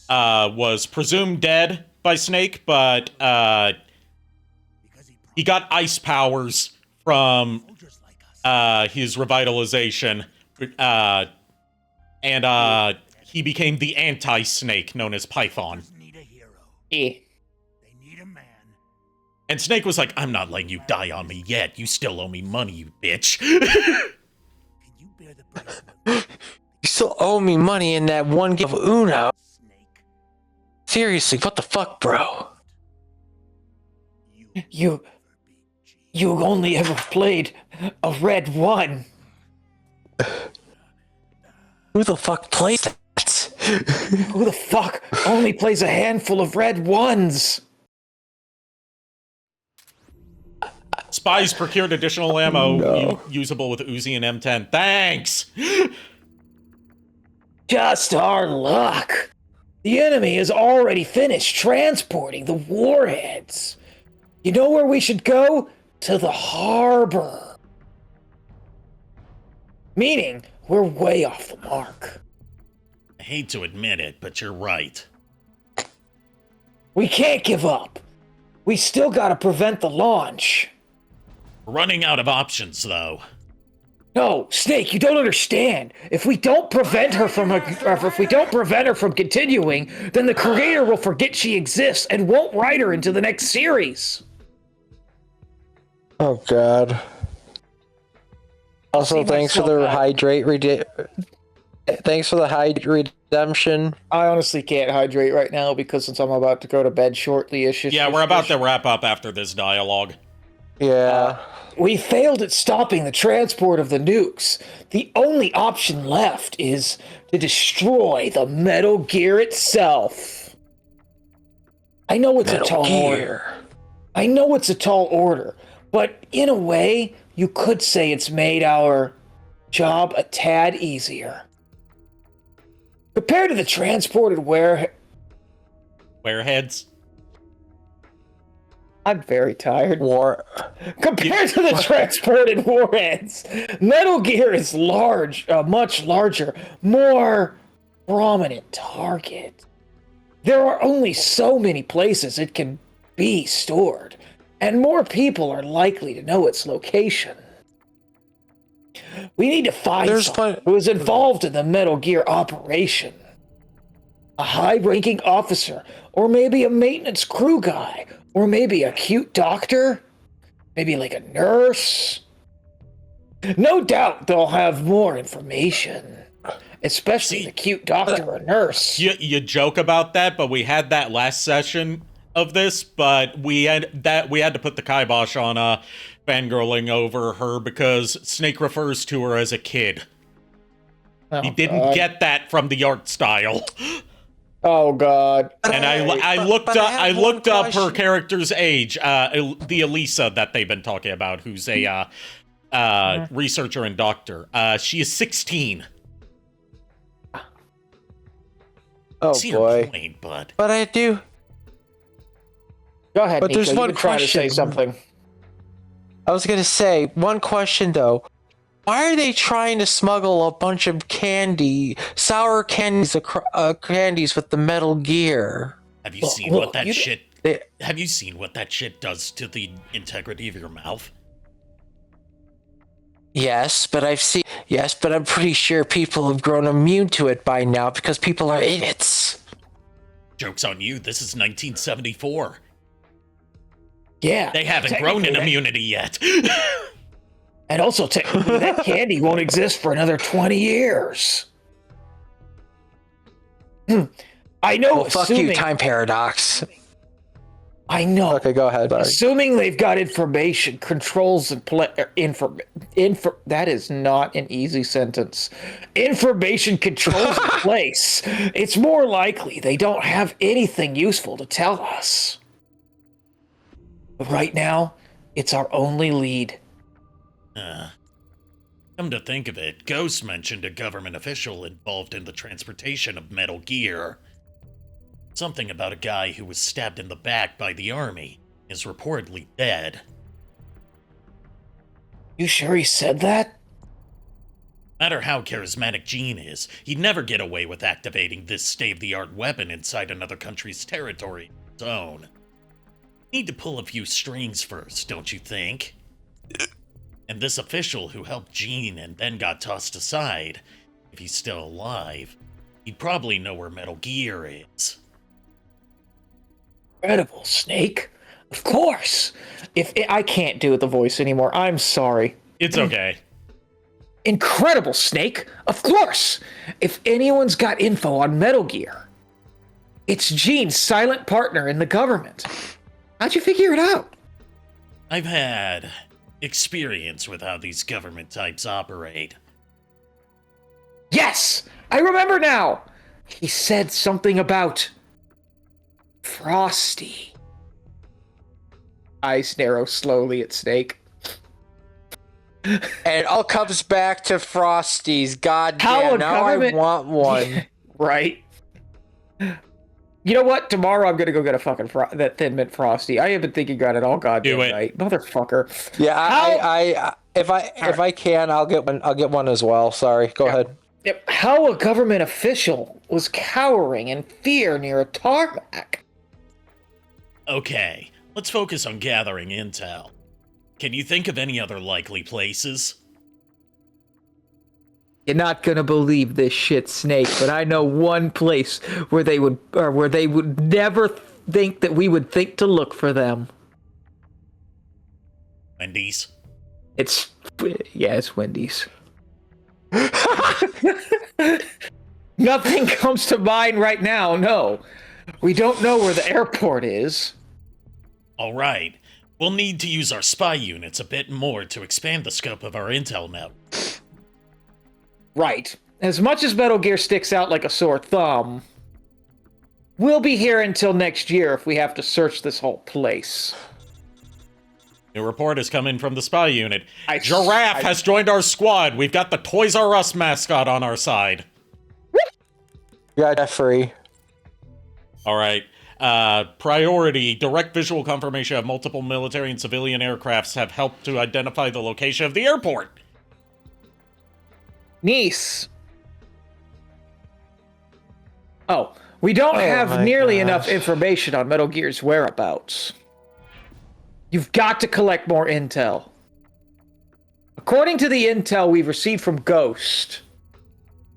was presumed dead by Snake, but he got ice powers from Soldiers like us. his revitalization, and he became the anti-Snake, known as Python. Need a hero. Eh. They need a man. And Snake was like, I'm not letting you die on me yet. You still owe me money, you bitch. Can you bear the burden You still owe me money in that one game of Uno. of Snake? Seriously, what the fuck, bro? You only ever played a red one. Who the fuck plays that? Who the fuck only plays a handful of red ones? Spies procured additional ammo usable with Uzi and M10. Thanks! Just our luck. The enemy has already finished transporting the warheads. You know where we should go? To the harbor. Meaning, we're way off the mark. I hate to admit it, but you're right. We can't give up. We still gotta prevent the launch. We're running out of options, though. No, Snake, you don't understand. If we don't prevent her from continuing, then the creator will forget she exists and won't write her into the next series. Oh god. Also, see thanks for the myself out. Thanks for the redemption. I honestly can't hydrate right now because since I'm about to go to bed shortly, Yeah, we're about to wrap up after this dialogue. Yeah. We failed at stopping the transport of the nukes. The only option left is to destroy the Metal Gear itself. I know it's a tall order. I know it's a tall order, but in a way, you could say it's made our job a tad easier. Compared to the transported Wareheads? I'm very tired. Compared to You- the transported warheads, Metal Gear is much larger, more prominent target. There are only so many places it can be stored, and more people are likely to know its location. We need to find someone who is involved in the Metal Gear operation. A high-ranking officer, or maybe a maintenance crew guy, or maybe a cute doctor, maybe like a nurse. No doubt they'll have more information, especially the cute doctor or nurse. You joke about that, but we had that last session of this, but we had to put the kibosh on fangirling over her because Snake refers to her as a kid. He didn't get that from the art style. Oh God! And I looked up her character's age, the Elisa that they've been talking about, who's a researcher and doctor. She is 16. Oh See boy. your point, bud. But I do. Go ahead, But Nico. there's You've one been trying to say question. something. I was gonna say, one question though. Why are they trying to smuggle a bunch of sour candies with the Metal Gear? Have you seen what that shit? Have you seen what that shit does to the integrity of your mouth? Yes, but I'm pretty sure people have grown immune to it by now because people are idiots. Joke's on you, this is 1974. Yeah. They haven't grown in immunity yet. And also, technically, that candy won't exist for another 20 years. I know. Well, fuck you, time paradox. I know. Okay, go ahead, buddy. Assuming they've got information controls and that is not an easy sentence. Information controls in place. It's more likely they don't have anything useful to tell us. But right now, it's our only lead. Come to think of it, Ghost mentioned a government official involved in the transportation of Metal Gear. Something about a guy who was stabbed in the back by the army is reportedly dead. You sure he said that? No matter how charismatic Gene is, he'd never get away with activating this state-of-the-art weapon inside another country's territory of its own. Need to pull a few strings first, don't you think? And this official who helped Gene and then got tossed aside, if he's still alive, he'd probably know where Metal Gear is. Incredible, Snake. Of course. I can't do the voice anymore. I'm sorry. It's okay. Incredible, Snake. Of course. If anyone's got info on Metal Gear, it's Gene's silent partner in the government. How'd you figure it out? I've had experience with how these government types operate. Yes! I remember now! He said something about Frosty. Eyes narrow slowly at Snake. And it all comes back to Frosties. God damn, now I want one. Right? You know what? Tomorrow I'm gonna go get a fucking that Thin Mint Frosty. I have been thinking about it all goddamn night, motherfucker. Yeah, I if I can, I'll get one. I'll get one as well. Sorry, go ahead. Yep. How a government official was cowering in fear near a tarmac. Okay, let's focus on gathering intel. Can you think of any other likely places? You're not gonna believe this shit, Snake, but I know one place where they would never think that we would think to look for them. Wendy's? It's Wendy's. Nothing comes to mind right now, no. We don't know where the airport is. Alright, we'll need to use our spy units a bit more to expand the scope of our intel network. Right. As much as Metal Gear sticks out like a sore thumb, we'll be here until next year if we have to search this whole place. New report has come in from the spy unit. Giraffe has joined our squad. We've got the Toys R Us mascot on our side. Yeah, Jeffrey. All right. Priority. Direct visual confirmation of multiple military and civilian aircrafts have helped to identify the location of the airport. Nice. Oh, we don't have nearly enough information on Metal Gear's whereabouts. You've got to collect more intel. According to the intel we've received from Ghost,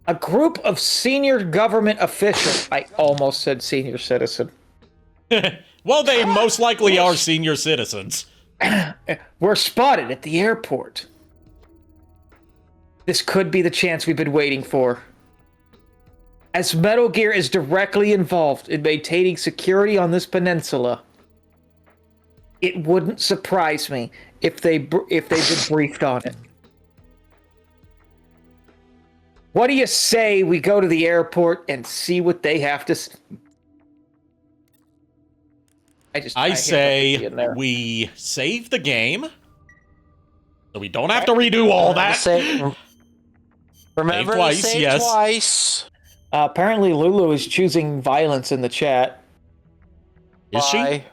a group of senior government officials, I almost said senior citizen. Well, they most likely are senior citizens. Were spotted at the airport. This could be the chance we've been waiting for. As Metal Gear is directly involved in maintaining security on this peninsula, it wouldn't surprise me if they've been briefed on it. What do you say we go to the airport and see what they have to say? I say we save the game, so we don't have to redo all that. Remember to save twice. Apparently Lulu is choosing violence in the chat. Is she?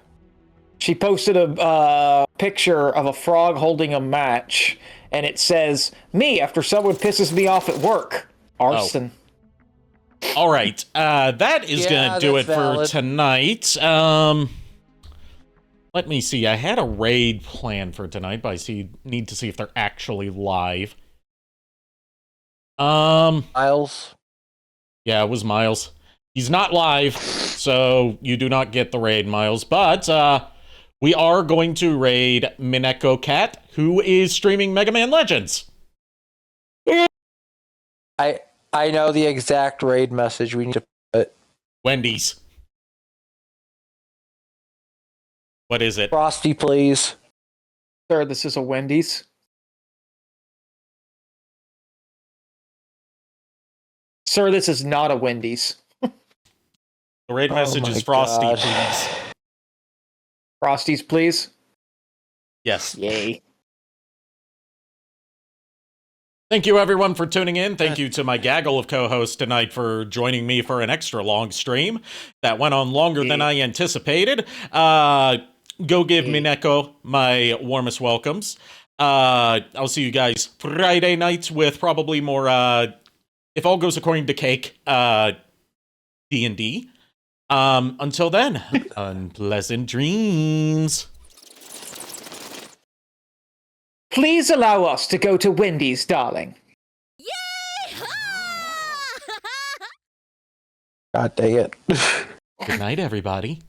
She posted a picture of a frog holding a match, and it says, "Me after someone pisses me off at work. Arson." Oh. All right, that is gonna do it for tonight. Let me see. I had a raid planned for tonight, but need to see if they're actually live. Miles. Yeah, it was Miles. He's not live, so you do not get the raid, Miles. But we are going to raid Mineko Cat, who is streaming Mega Man Legends. I know the exact raid message we need to put. Wendy's. What is it? Frosty, please. Sir, this is a Wendy's. Sir, this is not a Wendy's. The raid message is Frosty, please. Frosties, please. Yes. Yay. Thank you, everyone, for tuning in. Thank you to my gaggle of co-hosts tonight for joining me for an extra long stream that went on longer than I anticipated. Go give Mineko my warmest welcomes. I'll see you guys Friday nights with probably more, if all goes according to cake, D&D. Until then, unpleasant dreams. Please allow us to go to Wendy's, darling. God dang it. Good night, everybody.